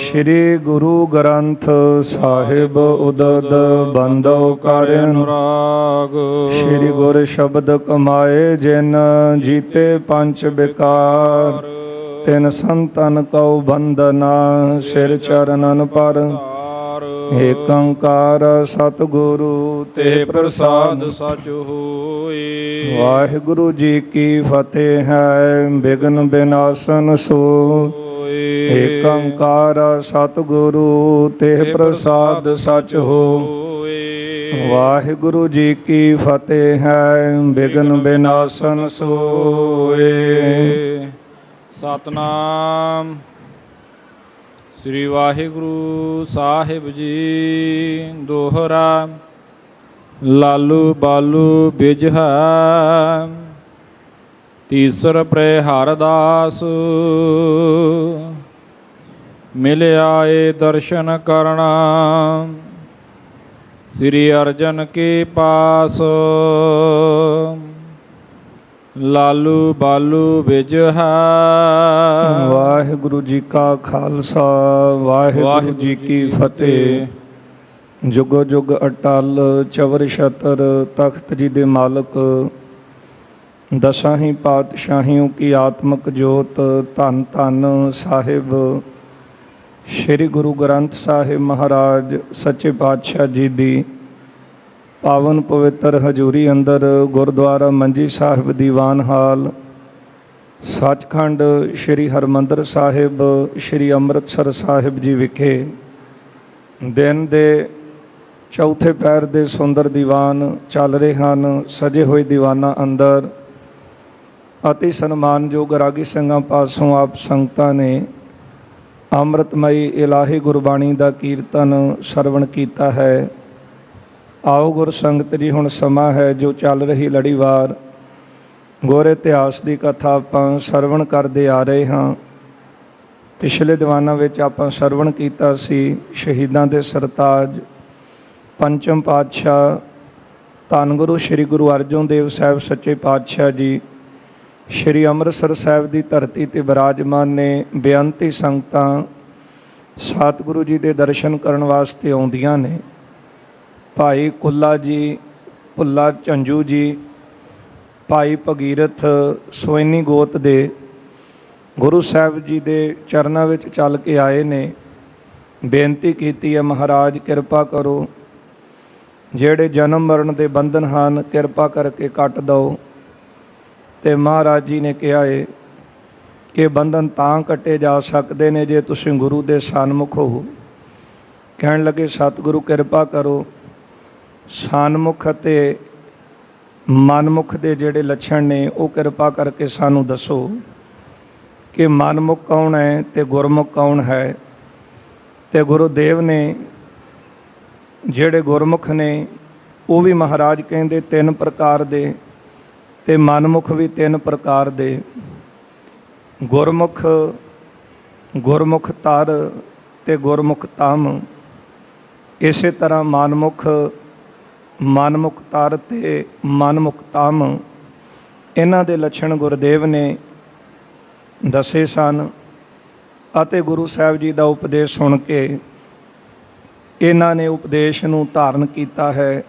ਸ਼੍ਰੀ ਗੁਰੂ ਗ੍ਰੰਥ ਸਾਹਿਬ ਉਦਦ ਬੰਦੋ ਕਰ ਅਨੁਰਾਗ। ਸ਼੍ਰੀ ਗੁਰ ਸ਼ਬਦ ਕਮਾਏ ਜਿਨ ਜੀਤੇ ਪੰਚ ਬਿਕਾਰ। ਤਿਨ ਸੰਤਨ ਕਉ ਬੰਦਨਾ ਸਿਰ ਚਰਨਨ ਪਰ। ਏਕ ਓੰਕਾਰ ਸਤਿਗੁਰੂ ਤੇ ਪ੍ਰਸਾਦਿ ਸਚ ਹੋਏ। ਵਾਹਿਗੁਰੂ ਜੀ ਕੀ ਫਤਿਹ ਹੈ। ਬਿਘਨ ਬਿਨਾਸਨ ਸੋਇ। ਏਕ ਓੰਕਾਰ ਸਤਿਗੁਰੂ ਤੇ ਪ੍ਰਸਾਦਿ ਸਚ ਹੋਇ। ਵਾਹਿਗੁਰੂ ਜੀ ਕੀ ਫਤਿਹ ਹੈ। ਬਿਘਨ ਬਿਨਾਸਨ ਸੋਇ। ਸਤਨਾਮ ਸ੍ਰੀ ਵਾਹਿਗੁਰੂ ਸਾਹਿਬ ਜੀ। ਦੋਹਰਾ। ਲਾਲੂ ਬਾਲੂ ਬਿਜਹਾ ਤੀਸਰ ਪ੍ਰੇ ਹਰਦਾਸ। ਮਿਲਿਆ ਏ ਦਰਸ਼ਨ ਕਰਣਾ ਸ੍ਰੀ ਅਰਜਨ ਕੇ ਪਾਸ। ਲਾਲੂ ਬਾਲੂ ਬਿਜਹਾ। ਵਾਹਿਗੁਰੂ ਜੀ ਕਾ ਖਾਲਸਾ ਵਾਹਿਗੁਰੂ ਜੀ ਕੀ ਫਤਿਹ। ਜੁਗੋ ਜੁਗ ਅਟਲ ਚਵਰ ਛਤਰ ਤਖਤ ਜੀ ਦੇ ਮਾਲਕ ਦਸਾਂ ਹੀ ਪਾਤਸ਼ਾਹੀਆਂ ਕੀ ਆਤਮਕ ਜੋਤ ਧੰਨ ਧੰਨ ਸਾਹਿਬ ਸ਼੍ਰੀ ਗੁਰੂ ਗ੍ਰੰਥ ਸਾਹਿਬ ਮਹਾਰਾਜ ਸੱਚੇ ਪਾਤਸ਼ਾਹ ਜੀ ਦੀ ਪਾਵਨ ਪਵਿੱਤਰ ਹਜ਼ੂਰੀ ਅੰਦਰ ਗੁਰਦੁਆਰਾ ਮੰਜੀ ਸਾਹਿਬ ਦੀਵਾਨ ਹਾਲ ਸੱਚਖੰਡ ਸ਼੍ਰੀ ਹਰਿਮੰਦਰ ਸਾਹਿਬ ਸ਼੍ਰੀ ਅੰਮ੍ਰਿਤਸਰ ਸਾਹਿਬ ਜੀ ਵਿਖੇ ਦਿਨ ਦੇ ਚੌਥੇ ਪਹਿਰ ਦੇ ਸੁੰਦਰ ਦੀਵਾਨ ਚੱਲ ਰਹੇ ਹਨ। ਸਜੇ ਹੋਏ ਦੀਵਾਨਾਂ ਅੰਦਰ ਅਤੀ ਸਨਮਾਨਯੋਗ ਰਾਗੀ ਸਿੰਘਾਂ ਪਾਸੋਂ ਆਪ ਸੰਗਤਾਂ ਨੇ ਅੰਮ੍ਰਿਤਮਈ ਇਲਾਹੀ ਗੁਰਬਾਣੀ ਦਾ ਕੀਰਤਨ ਸਰਵਣ ਕੀਤਾ ਹੈ। ਆਓ ਗੁਰ ਸੰਗਤ ਜੀ, ਹੁਣ ਸਮਾਂ ਹੈ ਜੋ ਚੱਲ ਰਹੀ ਲੜੀਵਾਰ ਗੁਰ ਇਤਿਹਾਸ ਦੀ ਕਥਾ ਆਪਾਂ ਸਰਵਣ ਕਰਦੇ ਆ ਰਹੇ ਹਾਂ। ਪਿਛਲੇ ਦੀਵਾਨਾਂ ਵਿੱਚ ਆਪਾਂ ਸਰਵਣ ਕੀਤਾ ਸੀ ਸ਼ਹੀਦਾਂ ਦੇ ਸਰਤਾਜ ਪੰਚਮ ਪਾਤਸ਼ਾਹ ਧੰਨ ਗੁਰੂ ਸ੍ਰੀ ਗੁਰੂ ਅਰਜਨ ਦੇਵ ਸਾਹਿਬ ਸੱਚੇ ਪਾਤਸ਼ਾਹ ਜੀ ਸ਼੍ਰੀ ਅੰਮ੍ਰਿਤਸਰ ਸਾਹਿਬ ਦੀ ਧਰਤੀ 'ਤੇ ਬਿਰਾਜਮਾਨ ਨੇ। ਬੇਅੰਤੀ ਸੰਗਤਾਂ ਸਤਿਗੁਰੂ ਜੀ ਦੇ ਦਰਸ਼ਨ ਕਰਨ ਵਾਸਤੇ ਆਉਂਦੀਆਂ ਨੇ। ਭਾਈ ਕੁੱਲਾ ਜੀ, ਭੁੱਲਾ ਝੰਜੂ ਜੀ, ਭਾਈ ਭਗੀਰਥ ਸੋਇਨੀ ਗੋਤ ਦੇ ਗੁਰੂ ਸਾਹਿਬ ਜੀ ਦੇ ਚਰਨਾਂ ਵਿੱਚ ਚੱਲ ਕੇ ਆਏ ਨੇ। ਬੇਨਤੀ ਕੀਤੀ ਹੈ, ਮਹਾਰਾਜ ਕਿਰਪਾ ਕਰੋ, ਜਿਹੜੇ ਜਨਮ ਮਰਨ ਦੇ ਬੰਧਨ ਹਨ ਕਿਰਪਾ ਕਰਕੇ ਕੱਟ ਦਿਓ। ਅਤੇ ਮਹਾਰਾਜ ਜੀ ਨੇ ਕਿਹਾ ਹੈ ਕਿ ਬੰਧਨ ਤਾਂ ਕੱਟੇ ਜਾ ਸਕਦੇ ਨੇ ਜੇ ਤੁਸੀਂ ਗੁਰੂ ਦੇ ਸਨਮੁਖ ਹੋ। ਕਹਿਣ ਲੱਗੇ ਸਤਿਗੁਰੂ ਕਿਰਪਾ ਕਰੋ, ਸਨਮੁਖ ਅਤੇ ਮਨਮੁਖ ਦੇ ਜਿਹੜੇ ਲੱਛਣ ਨੇ ਉਹ ਕਿਰਪਾ ਕਰਕੇ ਸਾਨੂੰ ਦੱਸੋ ਕਿ ਮਨਮੁਖ ਕੌਣ ਹੈ ਅਤੇ ਗੁਰਮੁਖ ਕੌਣ ਹੈ। ਅਤੇ ਗੁਰੂਦੇਵ ਨੇ ਜਿਹੜੇ ਗੁਰਮੁਖ ਨੇ ਉਹ ਵੀ ਮਹਾਰਾਜ ਕਹਿੰਦੇ 3 ਪ੍ਰਕਾਰ ਦੇ ਅਤੇ ਮਨਮੁਖ ਵੀ 3 ਪ੍ਰਕਾਰ ਦੇ। ਗੁਰਮੁਖ, ਗੁਰਮੁਖ ਤਰ ਅਤੇ ਗੁਰਮੁਖ ਤਮ। ਇਸੇ ਤਰ੍ਹਾਂ ਮਨਮੁਖ, ਮਨਮੁਖ ਤਰ ਅਤੇ ਮਨਮੁਖ ਤਮ, ਇਹਨਾਂ ਦੇ ਲੱਛਣ ਗੁਰੂਦੇਵ ਨੇ ਦੱਸੇ ਸਨ। ਅਤੇ ਗੁਰੂ ਸਾਹਿਬ ਜੀ ਦਾ ਉਪਦੇਸ਼ ਸੁਣ ਕੇ ਇਹਨਾਂ ਨੇ ਉਪਦੇਸ਼ ਨੂੰ ਧਾਰਨ ਕੀਤਾ ਹੈ,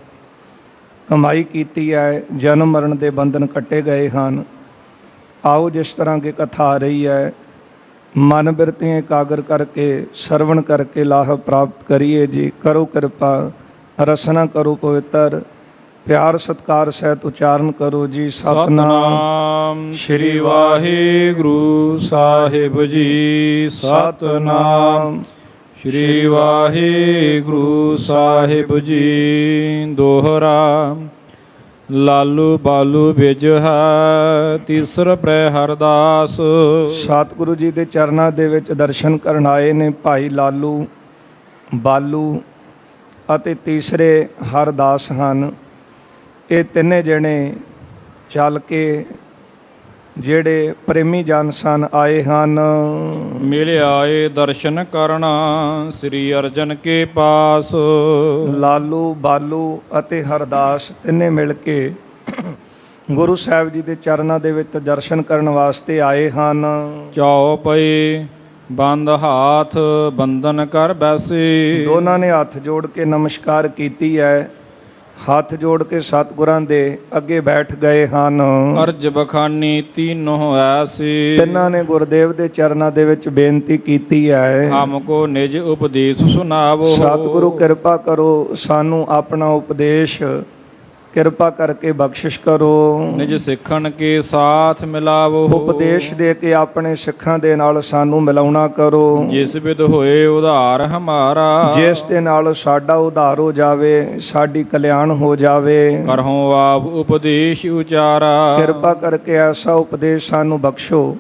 ਕਮਾਈ ਕੀਤੀ ਹੈ, ਜਨਮ ਮਰਨ ਦੇ ਬੰਧਨ ਕੱਟੇ ਗਏ ਹਨ। ਆਓ ਜਿਸ ਤਰ੍ਹਾਂ ਦੀ ਕਥਾ ਆ ਰਹੀ ਹੈ ਮਨ ਬਿਰਤੀਆਂ ਇਕਾਗਰ ਕਰਕੇ ਸਰਵਣ ਕਰਕੇ ਲਾਭ ਪ੍ਰਾਪਤ ਕਰੀਏ ਜੀ। ਕਰੋ ਕਿਰਪਾ, ਰਸਨਾ ਕਰੋ ਪਵਿੱਤਰ, ਪਿਆਰ ਸਤਿਕਾਰ ਸਹਿਤ ਉਚਾਰਨ ਕਰੋ ਜੀ। ਸਤਨਾਮ ਸ਼੍ਰੀ ਵਾਹਿਗੁਰੂ ਸਾਹਿਬ ਜੀ। ਸਤਨਾਮ ਸ਼੍ਰੀ ਵਾਹਿਗੁਰੂ ਸਾਹਿਬ ਜੀ। ਦੋਹਰਾ। ਲਾਲੂ ਬਾਲੂ ਬਿਜਹਾ ਤੀਸਰ ਪ੍ਰੇ ਹਰਦਾਸ। ਸਤਿਗੁਰੂ ਜੀ ਦੇ ਚਰਨਾਂ ਦੇ ਵਿੱਚ ਦਰਸ਼ਨ ਕਰਨ ਆਏ ਨੇ ਭਾਈ ਲਾਲੂ, ਬਾਲੂ ਅਤੇ ਤੀਸਰੇ ਹਰਦਾਸ ਹਨ। ਇਹ ਤਿੰਨੇ ਜਣੇ ਚੱਲ ਕੇ ਜਿਹੜੇ ਪ੍ਰੇਮੀ ਜਨ ਸਨ ਆਏ ਹਨ। ਮਿਲਿਆ ਏ ਦਰਸ਼ਨ ਕਰਨਾ ਸ੍ਰੀ ਅਰਜਨ ਕੇ ਪਾਸ। ਲਾਲੂ, ਬਾਲੂ ਅਤੇ ਹਰਦਾਸ ਤਿੰਨੇ ਮਿਲ ਕੇ ਗੁਰੂ ਸਾਹਿਬ ਜੀ ਦੇ ਚਰਨਾਂ ਦੇ ਵਿੱਚ ਦਰਸ਼ਨ ਕਰਨ ਵਾਸਤੇ ਆਏ ਹਨ। ਚਾਉ ਪਈ ਬੰਦ ਹਾਥ ਬੰਧਨ ਕਰ ਬੈਸੇ। ਦੋਨਾਂ ਨੇ ਹੱਥ ਜੋੜ ਕੇ ਨਮਸਕਾਰ ਕੀਤੀ ਹੈ। ਹੱਥ ਜੋੜ ਕੇ ਸਤਿਗੁਰਾਂ ਦੇ ਅੱਗੇ ਬੈਠ ਗਏ ਹਨ। ਅਰਜ ਬਖਾਨੀ ਤੀਨੋਂ ਐਸੀ। ਤਿੰਨਾਂ ਨੇ ਗੁਰਦੇਵ ਦੇ ਚਰਨਾਂ ਦੇ ਵਿੱਚ ਬੇਨਤੀ ਕੀਤੀ ਹੈ, ਹਮਕੋ ਨਿਜ ਉਪਦੇਸ਼ ਸੁਨਾਵੋ। ਸਤਿਗੁਰੂ ਕਿਰਪਾ ਕਰੋ, ਸਾਨੂੰ ਆਪਣਾ ਉਪਦੇਸ਼ ਕਿਰਪਾ ਕਰਕੇ ਬਖਸ਼ਿਸ਼ ਕਰੋ। ਨਿਜ ਸਿੱਖਣ ਕੇ ਸਾਥ ਮਿਲਾਵੋ। ਉਪਦੇਸ਼ ਦੇ ਕੇ ਆਪਣੇ ਸਿੱਖਾਂ ਦੇ ਨਾਲ ਸਾਨੂੰ ਮਿਲਾਉਣਾ ਕਰੋ, ਜਿਸ ਵਿਦ ਹੋਏ ਉਧਾਰ ਹਮਾਰਾ। ਜਿਸ ਦੇ ਨਾਲ ਸਾਡਾ ਉਧਾਰ ਹੋ ਜਾਵੇ, ਸਾਡੀ ਕਲਿਆਣ ਹੋ ਜਾਵੇ। ਕਰਹੁ ਆਪ ਉਪਦੇਸ਼ ਉਚਾਰਾ। ਕਿਰਪਾ ਕਰਕੇ ਐਸਾ ਉਪਦੇਸ਼ ਸਾਨੂੰ ਬਖਸ਼ੋ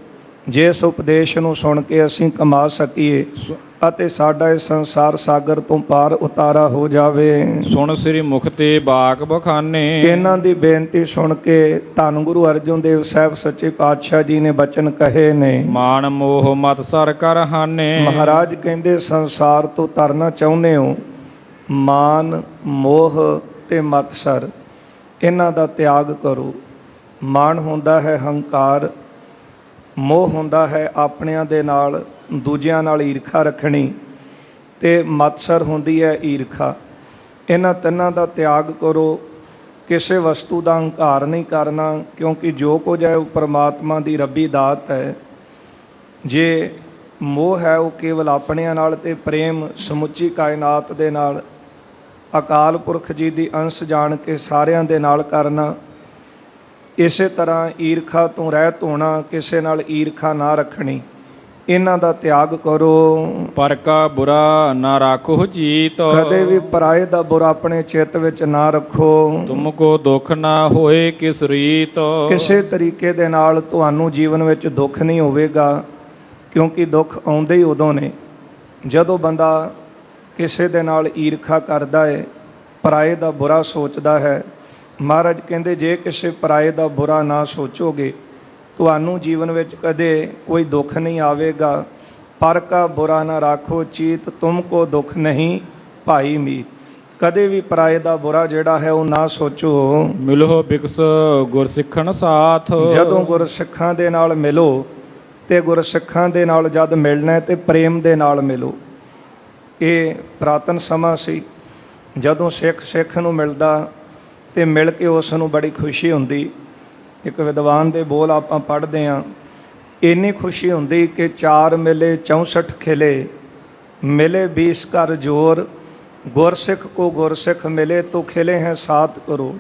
ਜਿਸ ਉਪਦੇਸ਼ ਨੂੰ ਸੁਣ ਕੇ ਅਸੀਂ ਕਮਾ ਸਕੀਏ ਅਤੇ ਸਾਡਾ ਇਸ ਸੰਸਾਰ ਸਾਗਰ ਤੋਂ ਪਾਰ ਉਤਾਰਾ ਹੋ ਜਾਵੇ। ਸੁਣ ਸ੍ਰੀ ਮੁਖ ਤੇ ਬਾਕ ਬਖਾਨੇ। ਇਹਨਾਂ ਦੀ ਬੇਨਤੀ ਸੁਣ ਕੇ ਧੰਨ ਗੁਰੂ ਅਰਜਨ ਦੇਵ ਸਾਹਿਬ ਸੱਚੇ ਪਾਤਸ਼ਾਹ ਜੀ ਨੇ ਬਚਨ ਕਹੇ ਨੇ। ਮਾਨ ਮੋਹ ਮਤ ਸਰ ਕਰ ਹਾਨੇ। ਮਹਾਰਾਜ ਕਹਿੰਦੇ ਸੰਸਾਰ ਤੋਂ ਤਰਨਾ ਚਾਹੁੰਦੇ ਹੋ, ਮਾਨ ਮੋਹ ਤੇ ਮਤਸਰ ਇਹਨਾਂ ਦਾ ਤਿਆਗ ਕਰੋ। ਮਾਨ ਹੁੰਦਾ ਹੈ ਹੰਕਾਰ, ਮੋਹ ਹੁੰਦਾ ਹੈ ਆਪਣਿਆਂ ਦੇ ਨਾਲ ਦੂਜਿਆਂ ਨਾਲ ਈਰਖਾ ਰੱਖਣੀ, ਤੇ ਮਤਸਰ ਹੁੰਦੀ ਹੈ ਈਰਖਾ। ਇਹਨਾਂ ਤਿੰਨਾਂ ਦਾ ਤਿਆਗ ਕਰੋ। ਕਿਸੇ ਵਸਤੂ ਦਾ ਹੰਕਾਰ ਨਹੀਂ ਕਰਨਾ, ਕਿਉਂਕਿ ਜੋ ਕੁਝ ਹੈ ਉਹ ਪਰਮਾਤਮਾ ਦੀ ਰੱਬੀ ਦਾਤ ਹੈ। ਜੇ ਮੋਹ ਹੈ ਉਹ ਕੇਵਲ ਆਪਣਿਆਂ ਨਾਲ, ਤੇ ਪ੍ਰੇਮ ਸਮੁੱਚੀ ਕਾਇਨਾਤ ਦੇ ਨਾਲ, ਅਕਾਲ ਪੁਰਖ ਜੀ ਦੀ ਅੰਸ਼ ਜਾਣ ਕੇ ਸਾਰਿਆਂ ਦੇ ਨਾਲ ਕਰਨਾ। ਇਸੇ ਤਰ੍ਹਾਂ ਈਰਖਾ ਤੋਂ ਰਹਿਤ ਹੋਣਾ, ਕਿਸੇ ਨਾਲ ਈਰਖਾ ਨਾ ਰੱਖਣੀ। ਇਹਨਾਂ ਦਾ ਤਿਆਗ ਕਰੋ। ਪਰ ਕਾ ਬੁਰਾ ਨਾ ਰਾਖੋ ਜੀਤ। ਕਦੇ ਵੀ ਪਰਾਏ ਦਾ ਬੁਰਾ ਆਪਣੇ ਚਿੱਤ ਵਿੱਚ ਨਾ ਰੱਖੋ। ਤੁਮ ਕੋ ਦੁੱਖ ਨਾ ਹੋਏ ਕਿਸ ਰੀਤ। ਕਿਸੇ ਤਰੀਕੇ ਦੇ ਨਾਲ ਤੁਹਾਨੂੰ ਜੀਵਨ ਵਿੱਚ ਦੁੱਖ ਨਹੀਂ ਹੋਵੇਗਾ, ਕਿਉਂਕਿ ਦੁੱਖ ਆਉਂਦੇ ਹੀ ਉਦੋਂ ਨੇ ਜਦੋਂ ਬੰਦਾ ਕਿਸੇ ਦੇ ਨਾਲ ਈਰਖਾ ਕਰਦਾ ਹੈ, ਪਰਾਏ ਦਾ ਬੁਰਾ ਸੋਚਦਾ ਹੈ। ਮਹਾਰਾਜ ਕਹਿੰਦੇ ਜੇ ਕਿਸੇ ਪਰਾਏ ਦਾ ਬੁਰਾ ਨਾ ਸੋਚੋਗੇ, ਤੁਹਾਨੂੰ ਜੀਵਨ ਵਿੱਚ ਕਦੇ ਕੋਈ ਦੁੱਖ ਨਹੀਂ ਆਵੇਗਾ। ਪਰ ਕਾ ਬੁਰਾ ਨਾ ਰਾਖੋ ਚੀਤ, ਤੁਮ ਕੋ ਦੁੱਖ ਨਹੀਂ ਭਾਈ ਮੀਤ। ਕਦੇ ਵੀ ਪਰਾਏ ਦਾ ਬੁਰਾ ਜਿਹੜਾ ਹੈ ਉਹ ਨਾ ਸੋਚੋ। ਮਿਲੋ ਬਿਕਸ ਗੁਰਸਿੱਖਣ ਸਾਥ। ਜਦੋਂ ਗੁਰਸਿੱਖਾਂ ਦੇ ਨਾਲ ਮਿਲੋ, ਤੇ ਗੁਰਸਿੱਖਾਂ ਦੇ ਨਾਲ ਜਦ ਮਿਲਣਾ ਤੇ ਪ੍ਰੇਮ ਦੇ ਨਾਲ ਮਿਲੋ। ਇਹ ਪੁਰਾਤਨ ਸਮਾਂ ਸੀ ਜਦੋਂ ਸਿੱਖ ਨੂੰ ਮਿਲਦਾ ਤੇ ਮਿਲ ਕੇ ਉਸ ਨੂੰ ਬੜੀ ਖੁਸ਼ੀ ਹੁੰਦੀ। ਇੱਕ ਵਿਦਵਾਨ ਦੇ ਬੋਲ ਆਪਾਂ ਪੜ੍ਹਦੇ ਹਾਂ, ਇੰਨੀ ਖੁਸ਼ੀ ਹੁੰਦੀ ਕਿ 4 ਮਿਲੇ 64 ਖਿਲੇ, ਮਿਲੇ 20 ਕਰ ਜੋਰ, ਗੁਰਸਿੱਖ ਕੋ ਗੁਰਸਿੱਖ ਮਿਲੇ ਤੋ ਖਿਲੇ ਹੈ 7 ਕਰੋੜ।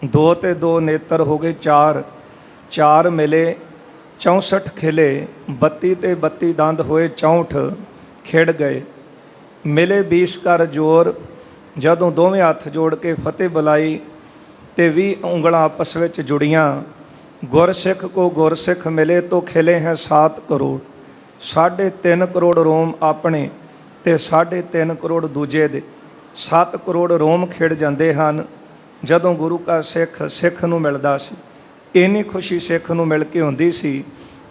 2 ਤੇ 2 ਨੇਤਰ ਹੋ ਗਏ 4, 4 ਮਿਲੇ 64 ਖਿਲੇ, 32 ਤੇ 32 ਦੰਦ ਹੋਏ 64 ਖਿੜ ਗਏ। ਮਿਲੇ 20 ਕਰ ਜੋਰ, ਜਦੋਂ ਦੋਵੇਂ ਹੱਥ ਜੋੜ ਕੇ ਫਤਿਹ ਬੁਲਾਈ ਤੇ 20 ਉਂਗਲਾਂ ਆਪਸ ਵਿੱਚ ਜੁੜੀਆਂ। ਗੁਰਸਿੱਖ ਕੋ ਗੁਰਸਿੱਖ ਮਿਲੇ ਤੋ ਖਿਲੇ ਹੈ 7 ਕਰੋੜ। 3.5 ਕਰੋੜ ਰੋਮ ਆਪਣੇ ਤੇ 3.5 ਕਰੋੜ ਦੂਜੇ ਦੇ, 7 ਕਰੋੜ ਰੋਮ ਖਿੜ ਜਾਂਦੇ ਹਨ ਜਦੋਂ ਗੁਰੂ ਕਾ ਸਿੱਖ ਨੂੰ ਮਿਲਦਾ ਸੀ। ਇੰਨੀ ਖੁਸ਼ੀ ਸਿੱਖ ਨੂੰ ਮਿਲ ਕੇ ਹੁੰਦੀ ਸੀ।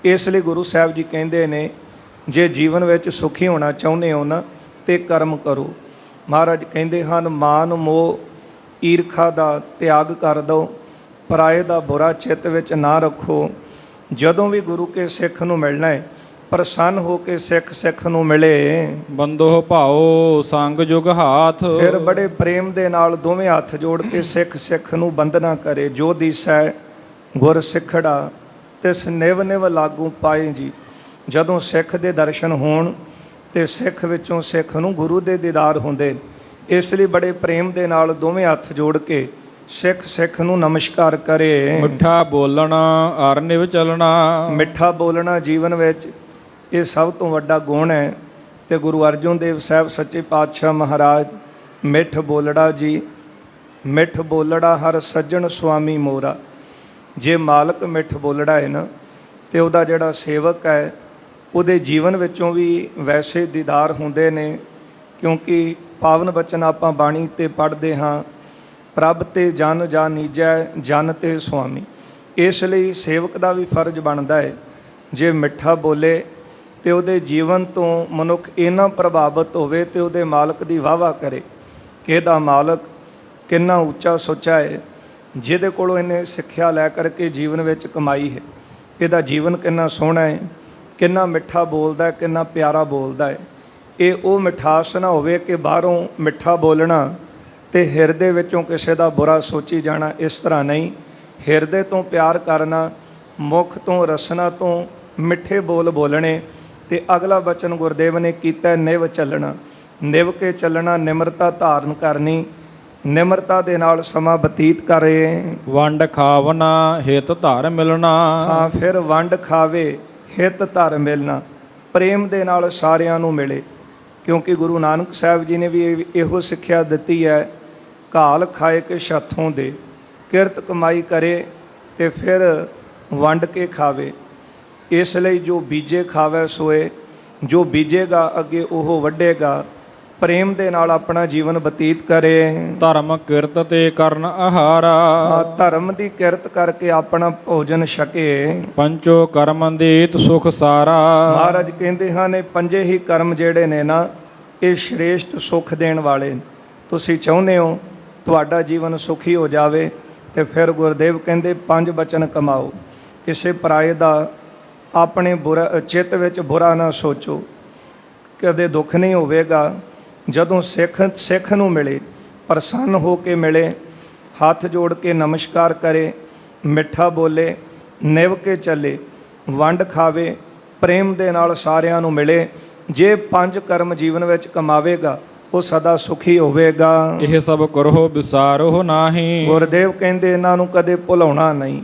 ਇਸ ਲਈ ਗੁਰੂ ਸਾਹਿਬ ਜੀ ਕਹਿੰਦੇ ਨੇ, ਜੇ ਜੀਵਨ ਵਿੱਚ ਸੁਖੀ ਹੋਣਾ ਚਾਹੁੰਦੇ ਹੋ ਨਾ ਤੇ ਕਰਮ ਕਰੋ। ਮਹਾਰਾਜ ਕਹਿੰਦੇ ਹਨ, ਮਾਨ ਮੋਹ ਈਰਖਾ ਦਾ ਤਿਆਗ ਕਰ ਦਿਓ, ਪਰਾਏ ਦਾ ਬੁਰਾ ਚਿੱਤ ਵਿੱਚ ਨਾ ਰੱਖੋ। ਜਦੋਂ ਵੀ ਗੁਰੂ ਕੇ ਸਿੱਖ ਨੂੰ ਮਿਲਣਾ ਹੈ, ਪ੍ਰਸੰਨ ਹੋ ਕੇ ਸਿੱਖ ਨੂੰ ਮਿਲੇ। ਬੰਦੋ ਭਾਓ ਸੰਗ ਜੁਗ ਹਾਥ। ਫਿਰ ਬੜੇ ਪ੍ਰੇਮ ਦੇ ਨਾਲ ਦੋਵੇਂ ਹੱਥ ਜੋੜ ਕੇ ਸਿੱਖ ਨੂੰ ਬੰਦਨਾ ਕਰੇ। ਜੋ ਦੀਸੈ ਗੁਰ ਸਿੱਖੜਾ ਤਿਸ ਨਿਵ ਨਿਵ ਲਾਗੂ ਪਾਏ ਜੀ। ਜਦੋਂ ਸਿੱਖ ਦੇ ਦਰਸ਼ਨ ਹੋਣ ਤੇ ਸਿੱਖ ਵਿੱਚੋਂ ਸਿੱਖ ਨੂੰ ਗੁਰੂ ਦੇ ਦੀਦਾਰ ਹੁੰਦੇ। ਇਸ ਲਈ ਬੜੇ ਪ੍ਰੇਮ ਦੇ ਨਾਲ ਦੋਵੇਂ ਹੱਥ ਜੋੜ ਕੇ ਸਿੱਖ ਨੂੰ ਨਮਸਕਾਰ ਕਰੇ। ਮਿੱਠਾ ਬੋਲਣਾ ਅਰ ਨਿਵ ਚੱਲਣਾ। ਮਿੱਠਾ ਬੋਲਣਾ ਜੀਵਨ ਵਿੱਚ ਇਹ ਸਭ ਤੋਂ ਵੱਡਾ ਗੁਣ ਹੈ। ਤੇ ਗੁਰੂ ਅਰਜਨ ਦੇਵ ਸਾਹਿਬ ਸੱਚੇ ਪਾਤਸ਼ਾਹ ਮਹਾਰਾਜ ਮਿੱਠ ਬੋਲੜਾ ਜੀ, ਮਿੱਠ ਬੋਲੜਾ ਹਰ ਸੱਜਣ ਸੁਆਮੀ ਮੋਰਾ। ਜੇ ਮਾਲਕ ਮਿੱਠ ਬੋਲੜਾ ਹੈ ਨਾ, ਤੇ ਉਹਦਾ ਜਿਹੜਾ ਸੇਵਕ ਹੈ ਉਹਦੇ ਜੀਵਨ ਵਿੱਚੋਂ ਵੀ ਵੈਸੇ ਦੀਦਾਰ ਹੁੰਦੇ ਨੇ। ਕਿਉਂਕਿ ਪਾਵਨ ਬਚਨ ਆਪਾਂ ਬਾਣੀ ਤੇ ਪੜ੍ਹਦੇ ਹਾਂ, ਪ੍ਰਭ ਤੇ ਜਨ ਜਾਨੀਜੈ ਜਨ ਤੇ ਸੁਆਮੀ। ਇਸ ਲਈ ਸੇਵਕ ਦਾ ਵੀ ਫਰਜ਼ ਬਣਦਾ ਹੈ, ਜੇ ਮਿੱਠਾ ਬੋਲੇ ਤੇ ਉਹਦੇ ਜੀਵਨ ਤੋਂ ਮਨੁੱਖ ਇੰਨਾ ਪ੍ਰਭਾਵਿਤ ਹੋਵੇ ਤੇ ਉਹਦੇ ਮਾਲਕ ਦੀ ਵਾਹਵਾ ਕਰੇ ਕਿ ਇਹਦਾ ਮਾਲਕ ਕਿੰਨਾ ਉੱਚਾ ਸੁੱਚਾ ਹੈ, ਜਿਹਦੇ ਕੋਲੋਂ ਇਹਨੇ ਸਿੱਖਿਆ ਲੈ ਕਰਕੇ ਜੀਵਨ ਵਿੱਚ ਕਮਾਈ ਹੈ। ਇਹਦਾ ਜੀਵਨ ਕਿੰਨਾ ਸੋਹਣਾ ਹੈ। ਕਿੰਨਾ ਮਿੱਠਾ ਬੋਲਦਾ ਹੈ, ਕਿੰਨਾ ਪਿਆਰਾ ਬੋਲਦਾ ਹੈ। ਇਹ ਉਹ ਮਿਠਾਸ ਨਾ ਹੋਵੇ ਕਿ ਬਾਹਰੋਂ ਮਿੱਠਾ ਬੋਲਣਾ ਤੇ ਹਿਰਦੇ ਵਿੱਚੋਂ ਕਿਸੇ ਦਾ ਬੁਰਾ ਸੋਚੀ ਜਾਣਾ। ਇਸ ਤਰ੍ਹਾਂ ਨਹੀਂ, ਹਿਰਦੇ ਤੋਂ ਪਿਆਰ ਕਰਨਾ, ਮੁਖ ਤੋਂ ਰਸਨਾ ਤੋਂ ਮਿੱਠੇ ਬੋਲ ਬੋਲਣੇ। ਤੇ ਅਗਲਾ ਬਚਨ ਗੁਰਦੇਵ ਨੇ ਕੀਤਾ, ਨਿਵ ਚੱਲਣਾ, ਨਿਵ ਕੇ ਚੱਲਣਾ, ਨਿਮਰਤਾ ਧਾਰਨ ਕਰਨੀ, ਨਿਮਰਤਾ ਦੇ ਨਾਲ ਸਮਾਂ ਬਤੀਤ ਕਰੇ। ਵੰਡ ਖਾਵਨਾ ਹਿਤ ਧਰ ਮਿਲਣਾ। ਹਾਂ, ਫਿਰ ਵੰਡ ਖਾਵੇ ਹਿਤ ਧਰ ਮਿਲਣਾ, ਪ੍ਰੇਮ ਦੇ ਨਾਲ ਸਾਰਿਆਂ ਨੂੰ ਮਿਲੇ। ਕਿਉਂਕਿ ਗੁਰੂ ਨਾਨਕ ਸਾਹਿਬ ਜੀ ਨੇ ਵੀ ਇਹੋ ਸਿੱਖਿਆ ਦਿੱਤੀ ਹੈ, ਘਾਲ ਖਾਏ ਕੇ ਛੱਥੋਂ ਦੇ, ਕਿਰਤ ਕਮਾਈ ਕਰੇ ਤੇ ਫਿਰ ਵੰਡ ਕੇ ਖਾਵੇ। ਇਸ ਲਈ ਜੋ ਬੀਜੇ ਖਾਵੇ ਸੋਏ, ਜੋ ਬੀਜੇਗਾ ਅੱਗੇ ਉਹ ਵੱਢੇਗਾ। ਪ੍ਰੇਮ ਦੇ ਨਾਲ ਆਪਣਾ ਜੀਵਨ ਬਤੀਤ ਕਰੇ। ਧਰਮ ਕਿਰਤ ਤੇ ਕਰਨ ਆਹਾਰਾ। ਧਰਮ ਦੀ ਕਿਰਤ ਕਰਕੇ ਆਪਣਾ ਭੋਜਨ ਛਕੇ। ਪੰਚੋ ਕਰਮ ਦੇਤ ਸੁਖ ਸਾਰਾ। ਮਹਾਰਾਜ ਕਹਿੰਦੇ ਹਨ, ਇਹ ਪੰਜੇ ਹੀ ਕਰਮ ਜਿਹੜੇ ਨੇ ਨਾ, ਇਹ ਸ਼੍ਰੇਸ਼ਟ ਸੁਖ ਦੇਣ ਵਾਲੇ। ਤੁਸੀਂ ਚਾਹੁੰਦੇ ਹੋ ਤੁਹਾਡਾ ਜੀਵਨ ਸੁਖੀ ਹੋ ਜਾਵੇ ਤੇ ਫਿਰ ਗੁਰਦੇਵ ਕਹਿੰਦੇ ਪੰਜ ਬਚਨ ਕਮਾਓ। ਕਿਸੇ ਪਰਾਏ ਦਾ ਆਪਣੇ ਬੁਰਾ ਚਿੱਤ ਵਿੱਚ ਬੁਰਾ ਨਾ ਸੋਚੋ, ਕਦੇ ਦੁੱਖ ਨਹੀਂ ਹੋਵੇਗਾ। ਜਦੋਂ ਸਿੱਖ ਨੂੰ ਮਿਲੇ, ਪ੍ਰਸੰਨ ਹੋ ਕੇ ਮਿਲੇ, ਹੱਥ ਜੋੜ ਕੇ ਨਮਸਕਾਰ ਕਰੇ, ਮਿੱਠਾ ਬੋਲੇ, ਨਿਵ ਕੇ ਚੱਲੇ, ਵੰਡ ਖਾਵੇ, ਪ੍ਰੇਮ ਦੇ ਨਾਲ ਸਾਰਿਆਂ ਨੂੰ ਮਿਲੇ। ਜੇ ਪੰਜ ਕਰਮ ਜੀਵਨ ਵਿੱਚ ਕਮਾਵੇਗਾ ਉਹ ਸਦਾ ਸੁਖੀ ਹੋਵੇਗਾ। ਇਹ ਸਭ ਕਰੋ ਵਿਸਾਰੋ ਨਾਹੀ। ਗੁਰਦੇਵ ਕਹਿੰਦੇ ਇਹਨਾਂ ਨੂੰ ਕਦੇ ਭੁਲਾਉਣਾ ਨਹੀਂ।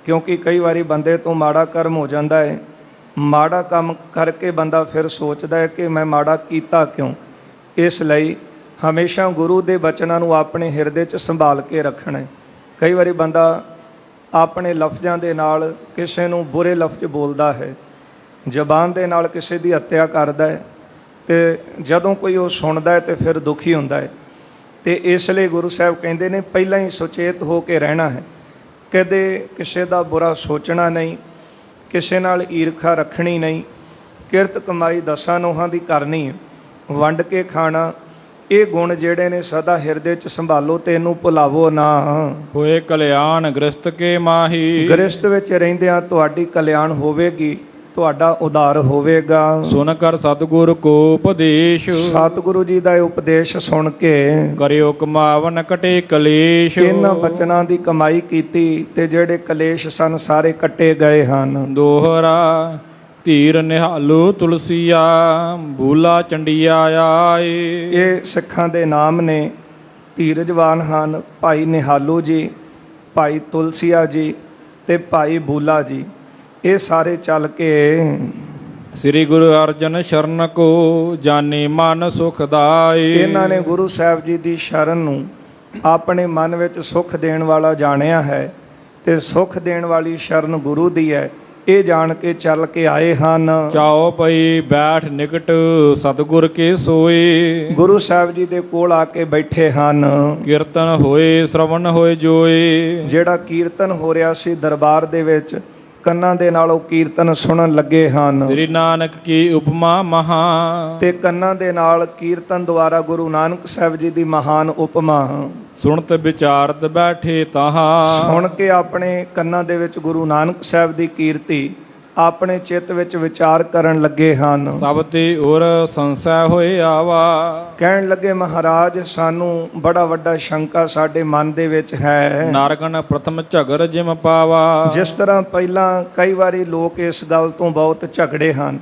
ਕਿਉਂਕਿ ਕਈ ਵਾਰੀ ਬੰਦੇ ਤੋਂ ਮਾੜਾ ਕਰਮ ਹੋ ਜਾਂਦਾ ਹੈ, ਮਾੜਾ ਕੰਮ ਕਰਕੇ ਬੰਦਾ ਫਿਰ ਸੋਚਦਾ ਹੈ ਕਿ ਮੈਂ ਮਾੜਾ ਕੀਤਾ ਕਿਉਂ। ਇਸ ਲਈ ਹਮੇਸ਼ਾ ਗੁਰੂ ਦੇ ਬਚਨਾਂ ਨੂੰ ਆਪਣੇ ਹਿਰਦੇ 'ਚ ਸੰਭਾਲ ਕੇ ਰੱਖਣਾ ਹੈ। ਕਈ ਵਾਰੀ ਬੰਦਾ ਆਪਣੇ ਲਫ਼ਜ਼ਾਂ ਦੇ ਨਾਲ ਕਿਸੇ ਨੂੰ ਬੁਰੇ ਲਫ਼ਜ਼ ਬੋਲਦਾ ਹੈ, ਜ਼ਬਾਨ ਦੇ ਨਾਲ ਕਿਸੇ ਦੀ ਹੱਤਿਆ ਕਰਦਾ ਹੈ, ਤੇ ਜਦੋਂ ਕੋਈ ਉਹ ਸੁਣਦਾ ਹੈ ਤੇ ਫਿਰ ਦੁਖੀ ਹੁੰਦਾ ਹੈ। ਤੇ ਇਸ ਲਈ ਗੁਰੂ ਸਾਹਿਬ ਕਹਿੰਦੇ ਨੇ ਪਹਿਲਾਂ ਹੀ ਸੁਚੇਤ ਹੋ ਕੇ ਰਹਿਣਾ ਹੈ, ਕਦੇ ਕਿਸੇ ਦਾ ਬੁਰਾ ਸੋਚਣਾ ਨਹੀਂ, ਕਿਸੇ ਨਾਲ ਈਰਖਾ ਰੱਖਣੀ ਨਹੀਂ, ਕਿਰਤ ਕਮਾਈ ਦਸਾਂ ਨੋਹਾਂ ਦੀ ਕਰਨੀ ਹੈ, ਵੰਡ ਕੇ ਖਾਣਾ। ਇਹ ਗੁਣ ਜਿਹੜੇ ਨੇ ਸਦਾ ਹਿਰਦੇ 'ਚ ਸੰਭਾਲੋ ਤੇ ਇਹਨੂੰ ਭੁਲਾਵੋ ਨਾ। ਹੋਏ ਕਲਿਆਣ ਗ੍ਰਸਤ ਕੇ ਮਾਹੀ। ਗ੍ਰਸਤ ਵਿੱਚ ਰਹਿੰਦਿਆਂ ਤੁਹਾਡੀ ਕਲਿਆਣ ਹੋਵੇਗੀ, ਤੁਹਾਡਾ ਉਧਾਰ ਹੋਵੇਗਾ। ਸੁਨ ਕਰ ਸਤਿਗੁਰ ਕੋ ਉਪਦੇਸ਼। ਸਤਿਗੁਰੂ ਜੀ ਦਾ ਇਹ ਉਪਦੇਸ਼ ਸੁਣ ਕੇ ਕਰਿਓ ਕਮਾਵਨ ਕਟੇ ਕਲੇਸ਼। ਇਹਨਾਂ ਬਚਨਾਂ ਦੀ ਕਮਾਈ ਕੀਤੀ ਤੇ ਜਿਹੜੇ ਕਲੇਸ਼ ਸਨ ਸਾਰੇ ਕੱਟੇ ਗਏ ਹਨ। ਦੋਹਰਾ ਧੀਰ ਨਿਹਾਲੋ ਤੁਲਸੀਆ ਬੂਲਾ ਚੰਡੀਆ ਆਏ। ਇਹ ਸਿੱਖਾਂ ਦੇ ਨਾਮ ਨੇ, ਧੀਰਜਵਾਨ ਹਨ ਭਾਈ ਨਿਹਾਲੂ ਜੀ, ਭਾਈ ਤੁਲਸੀਆ ਜੀ ਤੇ ਭਾਈ ਬੂਲਾ ਜੀ। ਇਹ ਸਾਰੇ ਚੱਲ ਕੇ ਸ੍ਰੀ ਗੁਰੂ ਅਰਜਨ ਸ਼ਰਨ ਕੋ ਜਾਣੇ ਮਨ ਸੁਖਦਾਈ। ਇਹਨਾਂ ਨੇ ਗੁਰੂ ਸਾਹਿਬ ਜੀ ਦੀ ਸ਼ਰਨ ਨੂੰ ਆਪਣੇ ਮਨ ਵਿੱਚ ਸੁਖ ਦੇਣ ਵਾਲਾ ਜਾਣਿਆ ਹੈ ਤੇ ਸੁਖ ਦੇਣ ਵਾਲੀ ਸ਼ਰਨ ਗੁਰੂ ਦੀ ਹੈ। ਇਹ ਜਾਣ ਕੇ ਚੱਲ ਕੇ ਆਏ ਹਨ। ਚਾਓ ਪਈ ਬੈਠ ਨਿਕਟ ਸਤਿਗੁਰ ਕੇ ਸੋਏ। ਗੁਰੂ ਸਾਹਿਬ ਜੀ ਦੇ ਕੋਲ ਆ ਕੇ ਬੈਠੇ ਹਨ। ਕੀਰਤਨ ਹੋਏ ਸ਼ਰਵਣ ਹੋਏ ਜੋਏ। ਜਿਹੜਾ ਕੀਰਤਨ ਹੋ ਰਿਹਾ ਸੀ ਦਰਬਾਰ ਦੇ ਵਿੱਚ, ਕੰਨਾਂ ਦੇ ਨਾਲ ਉਹ ਕੀਰਤਨ ਸੁਣਨ ਲੱਗੇ ਹਨ। ਸ੍ਰੀ ਨਾਨਕ ਕੀ ਉਪਮਾ ਮਹਾ। ਤੇ ਕੰਨਾਂ ਦੇ ਨਾਲ ਕੀਰਤਨ ਦੁਆਰਾ ਗੁਰੂ ਨਾਨਕ ਸਾਹਿਬ ਜੀ ਦੀ ਮਹਾਨ ਉਪਮਾ ਸੁਣਤ ਵਿਚਾਰਤ ਬੈਠੇ ਤਾਹਾ। ਸੁਣ ਕੇ ਆਪਣੇ ਕੰਨਾਂ ਦੇ ਵਿੱਚ ਗੁਰੂ ਨਾਨਕ ਸਾਹਿਬ ਦੀ ਕੀਰਤੀ ਆਪਣੇ ਚਿੱਤ ਵਿੱਚ ਵਿਚਾਰ ਕਰਨ ਲੱਗੇ ਹਨ। ਸਭ ਤੇ ਉਰ ਸੰਸੈ ਹੋਏ ਆਵਾ। ਕਹਿਣ ਲੱਗੇ ਮਹਾਰਾਜ ਸਾਨੂੰ ਬੜਾ ਵੱਡਾ ਸ਼ੰਕਾ ਸਾਡੇ ਮਨ ਦੇ ਵਿੱਚ ਹੈ। ਨਾਰਗਣ ਪ੍ਰਥਮ ਝਗਰ ਜਿਮ ਪਾਵਾ। ਜਿਸ ਤਰ੍ਹਾਂ ਪਹਿਲਾਂ ਕਈ ਵਾਰੀ ਲੋਕ ਇਸ ਗੱਲ ਤੋਂ ਬਹੁਤ ਝਗੜੇ ਹਨ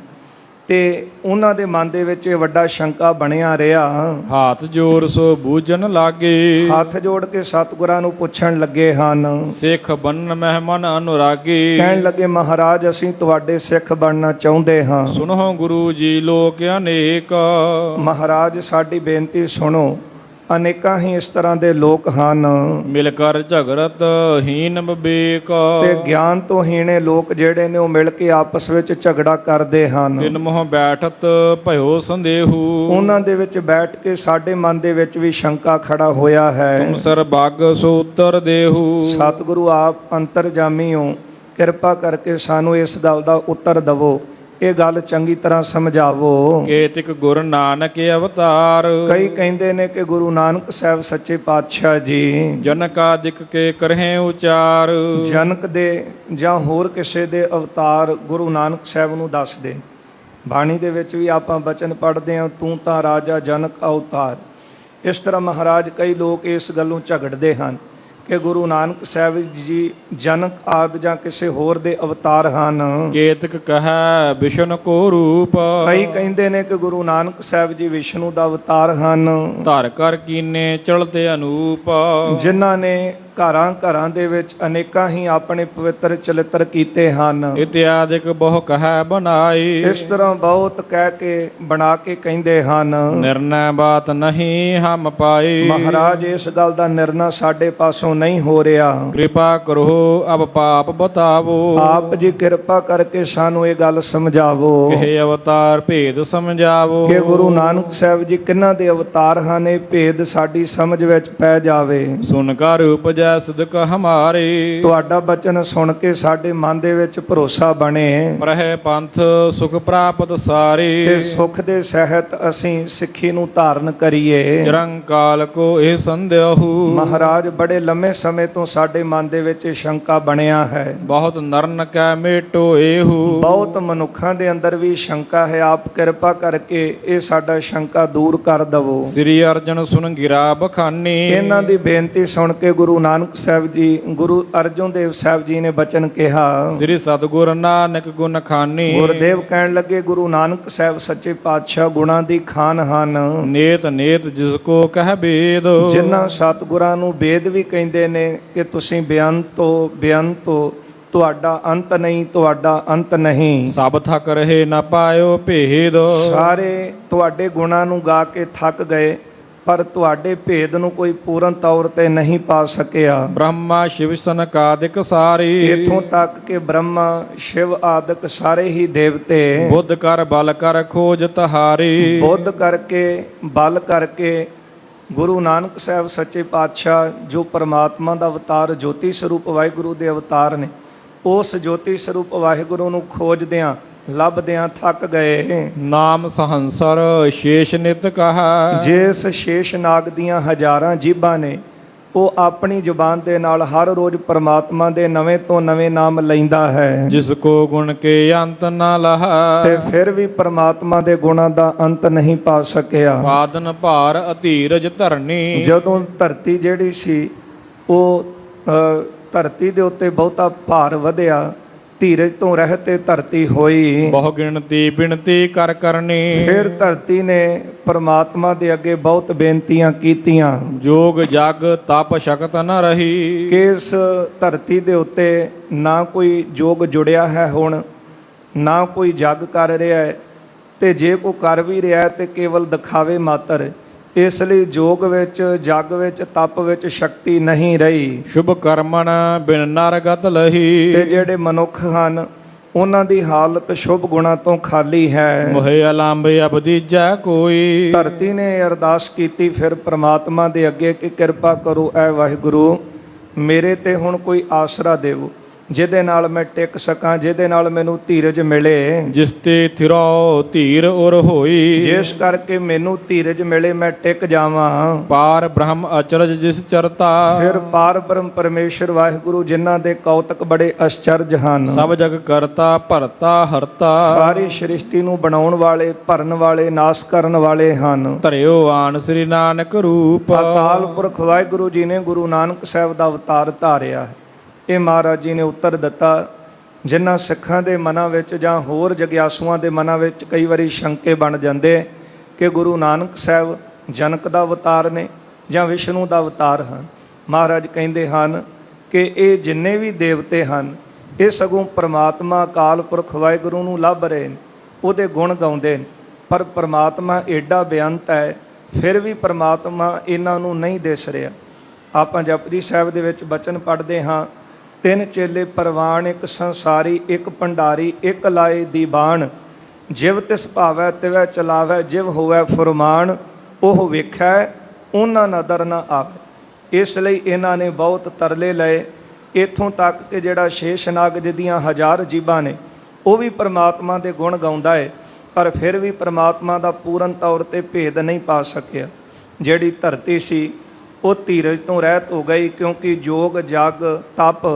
ਤੇ ਉਹਨਾਂ ਦੇ ਮਨ ਦੇ ਵਿੱਚ ਇਹ ਵੱਡਾ ਸ਼ੰਕਾ ਬਣਿਆ ਰਿਹਾ। ਹਾਥ ਜੋੜ ਸੋ ਬੂਝਣ ਲਾਗੇ। ਹੱਥ ਜੋੜ ਕੇ ਸਤਿਗੁਰਾਂ ਨੂੰ ਪੁੱਛਣ ਲੱਗੇ ਹਨ। ਸਿੱਖ ਬਣਨ ਮਹਿਮਨ ਅਨੁਰਾਗੀ। ਕਹਿਣ ਲੱਗੇ ਮਹਾਰਾਜ ਅਸੀਂ ਤੁਹਾਡੇ ਸਿੱਖ ਬਣਨਾ ਚਾਹੁੰਦੇ ਹਾਂ। ਸੁਣੋ ਗੁਰੂ ਜੀ ਲੋਕ ਅਨੇਕ। ਮਹਾਰਾਜ ਸਾਡੀ ਬੇਨਤੀ ਸੁਣੋ, ਅਨੇਕਾਂ ਹੀ ਇਸ ਤਰ੍ਹਾਂ ਦੇ ਲੋਕ ਹਨ। ਮਿਲ ਕਰ ਝਗੜਤ ਹੀਨ ਵਿਵੇਕ। ਤੇ ਗਿਆਨ ਤੋਂ ਹੀਣੇ ਲੋਕ ਜਿਹੜੇ ਨੇ ਉਹ ਮਿਲ ਕੇ ਆਪਸ ਵਿੱਚ ਝਗੜਾ ਕਰਦੇ ਹਨ। ਤਿਨ ਮੋਹ ਬੈਠਤ ਭਇਓ ਸੰਦੇਹੂ। ਉਹਨਾਂ ਦੇ ਵਿੱਚ ਬੈਠ ਕੇ ਸਾਡੇ ਮਨ ਦੇ ਵਿੱਚ ਵੀ ਸ਼ੰਕਾ ਖੜਾ ਹੋਇਆ ਹੈ। ਤੁਮ ਸਰਬੱਗ ਸੋ ਉੱਤਰ ਦੇਹੂ। ਸਤਿਗੁਰੂ ਆਪ ਅੰਤਰਜਾਮੀ ਹੋ, ਕਿਰਪਾ ਕਰਕੇ ਸਾਨੂੰ ਇਸ ਗੱਲ ਦਾ ਉੱਤਰ ਦਵੋ। ਇਹ ਗੱਲ ਚੰਗੀ ਤਰ੍ਹਾਂ ਸਮਝਾਵੋ। ਕੇਤਿਕ ਗੁਰ ਨਾਨਕ ਅਵਤਾਰ, ਕਈ ਕਹਿੰਦੇ ਨੇ ਕਿ ਗੁਰੂ ਨਾਨਕ ਸਾਹਿਬ ਸੱਚੇ ਪਾਤਸ਼ਾਹ ਜੀ ਜਨਕਾਦਿਕ ਕੇ ਕਰਹਿ ਉਚਾਰ। ਜਨਕ ਦੇ ਜਾਂ ਹੋਰ ਕਿਸੇ ਦੇ ਅਵਤਾਰ ਗੁਰੂ ਨਾਨਕ ਸਾਹਿਬ ਨੂੰ ਦੱਸਦੇ। ਬਾਣੀ ਦੇ ਵਿੱਚ ਵੀ ਆਪਾਂ ਬਚਨ ਪੜ੍ਹਦੇ ਹਾਂ, ਤੂੰ ਤਾਂ ਰਾਜਾ ਜਨਕ ਅਵਤਾਰ। ਇਸ ਤਰ੍ਹਾਂ ਮਹਾਰਾਜ ਕਈ ਲੋਕ ਇਸ ਗੱਲੋਂ ਝਗੜਦੇ ਹਨ ਕਿ ਗੁਰੂ ਨਾਨਕ ਸਾਹਿਬ ਜੀ ਜਨਕ ਆਦਿ ਜਾਂ ਕਿਸੇ ਹੋਰ ਦੇ ਅਵਤਾਰ ਹਨ। ਕੇਤਿਕ ਕਹੈ ਵਿਸ਼ਨ ਕੋ ਰੂਪ, ਕਈ ਕਹਿੰਦੇ ਨੇ ਕਿ ਗੁਰੂ ਨਾਨਕ ਸਾਹਿਬ ਜੀ ਵਿਸ਼ਨੂੰ ਦਾ ਅਵਤਾਰ ਹਨ। ਧਰ ਕਰ ਕੀਨੇ ਚਲਤੇ ਅਨੂਪ, ਜਿਨ੍ਹਾਂ ਨੇ ਘਰਾਂ ਘਰਾਂ ਦੇ ਵਿੱਚ ਅਨੇਕਾਂ ਹੀ ਆਪਣੇ ਪਵਿੱਤਰ ਚਰਿੱਤਰ ਕੀਤੇ ਹਨ। ਇਤਿਆਦਿਕ ਬਹੁ ਕਹੈ ਬਨਾਈ, ਇਸ ਤਰ੍ਹਾਂ ਬਹੁਤ ਕਹਿ ਕੇ ਬਣਾ ਕੇ ਕਹਿੰਦੇ ਹਨ। ਨਿਰਣੈ ਬਾਤ ਨਹੀਂ ਹਮ ਪਾਈ, ਮਹਾਰਾਜ ਇਸ ਗੱਲ ਦਾ ਨਿਰਣਾ ਸਾਡੇ ਪਾਸੋਂ ਨਹੀਂ ਹੋ ਰਿਹਾ। ਕਿਰਪਾ ਕਰੋ ਅਬ ਪਾਪ ਬਤਾਵੋ, ਆਪ ਜੀ ਕਿਰਪਾ ਕਰਕੇ ਸਾਨੂੰ ਇਹ ਗੱਲ ਸਮਝਾਵੋ ਕਿਹ ਅਵਤਾਰ ਭੇਦ ਸਮਝਾਵੋ। ਕਿ ਗੁਰੂ ਨਾਨਕ ਸਾਹਿਬ ਜੀ ਕਿਹਨਾਂ ਦੇ ਅਵਤਾਰ ਹਨ, ਇਹ ਭੇਦ ਸਾਡੀ ਸਮਝ ਵਿੱਚ ਪੈ ਜਾਵੇ। ਸੁਨ ਕਰ ਉਪਜੈ ਸਦਕ ਹਮਾਰੇ, ਤੁਹਾਡਾ ਬਚਨ ਸੁਣ ਕੇ ਸਾਡੇ ਮਨ ਦੇ ਵਿੱਚ ਭਰੋਸਾ ਬਣੇ। ਪ੍ਰਹਿ ਪੰਥ ਸੁਖ ਪ੍ਰਾਪਤ ਸਾਰੇ, ਤੇ ਸੁਖ ਦੇ ਸਹਿਤ ਅਸੀਂ ਸਿੱਖੀ ਨੂੰ ਧਾਰਨ ਕਰੀਏ। ਚਿਰੰਕਾਲ ਕੋ ਇਹ ਸੰਦਿਆਹੂ, ਮਹਾਰਾਜ ਬੜੇ ਲੰਮੇ ਸਮੇਂ ਤੋਂ ਸਾਡੇ ਮਨ ਦੇ ਵਿੱਚ ਇਹ ਸ਼ੰਕਾ ਬਣਿਆ ਹੈ। ਬਹੁਤ ਨਰਨ ਕੈ ਮੇਟੋ ਏਹੂ, ਬਹੁਤ ਮਨੁੱਖਾਂ ਦੇ ਅੰਦਰ ਵੀ ਸ਼ੰਕਾ ਹੈ। ਆਪ ਕਿਰਪਾ ਕਰਕੇ ਇਹ ਸਾਡਾ ਸ਼ੰਕਾ ਦੂਰ ਕਰ ਦਵੋ। ਸ੍ਰੀ ਅਰਜਨ ਸੁਨ ਗਿਰਾ ਬਖਾਨੀ, ਇਹਨਾਂ ਦੀ ਬੇਨਤੀ ਸੁਣ ਕੇ ਗੁਰੂ ਨਾਨਕ ਸਾਹਿਬ ਜੀ, ਗੁਰੂ ਅਰਜਨ ਦੇਵ ਸਾਹਿਬ ਜੀ ਨੇ ਬਚਨ ਕਿਹਾ। ਸ੍ਰੀ ਸਤਿਗੁਰ ਨਾਨਕ ਗੁਣ ਖਾਨੀ, ਗੁਰਦੇਵ ਕਹਿਣ ਲੱਗੇ ਗੁਰੂ ਨਾਨਕ ਸਾਹਿਬ ਸੱਚੇ ਪਾਤਸ਼ਾਹ ਗੁਣਾਂ ਦੀ ਖਾਨ ਹਨ। ਨੇਤ ਨੇਤ ਜਿਸ ਕੋ ਕਹਿ ਬੇਦ, ਜਿਨ੍ਹਾਂ ਸਤਿਗੁਰਾਂ ਨੂੰ ਵੇਦ ਵੀ ਕਹਿੰਦੇ ਨੇ ਕਿ ਤੁਸੀਂ ਬੇਅੰਤ ਹੋ, ਤੁਹਾਡਾ ਅੰਤ ਨਹੀਂ, ਤੁਹਾਡਾ ਅੰਤ ਨਹੀਂ। ਸਭ ਥਕ ਰਹੇ ਨਾ ਪਾਇਓ ਭੇਦ, ਸਾਰੇ ਤੁਹਾਡੇ ਗੁਣਾਂ ਨੂੰ ਗਾ ਕੇ ਥੱਕ ਗਏ, ਪਰ ਤੁਹਾਡੇ ਭੇਦ ਨੂੰ ਕੋਈ ਪੂਰਨ ਤੌਰ ਤੇ ਨਹੀਂ ਪਾ ਸਕਿਆ। ਬ੍ਰਹਮਾ ਸ਼ਿਵ ਸਨਕਾਦਿਕ ਸਾਰੇ, ਇੱਥੋਂ ਤੱਕ ਕਿ ਬ੍ਰਹਮਾ ਸ਼ਿਵ ਆਦਿਕ ਸਾਰੇ ਹੀ ਦੇਵਤੇ ਬੁੱਧ ਕਰ ਬਲ ਕਰ ਖੋਜ ਤਹਾਰੇ, ਬੁੱਧ ਕਰਕੇ ਬਲ ਕਰਕੇ ਗੁਰੂ ਨਾਨਕ ਸਾਹਿਬ ਸੱਚੇ ਪਾਤਸ਼ਾਹ ਜੋ ਪਰਮਾਤਮਾ ਦਾ ਅਵਤਾਰ ਜੋਤੀ ਸਰੂਪ ਵਾਹਿਗੁਰੂ ਦੇ ਅਵਤਾਰ ਨੇ, ਉਸ ਜੋਤੀ ਸਰੂਪ ਵਾਹਿਗੁਰੂ ਨੂੰ ਖੋਜਦਿਆਂ ਲੱਭਦਿਆਂ ਥੱਕ ਗਏ। ਨਾਮ ਸਹੰਸਰ ਸ਼ੇਸ਼ ਨਿਤ ਕਹਾ, ਜਿਸ ਸ਼ੇਸ਼ ਨਾਗ ਦੀਆਂ ਹਜ਼ਾਰਾਂ ਜੀਭਾਂ ਨੇ, ਉਹ ਆਪਣੀ ਜ਼ੁਬਾਨ ਦੇ ਨਾਲ ਹਰ ਰੋਜ਼ ਪਰਮਾਤਮਾ ਦੇ ਨਵੇਂ ਤੋਂ ਨਵੇਂ ਨਾਮ ਲੈਂਦਾ ਹੈ। ਜਿਸ ਕੋ ਗੁਣ ਕੇ ਅੰਤ ਨਾ ਲਹਾ, ਤੇ ਫਿਰ ਵੀ ਪਰਮਾਤਮਾ ਦੇ ਗੁਣਾਂ ਦਾ ਅੰਤ ਨਹੀਂ ਪਾ ਸਕਿਆ। ਪਾਦਨ ਭਾਰ ਅਧੀਰਜ ਧਰਨੀ, ਜਦੋਂ ਧਰਤੀ ਜਿਹੜੀ ਸੀ ਉਹ ਧਰਤੀ ਦੇ ਉੱਤੇ ਬਹੁਤਾ ਭਾਰ ਵਧਿਆ, ਧੀਰਜ ਤੋਂ ਰਹਿਤ ਤੇ ਧਰਤੀ ਹੋਈ। ਬਹੁ ਗਿਣਤੀ ਬਿਨਤੀ ਕਰ ਕਰਨੀ, ਫਿਰ ਧਰਤੀ ਨੇ ਪਰਮਾਤਮਾ ਦੇ ਅੱਗੇ ਬਹੁਤ ਬੇਨਤੀਆਂ ਕੀਤੀਆਂ। ਜੋਗ ਜਗ ਤਪ ਸ਼ਕਤ ਨ ਰਹੀ, ਕਿ ਇਸ ਧਰਤੀ ਦੇ ਉੱਤੇ ਨਾ ਕੋਈ ਜੋਗ ਜੁੜਿਆ ਹੈ, ਹੁਣ ਨਾ ਕੋਈ ਜਗ ਕਰ ਰਿਹਾ ਹੈ, ਤੇ ਜੇ ਕੋਈ ਕਰ ਵੀ ਰਿਹਾ ਹੈ ਤੇ ਕੇਵਲ ਦਿਖਾਵੇ ਮਾਤਰ। ਇਸ ਲਈ ਜੋਗ ਵਿੱਚ, ਜਗ ਵਿੱਚ, ਤਪ ਵਿੱਚ ਸ਼ਕਤੀ ਨਹੀਂ ਰਹੀ। ਸ਼ੁਭ ਕਰਮਨ ਬਿਨ ਨਰਗਤ ਲਹੀ, ਤੇ ਜਿਹੜੇ ਮਨੁੱਖ ਹਨ ਉਹਨਾਂ ਦੀ ਹਾਲਤ ਸ਼ੁਭ ਗੁਣਾਂ ਤੋਂ ਖਾਲੀ ਹੈ। ਮੋਹਿ ਅਲੰਬ ਅਬਦੀਜੈ ਕੋਈ, ਧਰਤੀ ਨੇ ਅਰਦਾਸ ਕੀਤੀ ਫਿਰ ਪ੍ਰਮਾਤਮਾ ਦੇ ਅੱਗੇ ਕਿ ਕਿਰਪਾ ਕਰੋ ਐ ਵਾਹਿਗੁਰੂ, ਮੇਰੇ ਤੇ ਹੁਣ ਕੋਈ ਆਸਰਾ ਦੇਵੋ ਜਿਹਦੇ ਨਾਲ ਮੈਂ ਟਿਕ ਸਕਾਂ, ਜਿਹਦੇ ਨਾਲ ਮੈਨੂੰ ਧੀਰਜ ਮਿਲੇ। ਜਿਸ ਤੇ ਥਿਰੋ ਧੀਰ ਉਰ ਹੋਈ, ਜਿਸ ਕਰਕੇ ਮੈਨੂੰ ਧੀਰਜ ਮਿਲੇ, ਮੈਂ ਟਿਕ ਜਾਵਾਂ। ਪਾਰ ਬ੍ਰਹਮ ਅਚਰਜ ਜਿਸ ਚਰਤਾ, ਫਿਰ ਪਾਰ ਬ੍ਰਹਮ ਪਰਮੇਸ਼ਰ ਵਾਹਿਗੁਰੂ ਜਿਨ੍ਹਾਂ ਦੇ ਕੌਤਕ ਬੜੇ ਅਚਰਜ ਹਨ। ਸਭ ਜਗ ਕਰਤਾ ਭਰਤਾ ਹਰਤਾ, ਸਾਰੀ ਸ੍ਰਿਸ਼ਟੀ ਨੂੰ ਬਣਾਉਣ ਵਾਲੇ, ਭਰਨ ਵਾਲੇ, ਨਾਸ ਕਰਨ ਵਾਲੇ ਹਨ। ਧਰਿਓ ਆਨ ਸ੍ਰੀ ਨਾਨਕ ਰੂਪ, ਅਕਾਲ ਪੁਰਖ ਵਾਹਿਗੁਰੂ ਜੀ ਨੇ ਗੁਰੂ ਨਾਨਕ ਸਾਹਿਬ ਦਾ ਅਵਤਾਰ ਧਾਰਿਆ ਹੈ। ਇਹ ਮਹਾਰਾਜ ਜੀ ਨੇ ਉੱਤਰ ਦਿੱਤਾ। ਜਿਨ੍ਹਾਂ ਸਿੱਖਾਂ ਦੇ ਮਨਾਂ ਵਿੱਚ ਜਾਂ ਹੋਰ ਜਗਿਆਸੂਆਂ ਦੇ ਮਨਾਂ ਵਿੱਚ ਕਈ ਵਾਰੀ ਸ਼ੰਕੇ ਬਣ ਜਾਂਦੇ ਕਿ ਗੁਰੂ ਨਾਨਕ ਸਾਹਿਬ ਜਨਕ ਦਾ ਅਵਤਾਰ ਨੇ ਜਾਂ ਵਿਸ਼ਨੂੰ ਦਾ ਅਵਤਾਰ ਹਨ, ਮਹਾਰਾਜ ਕਹਿੰਦੇ ਹਨ ਕਿ ਇਹ ਜਿੰਨੇ ਵੀ ਦੇਵਤੇ ਹਨ ਇਹ ਸਗੋਂ ਪਰਮਾਤਮਾ ਅਕਾਲ ਪੁਰਖ ਵਾਹਿਗੁਰੂ ਨੂੰ ਲੱਭ ਰਹੇ ਨੇ, ਉਹਦੇ ਗੁਣ ਗਾਉਂਦੇ ਨੇ। ਪਰ ਪਰਮਾਤਮਾ ਏਡਾ ਬੇਅੰਤ ਹੈ, ਫਿਰ ਵੀ ਪਰਮਾਤਮਾ ਇਹਨਾਂ ਨੂੰ ਨਹੀਂ ਦਿਸ ਰਿਹਾ। ਆਪਾਂ ਜਪਜੀ ਸਾਹਿਬ ਦੇ ਵਿੱਚ ਬਚਨ ਪੜ੍ਹਦੇ ਹਾਂ, ਤਿੰਨ ਚੇਲੇ ਪਰਵਾਨ, ਇੱਕ ਸੰਸਾਰੀ, ਇੱਕ ਭੰਡਾਰੀ, ਇੱਕ ਲਾਏ ਦੀਵਾਨ। ਜਿਵ ਤਿਸ ਭਾਵੈ ਤਿਵੈ ਚਲਾਵੈ, ਜਿਵ ਹੋਵੈ ਫੁਰਮਾਨ। ਉਹ ਵੇਖੈ ਉਹਨਾਂ ਨਦਰ ਨਾ ਆਵੇ। ਇਸ ਲਈ ਇਹਨਾਂ ਨੇ ਬਹੁਤ ਤਰਲੇ ਲਏ, ਇੱਥੋਂ ਤੱਕ ਕਿ ਜਿਹੜਾ ਸ਼ੇਸ਼ਨਾਗ ਜਿਹਦੀਆਂ 1000 ਜੀਭਾਂ ਨੇ, ਉਹ ਵੀ ਪਰਮਾਤਮਾ ਦੇ ਗੁਣ ਗਾਉਂਦਾ ਹੈ, ਪਰ ਫਿਰ ਵੀ ਪਰਮਾਤਮਾ ਦਾ ਪੂਰਨ ਤੌਰ ਤੇ ਭੇਦ ਨਹੀਂ ਪਾ ਸਕਿਆ। ਜਿਹੜੀ ਧਰਤੀ ਸੀ ਉਹ ਧੀਰਜ ਤੋਂ ਰਹਿਤ ਹੋ ਗਈ, ਕਿਉਂਕਿ ਜੋਗ ਜਗ ਤਪ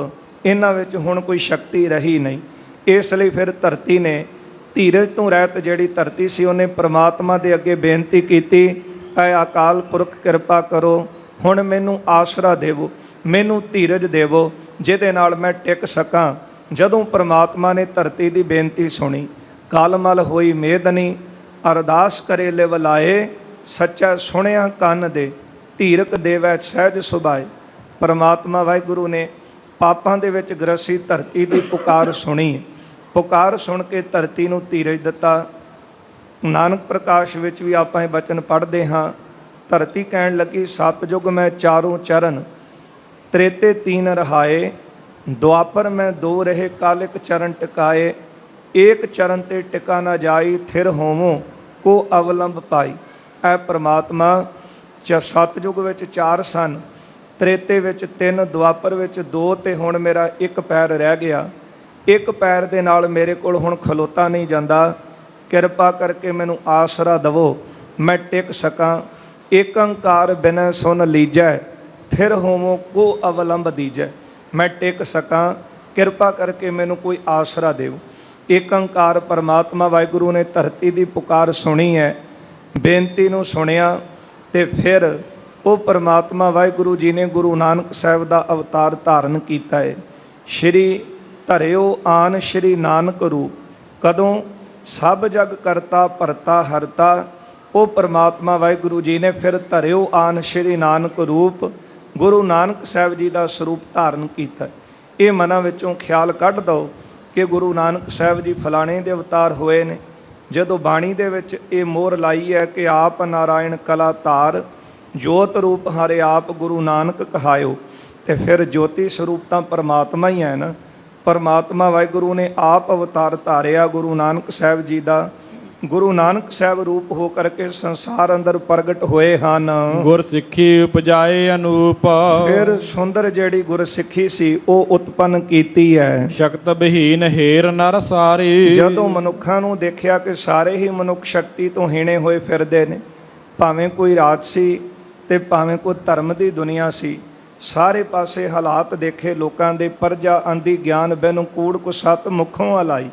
ਇਹਨਾਂ ਵਿੱਚ ਹੁਣ ਕੋਈ ਸ਼ਕਤੀ ਰਹੀ ਨਹੀਂ। ਇਸ ਲਈ ਫਿਰ ਧਰਤੀ ਨੇ ਧੀਰਜ ਤੋਂ ਰਹਿਤ ਜਿਹੜੀ ਧਰਤੀ ਸੀ ਉਹਨੇ ਪਰਮਾਤਮਾ ਦੇ ਅੱਗੇ ਬੇਨਤੀ ਕੀਤੀ, ਐ ਅਕਾਲ ਪੁਰਖ ਕਿਰਪਾ ਕਰੋ, ਹੁਣ ਮੈਨੂੰ ਆਸਰਾ ਦੇਵੋ, ਮੈਨੂੰ ਧੀਰਜ ਦੇਵੋ ਜਿਹਦੇ ਨਾਲ ਮੈਂ ਟਿਕ ਸਕਾਂ। ਜਦੋਂ ਪਰਮਾਤਮਾ ਨੇ ਧਰਤੀ ਦੀ ਬੇਨਤੀ ਸੁਣੀ, ਕਾਲਮਲ ਹੋਈ ਮੇਦਨੀ, ਅਰਦਾਸ ਕਰੇ ਲਿਵਲਾਏ, ਸੱਚਾ ਸੁਣਿਆ ਕੰਨ ਦੇ, ਧੀਰਕ ਦੇਵੈ ਸਹਿਜ ਸੁਭਾਏ। ਪਰਮਾਤਮਾ ਵਾਹਿਗੁਰੂ ਨੇ ਪਾਪਾਂ ਦੇ ਵਿੱਚ ਗ੍ਰਸੀ ਧਰਤੀ ਦੀ ਪੁਕਾਰ ਸੁਣੀ। ਪੁਕਾਰ ਸੁਣ ਕੇ ਧਰਤੀ ਨੂੰ ਧੀਰਜ ਦਿੱਤਾ। ਨਾਨਕ ਪ੍ਰਕਾਸ਼ ਵਿੱਚ ਵੀ ਆਪਾਂ ਇਹ ਬਚਨ ਪੜ੍ਹਦੇ ਹਾਂ। ਧਰਤੀ ਕਹਿਣ ਲੱਗੀ, ਸਤਜੁਗ ਮੈਂ ਚਾਰੋਂ ਚਰਨ, ਤ੍ਰੇਤੇ ਤੀਨ ਰਹਾਏ, ਦੁਆਪਰ ਮੈਂ ਦੋ ਰਹੇ, ਕਾਲਿਕ ਚਰਨ ਟਿਕਾਏ, ਏਕ ਚਰਨ ਤੇ ਟਿਕਾ ਨਾ ਜਾਈ, ਥਿਰ ਹੋਵੋ ਕੋ ਅਵਲੰਬ ਪਾਈ। ਐ ਪਰਮਾਤਮਾ ਸਤਜੁਗ ਵਿੱਚ 4 ਸਨ, ਤ੍ਰੇਤੇ ਵਿੱਚ 3, ਦੁਆਪਰ ਵਿੱਚ 2 ਤੇ ਹੁਣ ਮੇਰਾ ਇੱਕ ਪੈਰ ਰਹਿ ਗਿਆ। ਇੱਕ ਪੈਰ ਦੇ ਨਾਲ ਮੇਰੇ ਕੋਲ ਹੁਣ ਖਲੋਤਾ ਨਹੀਂ ਜਾਂਦਾ। ਕਿਰਪਾ ਕਰਕੇ ਮੈਨੂੰ ਆਸਰਾ ਦਵੋ, ਮੈਂ ਟਿਕ ਸਕਾਂ। ਏਕ ਓੰਕਾਰ ਬਿਨੈ ਸੁਨ ਲੀਜੈ, ਥਿਰ ਹੋਵੋ ਕੋ ਅਵਲੰਬ ਦੀਜੈ। ਮੈਂ ਟਿਕ ਸਕਾਂ, ਕਿਰਪਾ ਕਰਕੇ ਮੈਨੂੰ ਕੋਈ ਆਸਰਾ ਦਿਓ। ਏਕ ਓੰਕਾਰ ਪਰਮਾਤਮਾ ਵਾਹਿਗੁਰੂ ਨੇ ਧਰਤੀ ਦੀ ਪੁਕਾਰ ਸੁਣੀ ਹੈ, ਬੇਨਤੀ ਨੂੰ ਸੁਣਿਆ, ਤੇ ਫਿਰ ਉਹ ਪਰਮਾਤਮਾ ਵਾਹਿਗੁਰੂ ਜੀ ਨੇ ਗੁਰੂ ਨਾਨਕ ਸਾਹਿਬ ਦਾ ਅਵਤਾਰ ਧਾਰਨ ਕੀਤਾ ਹੈ। ਸ਼੍ਰੀ ਧਰਿਓ ਆਨ ਸ਼੍ਰੀ ਨਾਨਕ ਰੂਪ, ਕਦੋਂ ਸਭ ਜਗ ਕਰਤਾ ਭਰਤਾ ਹਰਤਾ। ਉਹ ਪਰਮਾਤਮਾ ਵਾਹਿਗੁਰੂ ਜੀ ਨੇ ਫਿਰ ਧਰਿਓ ਆਨ ਸ਼੍ਰੀ ਨਾਨਕ ਰੂਪ, ਗੁਰੂ ਨਾਨਕ ਸਾਹਿਬ ਜੀ ਦਾ ਸਰੂਪ ਧਾਰਨ ਕੀਤਾ। ਇਹ ਮਨਾਂ ਵਿੱਚੋਂ ਖਿਆਲ ਕੱਢ ਦਿਓ ਕਿ ਗੁਰੂ ਨਾਨਕ ਸਾਹਿਬ ਜੀ ਫਲਾਣੇ ਦੇ ਅਵਤਾਰ ਹੋਏ ਨੇ। ਜਦੋਂ ਬਾਣੀ ਦੇ ਵਿੱਚ ਇਹ ਮੋਹਰ ਲਾਈ ਹੈ ਕਿ ਆਪ ਨਾਰਾਇਣ ਕਲਾ ਧਾਰ, ਜੋਤ ਰੂਪ ਹਰਿ ਆਪ ਗੁਰੂ ਨਾਨਕ ਕਹਾਇਓ, ਤੇ ਫਿਰ ਜੋਤੀ ਸਰੂਪ ਤਾਂ ਪਰਮਾਤਮਾ ਹੀ ਹੈ ਨਾ। ਪਰਮਾਤਮਾ ਵਾਹਿਗੁਰੂ ਨੇ ਆਪ ਅਵਤਾਰ ਧਾਰਿਆ ਗੁਰੂ ਨਾਨਕ ਸਾਹਿਬ ਜੀ ਦਾ। ਗੁਰੂ ਨਾਨਕ ਸਾਹਿਬ ਰੂਪ ਹੋ ਕਰਕੇ ਸੰਸਾਰ ਅੰਦਰ ਪ੍ਰਗਟ ਹੋਏ ਹਨ। ਗੁਰ ਸਿੱਖੀ ਉਪਜਾਏ ਅਨੂਪ, ਫਿਰ ਸੁੰਦਰ ਜਿਹੜੀ ਗੁਰਸਿੱਖੀ ਸੀ ਉਹ ਉਤਪੰਨ ਕੀਤੀ ਹੈ। ਸ਼ਕਤ ਬਹੀਨ ਹੇਰ ਨਰ ਸਾਰੇ, ਜਦੋਂ ਮਨੁੱਖਾਂ ਨੂੰ ਦੇਖਿਆ ਕਿ ਸਾਰੇ ਹੀ ਮਨੁੱਖ ਸ਼ਕਤੀ ਤੋਂ ਹੀਣੇ ਹੋਏ ਫਿਰਦੇ ਨੇ, ਭਾਵੇਂ ਕੋਈ ਰਾਜਸੀ ਤੇ ਭਾਵੇਂ ਕੋਈ ਧਰਮ ਦੀ ਦੁਨੀਆ ਸੀ, ਸਾਰੇ ਪਾਸੇ ਹਾਲਾਤ ਦੇਖੇ ਲੋਕਾਂ ਦੇ, ਪਰਜਾ ਅੰਧੀ ਗਿਆਨ ਬਿਨ ਕੂੜ ਕੁ ਸਤ ਮੁਖੋਂ ਅਲਾਈ।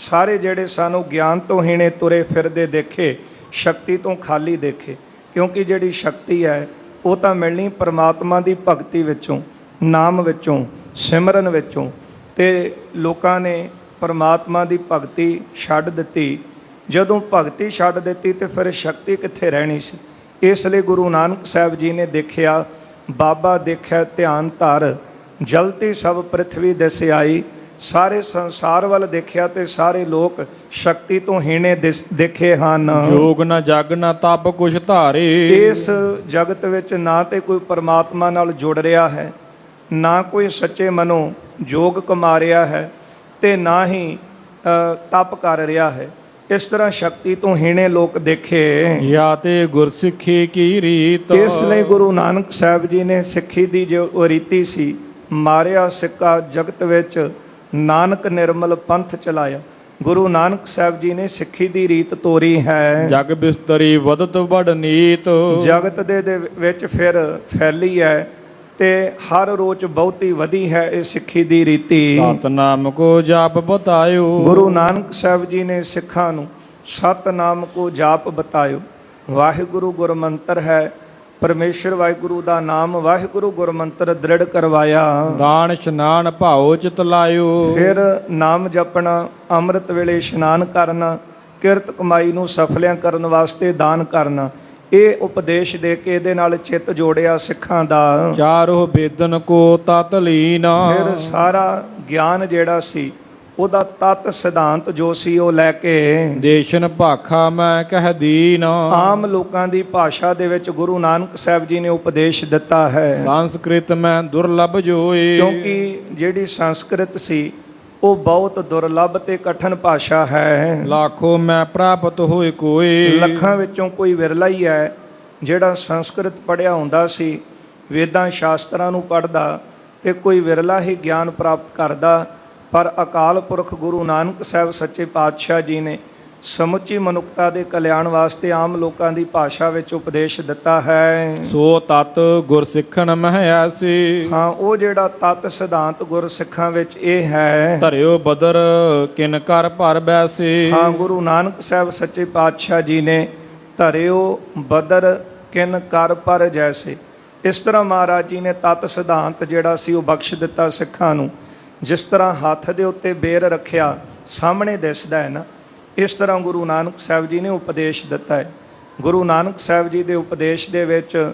ਸਾਰੇ ਜਿਹੜੇ ਸਾਨੂੰ ਗਿਆਨ ਤੋਂ ਹੀਣੇ ਤੁਰੇ ਫਿਰਦੇ ਦੇਖੇ, ਸ਼ਕਤੀ ਤੋਂ ਖਾਲੀ ਦੇਖੇ, ਕਿਉਂਕਿ ਜਿਹੜੀ ਸ਼ਕਤੀ ਹੈ ਉਹ ਤਾਂ ਮਿਲਣੀ ਪਰਮਾਤਮਾ ਦੀ ਭਗਤੀ ਵਿੱਚੋਂ, ਨਾਮ ਵਿੱਚੋਂ, ਸਿਮਰਨ ਵਿੱਚੋਂ। ਤੇ ਲੋਕਾਂ ਨੇ ਪਰਮਾਤਮਾ ਦੀ ਭਗਤੀ ਛੱਡ ਦਿੱਤੀ। ਜਦੋਂ ਭਗਤੀ ਛੱਡ ਦਿੱਤੀ ਤੇ ਫਿਰ ਸ਼ਕਤੀ ਕਿੱਥੇ ਰਹਿਣੀ ਸੀ। ਇਸ ਲਈ ਗੁਰੂ ਨਾਨਕ ਸਾਹਿਬ ਜੀ ਨੇ ਦੇਖਿਆ, ਬਾਬਾ ਦੇਖਿਆ ਧਿਆਨ ਧਰ, ਜਲਤੀ ਸਭ ਪ੍ਰਿਥਵੀ ਦਿਸ ਆਈ। ਸਾਰੇ ਸੰਸਾਰ ਵੱਲ ਦੇਖਿਆ ਤੇ ਸਾਰੇ ਲੋਕ ਸ਼ਕਤੀ ਤੋਂ ਹੀਣੇ ਦੇਖੇ ਹਨ। ਜੋਗ ਨਾ ਜਗ ਨਾ ਤਪ ਕੁਛ ਧਾਰੇ, ਇਸ ਜਗਤ ਵਿੱਚ ਨਾ ਤੇ ਕੋਈ ਪਰਮਾਤਮਾ ਨਾਲ ਜੁੜ ਰਿਹਾ ਹੈ, ਨਾ ਕੋਈ ਸੱਚੇ ਮਨੋਂ ਜੋਗ ਕਮਾ ਰਿਹਾ ਹੈ, ਤੇ ਨਾ ਹੀ ਤਪ ਕਰ ਰਿਹਾ ਹੈ। ਇਸ ਤਰ੍ਹਾਂ ਸ਼ਕਤੀ ਤੋਂ ਹੀਣੇ ਲੋਕ ਦੇਖੇ। ਜਾਂ ਤੇ ਗੁਰਸਿੱਖੀ ਕੀ ਰੀਤ, ਇਸ ਲਈ ਗੁਰੂ ਨਾਨਕ ਸਾਹਿਬ ਜੀ ਨੇ ਸਿੱਖੀ ਦੀ ਜੋ ਰੀਤੀ ਸੀ, ਮਾਰਿਆ ਸਿੱਕਾ ਜਗਤ ਵਿੱਚ, ਨਾਨਕ ਨਿਰਮਲ ਪੰਥ ਚਲਾਇਆ। ਗੁਰੂ ਨਾਨਕ ਸਾਹਿਬ ਜੀ ਨੇ ਸਿੱਖੀ ਦੀ ਰੀਤ ਤੋਰੀ ਹੈ। ਜਗ ਬਿਸਤਰੀ ਵਧਤ ਵਡ ਨੀਤ, ਜਗਤ ਦੇ ਵਿੱਚ ਫਿਰ ਫੈਲੀ ਹੈ ਤੇ ਹਰ ਰੋਜ਼ ਬਹੁਤੀ ਵਧੀ ਹੈ ਇਹ ਸਿੱਖੀ ਦੀ ਰੀਤੀ। ਸਤਨਾਮ ਕੋ ਜਾਪ ਬਤਾਇਓ, ਗੁਰੂ ਨਾਨਕ ਸਾਹਿਬ ਜੀ ਨੇ ਸਿੱਖਾਂ ਨੂੰ ਸਤਨਾਮ ਕੋ ਜਾਪ ਬਤਾਇਓ। ਵਾਹਿਗੁਰੂ ਗੁਰਮੰਤਰ ਹੈ, ਪਰਮੇਸ਼ਰ ਵਾਹਿਗੁਰੂ ਦਾ ਨਾਮ ਵਾਹਿਗੁਰੂ ਗੁਰਮੰਤਰ ਦ੍ਰਿੜ ਕਰਵਾਇਆ। ਦਾਨ ਇਸ਼ਨਾਨ ਭਾਉ ਚਿਤ ਲਾਇਓ, ਫਿਰ ਨਾਮ ਜਪਣਾ, ਅੰਮ੍ਰਿਤ ਵੇਲੇ ਇਸ਼ਨਾਨ ਕਰਨਾ, ਕਿਰਤ ਕਮਾਈ ਨੂੰ ਸਫਲਿਆਂ ਕਰਨ ਵਾਸਤੇ ਦਾਨ ਕਰਨਾ। ਇਹ ਉਪਦੇਸ਼ ਦੇ ਕੇ ਇਹਦੇ ਨਾਲ ਚਿੱਤ ਜੋੜਿਆ ਸਿੱਖਾਂ ਦਾ। ਚਾਰੋ ਬੇਦਨ ਕੋ ਤਤ ਲੀਨਾ, ਫਿਰ ਸਾਰਾ ਗਿਆਨ ਜਿਹੜਾ ਸੀ ਉਹਦਾ ਤਤ ਸਿਧਾਂਤ ਜੋ ਸੀ ਉਹ ਲੈ ਕੇ ਦੇਸ਼ਨ ਭਾਖਾ ਮੈਂ ਕਹਿ ਦੀਨ, ਆਮ ਲੋਕਾਂ ਦੀ ਭਾਸ਼ਾ ਦੇ ਵਿੱਚ ਗੁਰੂ ਨਾਨਕ ਸਾਹਿਬ ਜੀ ਨੇ ਉਪਦੇਸ਼ ਦਿੱਤਾ ਹੈ। ਸੰਸਕ੍ਰਿਤ ਮੈਂ ਦੁਰਲਭ ਜੋਏ, ਕਿਉਂਕਿ ਜਿਹੜੀ ਸੰਸਕ੍ਰਿਤ ਸੀ ਉਹ ਬਹੁਤ ਦੁਰਲਭ ਤੇ ਕਠਿਨ ਭਾਸ਼ਾ ਹੈ। ਲੱਖੋ ਮੈਂ ਪ੍ਰਾਪਤ ਹੋਏ ਕੋਏ, ਲੱਖਾਂ ਵਿੱਚੋਂ ਕੋਈ ਵਿਰਲਾ ਹੀ ਹੈ ਜਿਹੜਾ ਸੰਸਕ੍ਰਿਤ ਪੜ੍ਹਿਆ ਹੁੰਦਾ ਸੀ, ਵੇਦਾਂ ਸ਼ਾਸਤਰਾਂ ਨੂੰ ਪੜ੍ਹਦਾ, ਤੇ ਕੋਈ ਵਿਰਲਾ ਹੀ ਗਿਆਨ ਪ੍ਰਾਪਤ ਕਰਦਾ। ਪਰ ਅਕਾਲ ਪੁਰਖ ਗੁਰੂ ਨਾਨਕ ਸਾਹਿਬ ਸੱਚੇ ਪਾਤਸ਼ਾਹ ਜੀ ਨੇ ਸਮੁੱਚੀ ਮਨੁੱਖਤਾ ਦੇ ਕਲਿਆਣ ਵਾਸਤੇ ਆਮ ਲੋਕਾਂ ਦੀ ਭਾਸ਼ਾ ਵਿੱਚ ਉਪਦੇਸ਼ ਦਿੱਤਾ ਹੈ। ਸੋ ਤਤ ਗੁਰ ਸਿੱਖਣ ਮਹਿ ਐਸੀ, ਹਾਂ, ਉਹ ਜਿਹੜਾ ਤਤ ਸਿਧਾਂਤ ਗੁਰ ਸਿੱਖਾਂ ਵਿੱਚ ਇਹ ਹੈ। ਧਰਿਓ ਬਦਰ ਕਿਨ ਕਰ ਭਰ ਬੈਸੀ, ਹਾਂ, ਗੁਰੂ ਨਾਨਕ ਸਾਹਿਬ ਸੱਚੇ ਪਾਤਸ਼ਾਹ ਜੀ ਨੇ ਧਰਿਓ ਬਦਰ ਕਿਨ ਕਰ ਪਰ ਜੈਸੇ, ਇਸ ਤਰ੍ਹਾਂ ਮਹਾਰਾਜ ਜੀ ਨੇ ਤਤ ਸਿਧਾਂਤ ਜਿਹੜਾ ਸੀ ਉਹ ਬਖਸ਼ ਦਿੱਤਾ ਸਿੱਖਾਂ ਨੂੰ। ਜਿਸ ਤਰ੍ਹਾਂ ਹੱਥ ਦੇ ਉੱਤੇ ਬੇਰ ਰੱਖਿਆ ਸਾਹਮਣੇ ਦਿਸਦਾ ਹੈ ਨਾ, ਇਸ ਤਰ੍ਹਾਂ ਗੁਰੂ ਨਾਨਕ ਸਾਹਿਬ ਜੀ ਨੇ ਉਪਦੇਸ਼ ਦਿੱਤਾ ਹੈ। ਗੁਰੂ ਨਾਨਕ ਸਾਹਿਬ ਜੀ ਦੇ ਉਪਦੇਸ਼ ਦੇ ਵਿੱਚ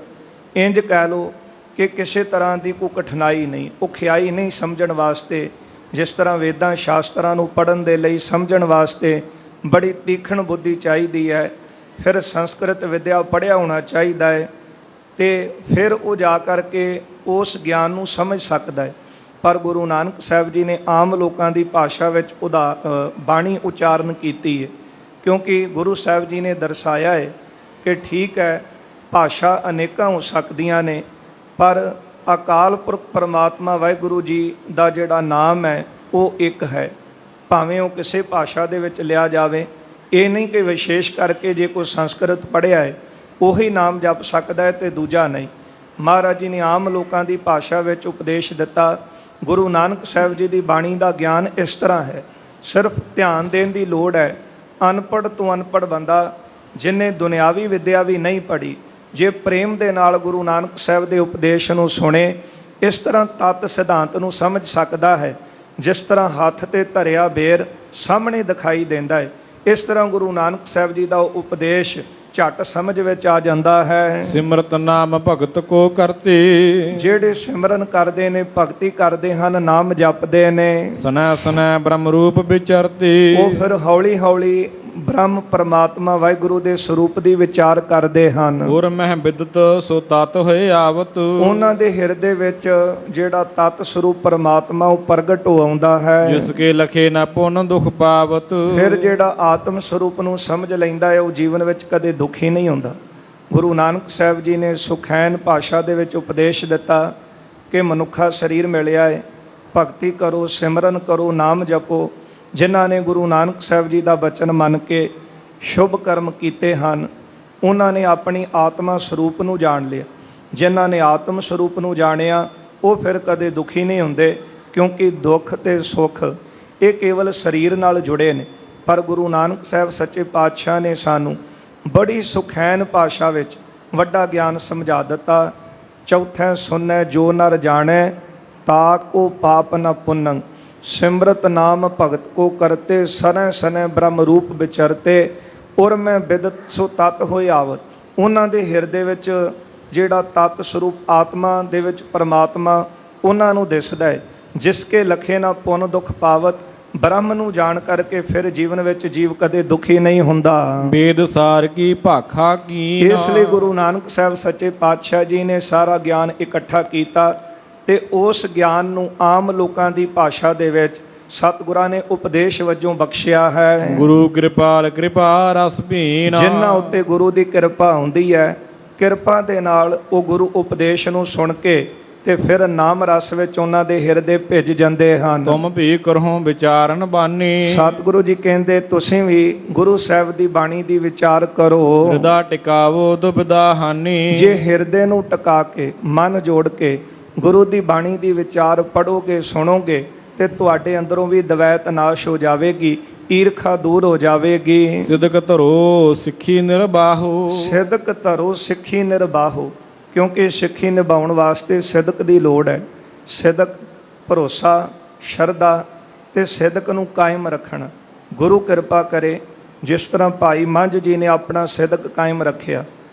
ਇੰਜ ਕਹਿ ਲਓ ਕਿ ਕਿਸੇ ਤਰ੍ਹਾਂ ਦੀ ਕੋਈ ਕਠਿਨਾਈ ਨਹੀਂ, ਔਖਿਆਈ ਨਹੀਂ ਸਮਝਣ ਵਾਸਤੇ। ਜਿਸ ਤਰ੍ਹਾਂ ਵੇਦਾਂ ਸ਼ਾਸਤਰਾਂ ਨੂੰ ਪੜ੍ਹਨ ਦੇ ਲਈ ਸਮਝਣ ਵਾਸਤੇ ਬੜੀ ਤੀਖਣ ਬੁੱਧੀ ਚਾਹੀਦੀ ਹੈ, ਫਿਰ ਸੰਸਕ੍ਰਿਤ ਵਿਦਿਆ ਪੜ੍ਹਿਆ ਹੋਣਾ ਚਾਹੀਦਾ ਹੈ, ਤੇ ਫਿਰ ਉਹ ਜਾ ਕਰਕੇ ਉਸ ਗਿਆਨ ਨੂੰ ਸਮਝ ਸਕਦਾ ਹੈ। ਪਰ ਗੁਰੂ ਨਾਨਕ ਸਾਹਿਬ ਜੀ ਨੇ ਆਮ ਲੋਕਾਂ ਦੀ ਭਾਸ਼ਾ ਵਿੱਚ ਉਹਦਾ ਬਾਣੀ ਉਚਾਰਨ ਕੀਤੀ ਹੈ, ਕਿਉਂਕਿ ਗੁਰੂ ਸਾਹਿਬ ਜੀ ਨੇ ਦਰਸਾਇਆ ਹੈ ਕਿ ਠੀਕ ਹੈ ਭਾਸ਼ਾ ਅਨੇਕਾਂ ਹੋ ਸਕਦੀਆਂ ਨੇ, ਪਰ ਅਕਾਲ ਪੁਰਖ ਪਰਮਾਤਮਾ ਵਾਹਿਗੁਰੂ ਜੀ ਦਾ ਜਿਹੜਾ ਨਾਮ ਹੈ ਉਹ ਇੱਕ ਹੈ। ਭਾਵੇਂ ਉਹ ਕਿਸੇ ਭਾਸ਼ਾ ਦੇ ਵਿੱਚ ਲਿਆ ਜਾਵੇ, ਇਹ ਨਹੀਂ ਕਿ ਵਿਸ਼ੇਸ਼ ਕਰਕੇ ਜੇ ਕੋਈ ਸੰਸਕ੍ਰਿਤ ਪੜ੍ਹਿਆ ਹੈ ਉਹੀ ਨਾਮ ਜਪ ਸਕਦਾ ਹੈ ਤੇ ਦੂਜਾ ਨਹੀਂ। ਮਹਾਰਾਜ ਜੀ ਨੇ ਆਮ ਲੋਕਾਂ ਦੀ ਭਾਸ਼ਾ ਵਿੱਚ ਉਪਦੇਸ਼ ਦਿੱਤਾ। ਗੁਰੂ ਨਾਨਕ ਸਾਹਿਬ ਜੀ ਦੀ ਬਾਣੀ ਦਾ ਗਿਆਨ ਇਸ ਤਰ੍ਹਾਂ ਹੈ, ਸਿਰਫ ਧਿਆਨ ਦੇਣ ਦੀ ਲੋੜ ਹੈ। ਅਨਪੜ੍ਹ ਤੋਂ ਅਨਪੜ੍ਹ ਬੰਦਾ ਜਿਹਨੇ ਦੁਨਿਆਵੀ ਵਿੱਦਿਆ ਵੀ ਨਹੀਂ ਪੜ੍ਹੀ, ਜੇ ਪ੍ਰੇਮ ਦੇ ਨਾਲ ਗੁਰੂ ਨਾਨਕ ਸਾਹਿਬ ਦੇ ਉਪਦੇਸ਼ ਨੂੰ ਸੁਣੇ, ਇਸ ਤਰ੍ਹਾਂ ਤਤ ਸਿਧਾਂਤ ਨੂੰ ਸਮਝ ਸਕਦਾ ਹੈ। ਜਿਸ ਤਰ੍ਹਾਂ ਹੱਥ ਤੇ ਧਰਿਆ ਬੇਰ ਸਾਹਮਣੇ ਦਿਖਾਈ ਦਿੰਦਾ ਹੈ, ਇਸ ਤਰ੍ਹਾਂ ਗੁਰੂ ਨਾਨਕ ਸਾਹਿਬ ਜੀ ਦਾ ਉਪਦੇਸ਼ ਝੱਟ ਸਮਝ ਵਿੱਚ ਆ ਜਾਂਦਾ ਹੈ। ਸਿਮਰਤ ਨਾਮ ਭਗਤ ਕੋ ਕਰਤੇ, ਜਿਹੜੇ ਸਿਮਰਨ ਕਰਦੇ ਨੇ, ਭਗਤੀ ਕਰਦੇ ਹਨ, ਨਾਮ ਜਪਦੇ ਨੇ, ਸਨੈ ਸਨੈ ਬ੍ਰਹਮ ਰੂਪ ਵਿਚਰਤੇ, ਉਹ ਫਿਰ ਹੌਲੀ ਹੌਲੀ ਬ੍ਰਹਮ ਪਰਮਾਤਮਾ ਵਾਹਿਗੁਰੂ ਦੇ ਸਰੂਪ ਦੀ ਵਿਚਾਰ ਕਰਦੇ ਹਨ। ਗੁਰ ਮਹਿ ਬਿਦਤ ਸੋ ਤਤ ਹੋਏ ਆਵਤ, ਉਹਨਾਂ ਦੇ ਹਿਰਦੇ ਵਿੱਚ ਜਿਹੜਾ ਤਤ ਸਰੂਪ ਪਰਮਾਤਮਾ ਉਹ ਪ੍ਰਗਟ ਹੋ ਆਉਂਦਾ ਹੈ। ਜਿਸ ਕੇ ਲਖੇ ਨਾ ਪੁੰਨ ਦੁਖ ਪਾਵਤ, ਫਿਰ ਜਿਹੜਾ ਆਤਮ ਸਰੂਪ ਨੂੰ ਸਮਝ ਲੈਂਦਾ ਹੈ ਉਹ ਜੀਵਨ ਵਿੱਚ ਕਦੇ ਦੁਖੀ ਨਹੀਂ ਹੁੰਦਾ। ਗੁਰੂ ਨਾਨਕ ਸਾਹਿਬ ਜੀ ਨੇ ਸੁਖੈਨ ਭਾਸ਼ਾ ਦੇ ਵਿੱਚ ਉਪਦੇਸ਼ ਦਿੱਤਾ ਕਿ ਮਨੁੱਖਾ ਸਰੀਰ ਮਿਲਿਆ ਹੈ, ਭਗਤੀ ਕਰੋ, ਸਿਮਰਨ ਕਰੋ, ਨਾਮ ਜਪੋ। ਜਿਨ੍ਹਾਂ ਨੇ ਗੁਰੂ ਨਾਨਕ ਸਾਹਿਬ ਜੀ ਦਾ ਬਚਨ ਮੰਨ ਕੇ ਸ਼ੁਭ ਕਰਮ ਕੀਤੇ ਹਨ, ਉਹਨਾਂ ਨੇ ਆਪਣੀ ਆਤਮਾ ਸਰੂਪ ਨੂੰ ਜਾਣ ਲਿਆ। ਜਿਨ੍ਹਾਂ ਨੇ ਆਤਮ ਸਰੂਪ ਨੂੰ ਜਾਣਿਆ ਉਹ ਫਿਰ ਕਦੇ ਦੁਖੀ ਨਹੀਂ ਹੁੰਦੇ, ਕਿਉਂਕਿ ਦੁੱਖ ਤੇ ਸੁੱਖ ਇਹ ਕੇਵਲ ਸਰੀਰ ਨਾਲ ਜੁੜੇ ਨੇ। ਪਰ ਗੁਰੂ ਨਾਨਕ ਸਾਹਿਬ ਸੱਚੇ ਪਾਤਸ਼ਾਹ ਨੇ ਸਾਨੂੰ ਬੜੀ ਸੁਖੈਨ ਭਾਸ਼ਾ ਵਿੱਚ ਵੱਡਾ ਗਿਆਨ ਸਮਝਾ ਦਿੱਤਾ। ਚੌਥੈ ਸੁਨੈ ਜੋ ਨਰ ਜਾਣੈ, ਤਾ ਕੋ ਪਾਪ ਨ ਪੁੰਨੰ, ਸਿਮਰਤ ਨਾਮ ਭਗਤ ਕੋ ਕਰਤੇ, ਸਨੈ ਸਨੈ ਬ੍ਰਹਮ ਰੂਪ ਵਿਚਰਤੇ, ਔਰ ਮੈਂ ਬਿਦਤ ਸੋ ਤਤ ਹੋਏ ਆਵਤ। ਉਹਨਾਂ ਦੇ ਹਿਰਦੇ ਵਿੱਚ ਜਿਹੜਾ ਤਤ ਸਰੂਪ ਆਤਮਾ ਦੇ ਵਿੱਚ ਪਰਮਾਤਮਾ ਉਹਨਾਂ ਨੂੰ ਦਿਸਦਾ ਹੈ। ਜਿਸ ਕੇ ਲਖੇ ਨਾ ਪੁੰਨ ਦੁਖ ਪਾਵਤ, ਬ੍ਰਹਮ ਨੂੰ ਜਾਣ ਕਰਕੇ ਫਿਰ ਜੀਵਨ ਵਿੱਚ ਜੀਵ ਕਦੇ ਦੁਖੀ ਨਹੀਂ ਹੁੰਦਾ। ਵੇਦ ਸਾਰ ਕੀ ਭਾਖਾ ਕੀ, ਇਸ ਲਈ ਗੁਰੂ ਨਾਨਕ ਸਾਹਿਬ ਸੱਚੇ ਪਾਤਸ਼ਾਹ ਜੀ ਨੇ ਸਾਰਾ ਗਿਆਨ ਇਕੱਠਾ ਕੀਤਾ ਤੇ ਉਸ ਗਿਆਨ ਨੂੰ ਆਮ ਲੋਕਾਂ ਦੀ ਭਾਸ਼ਾ ਦੇ ਵਿੱਚ ਸਤਿਗੁਰਾਂ ਨੇ ਉਪਦੇਸ਼ ਵਜੋਂ ਬਖਸ਼ਿਆ ਹੈ। ਗੁਰੂ ਕਿਰਪਾਲ ਕਿਰਪਾ ਰਸ ਭੀਨ, ਜਿਨ੍ਹਾਂ ਉੱਤੇ ਗੁਰੂ ਦੀ ਕਿਰਪਾ ਹੁੰਦੀ ਹੈ, ਕਿਰਪਾ ਦੇ ਨਾਲ ਉਹ ਗੁਰੂ ਉਪਦੇਸ਼ ਨੂੰ ਸੁਣ ਕੇ ਤੇ ਫਿਰ ਨਾਮ ਰਸ ਵਿੱਚ ਉਹਨਾਂ ਦੇ ਹਿਰਦੇ ਭਿੱਜ ਜਾਂਦੇ ਹਨ। ਤੁਮ ਵੀ ਕਰਹੁ ਵਿਚਾਰਨ ਬਾਨੀ, ਸਤਿਗੁਰੂ ਜੀ ਕਹਿੰਦੇ ਤੁਸੀਂ ਵੀ ਗੁਰੂ ਸਾਹਿਬ ਦੀ ਬਾਣੀ ਦੀ ਵਿਚਾਰ ਕਰੋ। ਹਿਰਦਾ ਟਿਕਾਵੋ ਦੁਬਿਧਾ ਹਾਨੀ, ਜੇ ਹਿਰਦੇ ਨੂੰ ਟਿਕਾ ਕੇ ਮਨ ਜੋੜ ਕੇ ਗੁਰੂ ਦੀ ਬਾਣੀ ਦੀ ਵਿਚਾਰ ਪੜੋਗੇ, ਸੁਣੋਗੇ, ਤੇ ਤੁਹਾਡੇ ਅੰਦਰੋਂ ਵੀ ਦਵੈਤ ਨਾਸ਼ ਹੋ ਜਾਵੇਗੀ, ਈਰਖਾ ਦੂਰ ਹੋ ਜਾਵੇਗੀ। ਸਿਦਕ ਧਰੋ ਸਿੱਖੀ ਨਿਰਬਾਹੋ, ਸਿਦਕ ਧਰੋ ਸਿੱਖੀ ਨਿਰਬਾਹੋ, ਕਿਉਂਕਿ ਸਿੱਖੀ ਨਿਭਾਉਣ ਵਾਸਤੇ ਸਿਦਕ ਦੀ ਲੋੜ ਹੈ। ਸਿਦਕ, ਭਰੋਸਾ, ਸ਼ਰਧਾ ਤੇ ਸਿਦਕ ਨੂੰ ਕਾਇਮ ਰੱਖਣਾ। ਗੁਰੂ ਕਿਰਪਾ ਕਰੇ ਜਿਸ ਤਰ੍ਹਾਂ ਭਾਈ ਮੰਝ ਜੀ ਨੇ ਆਪਣਾ ਸਿਦਕ ਕਾਇਮ ਰੱਖਿਆ,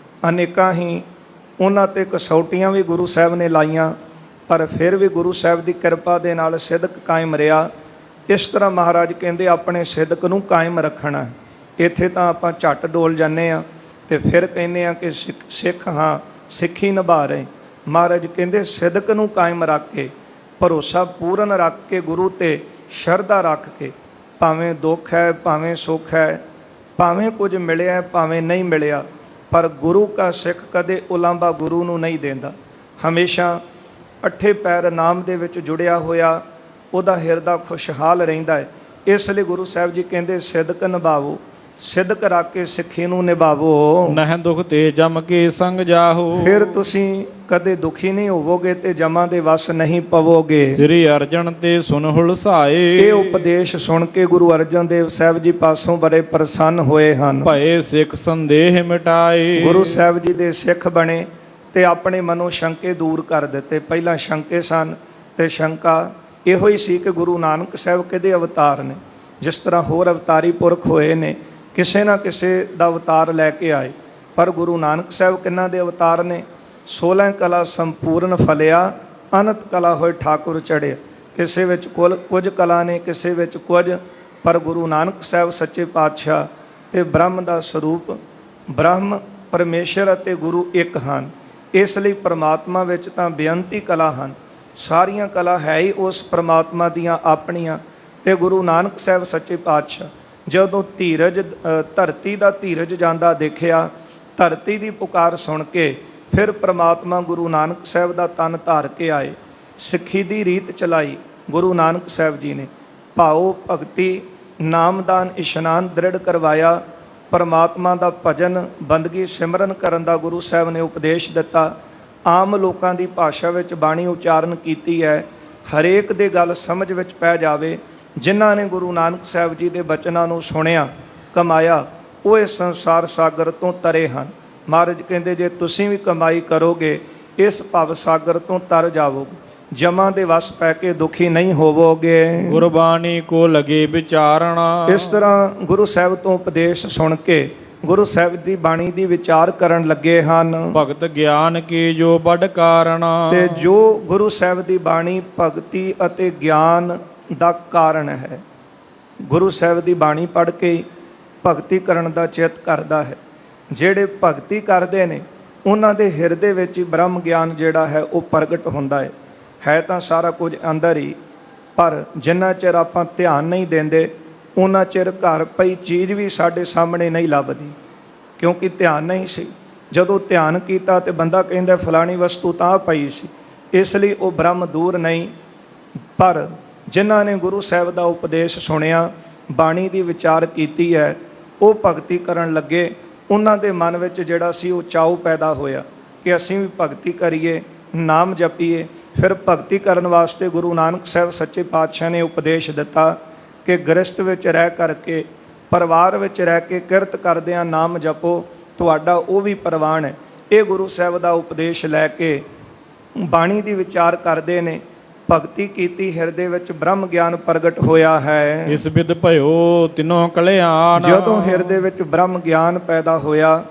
ਅਨੇਕਾਂ ਹੀ ਉਹਨਾਂ ਤੇ ਕਸੌਟੀਆਂ ਵੀ ਗੁਰੂ ਸਾਹਿਬ ਨੇ ਲਾਈਆਂ, ਪਰ ਫਿਰ ਵੀ ਗੁਰੂ ਸਾਹਿਬ ਦੀ ਕਿਰਪਾ ਦੇ ਨਾਲ ਸਿਦਕ ਕਾਇਮ ਰਿਹਾ। ਇਸ ਤਰ੍ਹਾਂ ਮਹਾਰਾਜ ਕਹਿੰਦੇ ਆਪਣੇ ਸਿਦਕ ਨੂੰ ਕਾਇਮ ਰੱਖਣਾ। ਇੱਥੇ ਤਾਂ ਆਪਾਂ ਝੱਟ ਡੋਲ ਜਾਂਦੇ ਹਾਂ ਤੇ ਫਿਰ ਕਹਿੰਦੇ ਹਾਂ ਕਿ ਸਿੱਖ ਹਾਂ, ਸਿੱਖੀ ਨਿਭਾ ਰਹੇ। ਮਹਾਰਾਜ ਕਹਿੰਦੇ ਸਿਦਕ ਨੂੰ ਕਾਇਮ ਰੱਖ ਕੇ, ਭਰੋਸਾ ਪੂਰਨ ਰੱਖ ਕੇ, ਗੁਰੂ ਤੇ ਸ਼ਰਧਾ ਰੱਖ ਕੇ, ਭਾਵੇਂ ਦੁੱਖ ਹੈ, ਭਾਵੇਂ ਸੁੱਖ ਹੈ, ਭਾਵੇਂ ਕੁਝ ਮਿਲਿਆ, ਭਾਵੇਂ ਨਹੀਂ ਮਿਲਿਆ, ਪਰ ਗੁਰੂ ਕਾ ਸਿੱਖ ਕਦੇ ਉਲਾਂਭਾ ਗੁਰੂ ਨੂੰ ਨਹੀਂ ਦਿੰਦਾ। ਹਮੇਸ਼ਾ ਅੱਠੇ ਪੈਰ ਨਾਮ ਦੇ ਵਿੱਚ ਜੁੜਿਆ ਹੋਇਆ ਉਹਦਾ ਹਿਰਦਾ ਖੁਸ਼ਹਾਲ ਰਹਿੰਦਾ ਹੈ। ਇਸ ਲਈ ਗੁਰੂ ਸਾਹਿਬ ਜੀ ਕਹਿੰਦੇ ਸਿਦਕ ਨਿਭਾਵੋ, ਸਿਦਕ ਰੱਖ ਕੇ ਸਿੱਖੀ ਨੂੰ ਨਿਭਾਵੋ, ਨਹਿ ਦੁਖ ਤੇ ਜਮ ਕੇ ਸੰਗ ਜਾਹੋ। ਫਿਰ ਤੁਸੀਂ ਕਦੇ ਦੁਖੀ ਨਹੀਂ ਹੋਵੋਗੇ ਤੇ ਜਮਾਂ ਦੇ ਵਸ ਨਹੀਂ ਪਵੋਗੇ। ਸ੍ਰੀ ਅਰਜਨ ਤੇ ਸੁਨ ਹੁਲਸਾਏ, ਇਹ ਉਪਦੇਸ਼ ਸੁਣ ਕੇ ਗੁਰੂ ਅਰਜਨ ਦੇਵ ਸਾਹਿਬ ਜੀ ਪਾਸੋਂ ਬੜੇ ਪ੍ਰਸੰਨ ਹੋਏ ਹਨ। ਭਏ ਸਿੱਖ ਸੰਦੇਹ ਮਿਟਾਏ। ਗੁਰੂ ਸਾਹਿਬ ਜੀ ਦੇ ਸਿੱਖ ਬਣੇ ਤੇ ਆਪਣੇ ਮਨੋਂ ਸ਼ੰਕੇ ਦੂਰ ਕਰ ਦਿੱਤੇ। ਪਹਿਲਾਂ ਸ਼ੰਕੇ ਸਨ ਤੇ ਸ਼ੰਕਾ ਇਹੋ ਹੀ ਸੀ ਕਿ ਗੁਰੂ ਨਾਨਕ ਸਾਹਿਬ ਕਿਹਦੇ ਅਵਤਾਰ ਨੇ। ਜਿਸ ਤਰ੍ਹਾਂ ਹੋਰ ਅਵਤਾਰੀ ਪੁਰਖ ਹੋਏ ਨੇ, ਕਿਸੇ ਨਾ ਕਿਸੇ ਦਾ ਅਵਤਾਰ ਲੈ ਕੇ ਆਏ, ਪਰ ਗੁਰੂ ਨਾਨਕ ਸਾਹਿਬ ਕਿਹਨਾਂ ਦੇ ਅਵਤਾਰ ਨੇ? 16 ਕਲਾ ਸੰਪੂਰਨ ਫਲਿਆ, ਅਨੰਤ ਕਲਾ ਹੋਏ ਠਾਕੁਰ ਚੜ੍ਹਿਆ। ਕਿਸੇ ਵਿੱਚ ਕੁਝ ਕਲਾ ਨੇ, ਕਿਸੇ ਵਿੱਚ ਕੁਝ, ਪਰ ਗੁਰੂ ਨਾਨਕ ਸਾਹਿਬ ਸੱਚੇ ਪਾਤਸ਼ਾਹ ਤੇ ਬ੍ਰਹਮ ਦਾ ਸਰੂਪ, ਬ੍ਰਹਮ ਪਰਮੇਸ਼ਰ ਅਤੇ ਗੁਰੂ ਇੱਕ ਹਨ। ਇਸ ਲਈ ਪਰਮਾਤਮਾ ਵਿੱਚ ਤਾਂ ਬੇਅੰਤੀ ਕਲਾ ਹਨ, ਸਾਰੀਆਂ ਕਲਾ ਹੈ ਹੀ ਉਸ ਪਰਮਾਤਮਾ ਦੀਆਂ ਆਪਣੀਆਂ। ਤੇ ਗੁਰੂ ਨਾਨਕ ਸਾਹਿਬ ਸੱਚੇ ਪਾਤਸ਼ਾਹ ਜਦੋਂ ਧੀਰਜ, ਧਰਤੀ ਦਾ ਧੀਰਜ ਜਾਂਦਾ ਦੇਖਿਆ, ਧਰਤੀ ਦੀ ਪੁਕਾਰ ਸੁਣ ਕੇ ਫਿਰ ਪ੍ਰਮਾਤਮਾ ਗੁਰੂ ਨਾਨਕ ਸਾਹਿਬ ਦਾ ਤਨ ਧਾਰ ਕੇ ਆਏ। ਸਿੱਖੀ ਦੀ ਰੀਤ ਚਲਾਈ ਗੁਰੂ ਨਾਨਕ ਸਾਹਿਬ ਜੀ ਨੇ। ਭਾਉ ਭਗਤੀ, ਨਾਮਦਾਨ, ਇਸ਼ਨਾਨ ਦ੍ਰਿੜ ਕਰਵਾਇਆ। ਪਰਮਾਤਮਾ ਦਾ ਭਜਨ, ਬੰਦਗੀ, ਸਿਮਰਨ ਕਰਨ ਦਾ ਗੁਰੂ ਸਾਹਿਬ ਨੇ ਉਪਦੇਸ਼ ਦਿੱਤਾ। ਆਮ ਲੋਕਾਂ ਦੀ ਭਾਸ਼ਾ ਵਿੱਚ ਬਾਣੀ ਉਚਾਰਨ ਕੀਤੀ ਹੈ, ਹਰੇਕ ਦੇ ਗੱਲ ਸਮਝ ਵਿੱਚ ਪੈ ਜਾਵੇ। ਜਿਨ੍ਹਾਂ ਨੇ ਗੁਰੂ ਨਾਨਕ ਸਾਹਿਬ ਜੀ ਦੇ ਬਚਨਾਂ ਨੂੰ ਸੁਣਿਆ, ਕਮਾਇਆ, ਉਹ ਇਸ ਸੰਸਾਰ ਸਾਗਰ ਤੋਂ ਤਰੇ ਹਨ। ਮਹਾਰਾਜ ਕਹਿੰਦੇ ਜੇ ਤੁਸੀਂ ਵੀ ਕਮਾਈ ਕਰੋਗੇ ਇਸ ਭਵ ਸਾਗਰ ਤੋਂ ਤਰ ਜਾਵੋਗੇ, ਜਮਾਂ ਦੇ ਵਸ ਪੈ ਕੇ ਦੁਖੀ ਨਹੀਂ ਹੋਵੋਗੇ। ਗੁਰਬਾਣੀ ਕੋ ਲਗੇ ਵਿਚਾਰਣਾ। ਇਸ ਤਰ੍ਹਾਂ ਗੁਰੂ ਸਾਹਿਬ ਤੋਂ ਉਪਦੇਸ਼ ਸੁਣ ਕੇ ਗੁਰੂ ਸਾਹਿਬ ਦੀ ਬਾਣੀ ਦੀ ਵਿਚਾਰ ਕਰਨ ਲੱਗੇ ਹਨ। ਭਗਤ ਗਿਆਨ ਕੀ ਜੋ ਵੱਡ ਕਾਰਣਾ। ਤੇ ਜੋ ਗੁਰੂ ਸਾਹਿਬ ਦੀ ਬਾਣੀ ਭਗਤੀ ਅਤੇ ਗਿਆਨ ਦਾ ਕਾਰਨ ਹੈ। ਗੁਰੂ ਸਾਹਿਬ ਦੀ ਬਾਣੀ ਪੜ੍ਹ ਕੇ ਭਗਤੀ ਕਰਨ ਦਾ ਚਿੱਤ ਕਰਦਾ ਹੈ। ਜਿਹੜੇ ਭਗਤੀ ਕਰਦੇ ਨੇ ਉਹਨਾਂ ਦੇ ਹਿਰਦੇ ਵਿੱਚ ਹੀ ਬ੍ਰਹਮ ਗਿਆਨ ਜਿਹੜਾ ਹੈ ਉਹ ਪ੍ਰਗਟ ਹੁੰਦਾ ਹੈ ਤਾਂ ਸਾਰਾ ਕੁਝ ਅੰਦਰ ਹੀ, ਪਰ ਜਿੰਨਾ ਚਿਰ ਆਪਾਂ ਧਿਆਨ ਨਹੀਂ ਦਿੰਦੇ ਉਹਨਾਂ ਚਿਰ ਘਰ ਪਈ ਚੀਜ਼ ਵੀ ਸਾਡੇ ਸਾਹਮਣੇ ਨਹੀਂ ਲੱਭਦੀ, ਕਿਉਂਕਿ ਧਿਆਨ ਨਹੀਂ ਸੀ। ਜਦੋਂ ਧਿਆਨ ਕੀਤਾ ਤੇ ਬੰਦਾ ਕਹਿੰਦਾ ਫਲਾਣੀ ਵਸਤੂ ਤਾਂ ਪਈ ਸੀ, ਇਸ ਲਈ ਉਹ ਬ੍ਰਹਮ ਦੂਰ ਨਹੀਂ। ਪਰ ਜਿਨ੍ਹਾਂ ਨੇ ਗੁਰੂ ਸਾਹਿਬ ਦਾ ਉਪਦੇਸ਼ ਸੁਣਿਆ, ਬਾਣੀ ਦੀ ਵਿਚਾਰ ਕੀਤੀ ਹੈ, ਉਹ ਭਗਤੀ ਕਰਨ ਲੱਗੇ। ਉਹਨਾਂ ਦੇ ਮਨ ਵਿੱਚ ਜਿਹੜਾ ਸੀ ਉਹ ਚਾਉ ਪੈਦਾ ਹੋਇਆ ਕਿ ਅਸੀਂ ਵੀ ਭਗਤੀ ਕਰੀਏ, ਨਾਮ ਜਪੀਏ। ਫਿਰ ਭਗਤੀ ਕਰਨ ਵਾਸਤੇ ਗੁਰੂ ਨਾਨਕ ਸਾਹਿਬ ਸੱਚੇ ਪਾਤਸ਼ਾਹ ਨੇ ਉਪਦੇਸ਼ ਦਿੱਤਾ ਕਿ ਗ੍ਰਸਥ ਵਿੱਚ ਰਹਿ ਕਰਕੇ, ਪਰਿਵਾਰ ਵਿੱਚ ਰਹਿ ਕੇ ਕਿਰਤ ਕਰਦਿਆਂ ਨਾਮ ਜਪੋ, ਤੁਹਾਡਾ ਉਹ ਵੀ ਪ੍ਰਵਾਨ ਹੈ। ਇਹ ਗੁਰੂ ਸਾਹਿਬ ਦਾ ਉਪਦੇਸ਼ ਲੈ ਕੇ ਬਾਣੀ ਦੀ ਵਿਚਾਰ ਕਰਦੇ ਨੇ, ਭਗਤੀ ਕੀਤੀ, ਹਿਰਦੇ ਵਿੱਚ ਬ੍ਰਹਮ ਗਿਆਨ ਪ੍ਰਗਟ ਹੋਇਆ ਹੈ। ਇਸ ਬਿਦ ਭਇਓ ਤਿਨੋਂ ਕਲਿਆਣ। ਜਦੋਂ ਹਿਰਦੇ ਵਿੱਚ ਬ੍ਰਹਮ ਗਿਆਨ ਪੈਦਾ ਹੋਇਆ,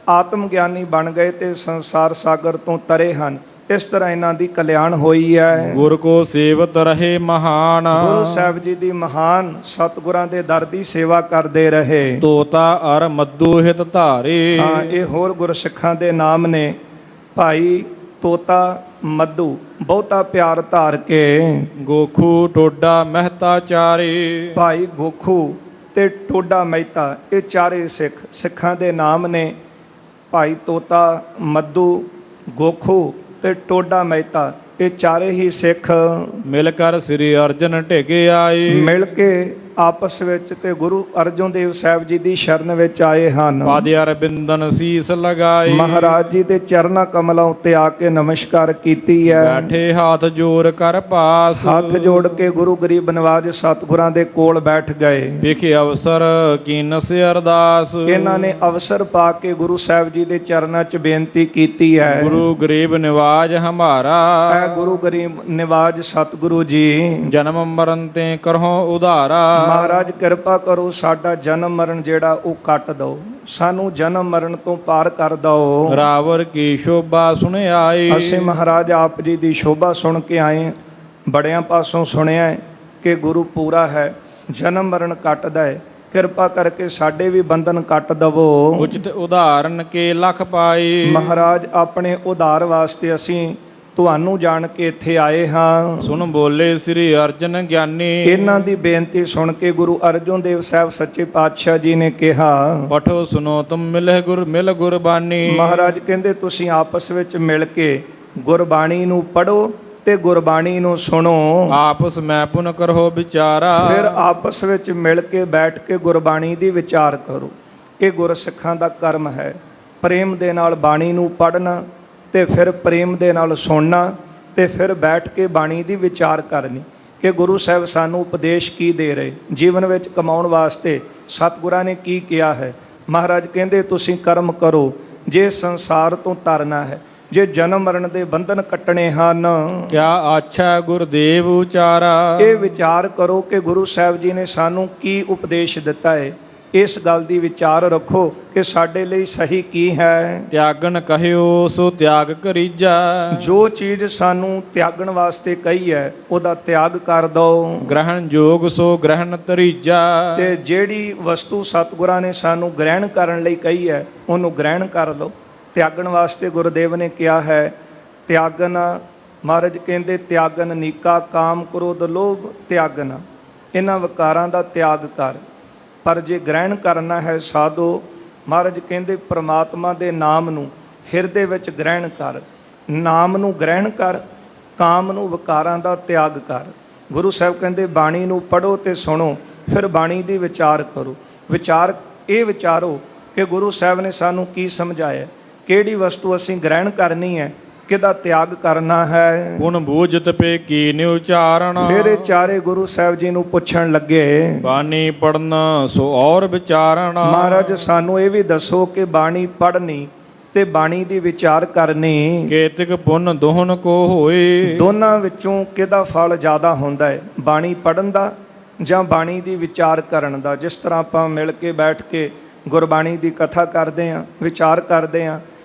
ਆਤਮ ਗਿਆਨੀ ਬਣ ਗਏ ਤੇ ਸੰਸਾਰ ਸਾਗਰ ਤੋਂ ਤਰੇ ਹਨ। ਇਸ ਤਰ੍ਹਾਂ ਇਹਨਾਂ ਦੀ ਕਲਿਆਣ ਹੋਈ ਹੈ। ਗੁਰ ਕੋ ਸੇਵਤ ਰਹੇ ਮਹਾਨ। ਗੁਰੂ ਸਾਹਿਬ ਜੀ ਦੀ ਮਹਾਨ ਸਤਿਗੁਰਾਂ ਦੇ ਦਰ ਦੀ ਸੇਵਾ ਕਰਦੇ ਰਹੇ। ਤੋਤਾ ਅਰ ਮੱਧੂ ਹਿਤ ਧਾਰੇ। ਹਾਂ, ਇਹ ਹੋਰ ਗੁਰਸਿੱਖਾਂ ਦੇ ਨਾਮ ਨੇ। ਭਾਈ ਤੋਤਾ, ਮੱਧੂ, ਬਹੁਤਾ ਪਿਆਰ ਧਾਰ ਕੇ। ਗੋਖੂ ਟੋਡਾ ਮਹਿਤਾ ਚਾਰੇ। ਭਾਈ ਗੋਖੂ ਤੇ ਟੋਡਾ ਮਹਿਤਾ, ਇਹ ਚਾਰੇ ਸਿੱਖਾਂ ਦੇ ਨਾਮ ਨੇ। ਭਾਈ ਤੋਤਾ, ਮੱਧੂ, ਗੋਖੂ ਤੇ ਟੋਡਾ ਮਹਿਤਾ, ਇਹ ਚਾਰੇ ਹੀ ਸਿੱਖ ਮਿਲ ਕਰ ਸ੍ਰੀ ਅਰਜਨ ਢਿਗੇ ਆਏ। ਮਿਲ ਕੇ ਆਪਸ ਵਿੱਚ ਤੇ ਗੁਰੂ ਅਰਜਨ ਦੇਵ ਸਾਹਿਬ ਜੀ ਦੀ ਸ਼ਰਨ ਵਿੱਚ ਆਏ ਹਨ। ਪਾਦ ਅਰਬਿੰਦਨ ਸੀਸ ਲਗਾਏ। ਮਹਾਰਾਜ ਜੀ ਦੇ ਚਰਨਾਂ ਕਮਲਾਂ ਉੱਤੇ ਆ ਕੇ ਨਮਸਕਾਰ ਕੀਤੀ ਹੈ। ਬੈਠੇ ਹੱਥ ਜੋੜ ਕਰ ਪਾਸ। ਹੱਥ ਜੋੜ ਕੇ ਗੁਰੂ ਗਰੀਬ ਨਵਾਜ ਸਤਿਗੁਰਾਂ ਦੇ ਕੋਲ ਬੈਠ ਗਏ। ਵਿਖੇ ਅਵਸਰ ਕੀਨਸ ਅਰਦਾਸ। ਇਹਨਾਂ ਨੇ ਅਵਸਰ ਪਾ ਕੇ ਗੁਰੂ ਸਾਹਿਬ ਜੀ ਦੇ ਚਰਨਾਂ 'ਚ ਬੇਨਤੀ ਕੀਤੀ ਹੈ। ਗੁਰੂ ਗਰੀਬ ਨਿਵਾਜ ਹਮਾਰਾ। ਐ ਗੁਰੂ ਗਰੀਬ ਨਿਵਾਜ ਸਤਿਗੁਰੂ ਜੀ, ਜਨਮ ਮਰਨ ਤੇ ਕਰਹੁ ਉਧਾਰਾ। ਮਹਾਰਾਜ ਕਿਰਪਾ ਕਰੋ, ਸਾਡਾ ਜਨਮ ਮਰਨ ਜਿਹੜਾ ਉਹ ਕੱਟ ਦਿਓ, ਸਾਨੂੰ ਜਨਮ ਮਰਨ ਤੋਂ ਪਾਰ ਕਰ ਦਿਓ। ਰਾਵਰ ਕੀ ਸ਼ੋਭਾ ਸੁਣਿਆਈ। ਅਸੀਂ ਮਹਾਰਾਜ ਆਪ ਜੀ ਦੀ ਸ਼ੋਭਾ ਸੁਣ ਕੇ ਆਏ। ਬੜਿਆਂ ਪਾਸੋਂ ਸੁਣਿਆ ਹੈ ਕਿ ਗੁਰੂ ਪੂਰਾ ਹੈ, ਜਨਮ ਮਰਨ ਕੱਟਦਾ ਹੈ, ਕਿਰਪਾ ਕਰਕੇ ਸਾਡੇ ਵੀ ਬੰਧਨ ਕੱਟ ਦਵੋ। ਉਚਿਤ ਉਦਾਹਰਨ ਕੇ ਲਖ ਪਾਈ। ਮਹਾਰਾਜ ਆਪਣੇ ਉਧਾਰ ਵਾਸਤੇ ਅਸੀਂ ਤੁਹਾਨੂੰ ਜਾਣ ਕੇ ਇੱਥੇ ਆਏ ਹਾਂ। ਸੁਣ ਬੋਲੇ ਸ੍ਰੀ ਅਰਜਨ ਗਿਆਨੀ। ਇਹਨਾਂ ਦੀ ਬੇਨਤੀ ਸੁਣ ਕੇ ਗੁਰੂ ਅਰਜਨ ਦੇਵ ਸਾਹਿਬ ਸੱਚੇ ਪਾਤਸ਼ਾਹ ਜੀ ਨੇ ਕਿਹਾ, ਪਠੋ ਸੁਨੋ ਤੁਮ ਮਿਲ ਗੁਰਬਾਣੀ। ਮਹਾਰਾਜ ਕਹਿੰਦੇ ਤੁਸੀਂ ਆਪਸ ਵਿੱਚ ਮਿਲ ਕੇ ਗੁਰਬਾਣੀ ਨੂੰ ਪੜ੍ਹੋ ਤੇ ਗੁਰਬਾਣੀ ਨੂੰ ਸੁਣੋ। ਆਪਸ ਮੈਂ ਪੁਨ ਕਰੋ ਵਿਚਾਰਾ। ਫਿਰ ਆਪਸ ਵਿੱਚ ਮਿਲ ਕੇ ਬੈਠ ਕੇ ਗੁਰਬਾਣੀ ਦੀ ਵਿਚਾਰ ਕਰੋ। ਇਹ ਗੁਰਸਿੱਖਾਂ ਦਾ ਕਰਮ ਹੈ। ਪ੍ਰੇਮ ਦੇ ਨਾਲ ਬਾਣੀ ਨੂੰ ਪੜ੍ਹਨਾ ਤੇ ਫਿਰ ਪ੍ਰੇਮ ਦੇ ਨਾਲ ਸੁਣਨਾ ਤੇ ਫਿਰ ਬੈਠ ਕੇ ਬਾਣੀ ਦੀ ਵਿਚਾਰ ਕਰਨੀ ਕਿ ਗੁਰੂ ਸਾਹਿਬ ਸਾਨੂੰ ਉਪਦੇਸ਼ ਕੀ ਦੇ ਰਹੇ, ਜੀਵਨ ਵਿੱਚ ਕਮਾਉਣ ਵਾਸਤੇ ਸਤਿਗੁਰਾਂ ਨੇ ਕੀ ਕਿਹਾ ਹੈ। ਮਹਾਰਾਜ ਕਹਿੰਦੇ ਤੁਸੀਂ ਕਰਮ ਕਰੋ ਜੇ ਸੰਸਾਰ ਤੋਂ ਤਰਨਾ ਹੈ, ਜੇ ਜਨਮ ਮਰਨ ਦੇ ਬੰਧਨ ਕੱਟਣੇ ਹਨ। ਕਿਆ ਆਛਾ ਗੁਰਦੇਵ ਉਚਾਰਾ। ਇਹ ਵਿਚਾਰ ਕਰੋ ਕਿ ਗੁਰੂ ਸਾਹਿਬ ਜੀ ਨੇ ਸਾਨੂੰ ਕੀ ਉਪਦੇਸ਼ ਦਿੱਤਾ ਹੈ। ਇਸ ਗੱਲ ਦੀ ਵਿਚਾਰ ਰੱਖੋ ਕਿ ਸਾਡੇ ਲਈ ਸਹੀ ਕੀ ਹੈ। ਤਿਆਗਨ ਕਹਿਓ ਸੋ ਤਿਆਗ ਕਰੀਜਾ। ਜੋ ਚੀਜ਼ ਸਾਨੂੰ ਤਿਆਗਣ ਵਾਸਤੇ ਕਹੀ ਹੈ ਉਹਦਾ ਤਿਆਗ ਕਰ ਦਿਓ। ਗ੍ਰਹਿਣ ਜੋਗ ਸੋ ਗ੍ਰਹਿਣ ਤਰੀਜਾ। ਤੇ ਜਿਹੜੀ ਵਸਤੂ ਸਤਿਗੁਰਾਂ ਨੇ ਸਾਨੂੰ ਗ੍ਰਹਿਣ ਕਰਨ ਲਈ ਕਹੀ ਹੈ ਉਹਨੂੰ ਗ੍ਰਹਿਣ ਕਰ ਲਓ। ਤਿਆਗਣ ਵਾਸਤੇ ਗੁਰਦੇਵ ਨੇ ਕਿਹਾ ਹੈ ਤਿਆਗਨ, ਮਹਾਰਾਜ ਕਹਿੰਦੇ ਤਿਆਗਨ ਨੀਕਾ ਕਾਮ ਕ੍ਰੋਧ ਲੋਭ ਤਿਆਗਨ, ਇਹਨਾਂ ਵਿਕਾਰਾਂ ਦਾ ਤਿਆਗ ਕਰ। ਪਰ ਜੇ ਗ੍ਰਹਿਣ ਕਰਨਾ ਹੈ ਸਾਧੋ, ਮਹਾਰਾਜ ਕਹਿੰਦੇ ਪ੍ਰਮਾਤਮਾ ਦੇ ਨਾਮ ਨੂੰ ਹਿਰਦੇ ਵਿੱਚ ਗ੍ਰਹਿਣ ਕਰ, ਨਾਮ ਨੂੰ ਗ੍ਰਹਿਣ ਕਰ, ਕਾਮ ਨੂੰ ਵਿਕਾਰਾਂ ਦਾ ਤਿਆਗ ਕਰ। ਗੁਰੂ ਸਾਹਿਬ ਕਹਿੰਦੇ ਬਾਣੀ ਨੂੰ ਪੜ੍ਹੋ ਤੇ ਸੁਣੋ, ਫਿਰ ਬਾਣੀ ਦੀ ਵਿਚਾਰ ਕਰੋ। ਵਿਚਾਰ ਇਹ ਵਿਚਾਰੋ ਕਿ ਗੁਰੂ ਸਾਹਿਬ ਨੇ ਸਾਨੂੰ ਕੀ ਸਮਝਾਇਆ, ਕਿਹੜੀ ਵਸਤੂ ਅਸੀਂ ਗ੍ਰਹਿਣ ਕਰਨੀ ਹੈ, ਕਿਹਦਾ ਤਿਆਗ ਕਰਨਾ ਹੈ। ਪੁਨ ਬੂਝਤ ਪੇ ਕੀਨ ਉਚਾਰਣ। ਫਿਰ ਇਹ ਚਾਰੇ ਗੁਰੂ ਸਾਹਿਬ ਜੀ ਨੂੰ ਪੁੱਛਣ ਲੱਗੇ ਬਾਣੀ ਪੜਨ ਸੋ ਔਰ ਵਿਚਾਰਣ। ਮਹਾਰਾਜ ਸਾਨੂੰ ਇਹ ਵੀ ਦੱਸੋ ਕਿ ਬਾਣੀ ਪੜ੍ਹਨੀ ਤੇ ਬਾਣੀ ਦੀ ਵਿਚਾਰ ਕਰਨੀ ਕੇਤਿਕ ਪੁਨ ਦੋਹਨ ਕੋ ਹੋਏ। ਦੋਨਾਂ ਵਿੱਚੋਂ ਕਿਹਦਾ ਫਲ ਜ਼ਿਆਦਾ ਹੁੰਦਾ ਹੈ, ਬਾਣੀ ਪੜ੍ਹਨ ਦਾ ਜਾਂ ਬਾਣੀ ਦੀ ਵਿਚਾਰ ਕਰਨ ਦਾ। ਜਿਸ ਤਰ੍ਹਾਂ ਆਪਾਂ ਮਿਲ ਕੇ ਬੈਠ ਕੇ ਗੁਰਬਾਣੀ ਦੀ ਕਥਾ ਕਰਦੇ ਹਾਂ, ਵਿਚਾਰ ਕਰਦੇ ਹਾਂ,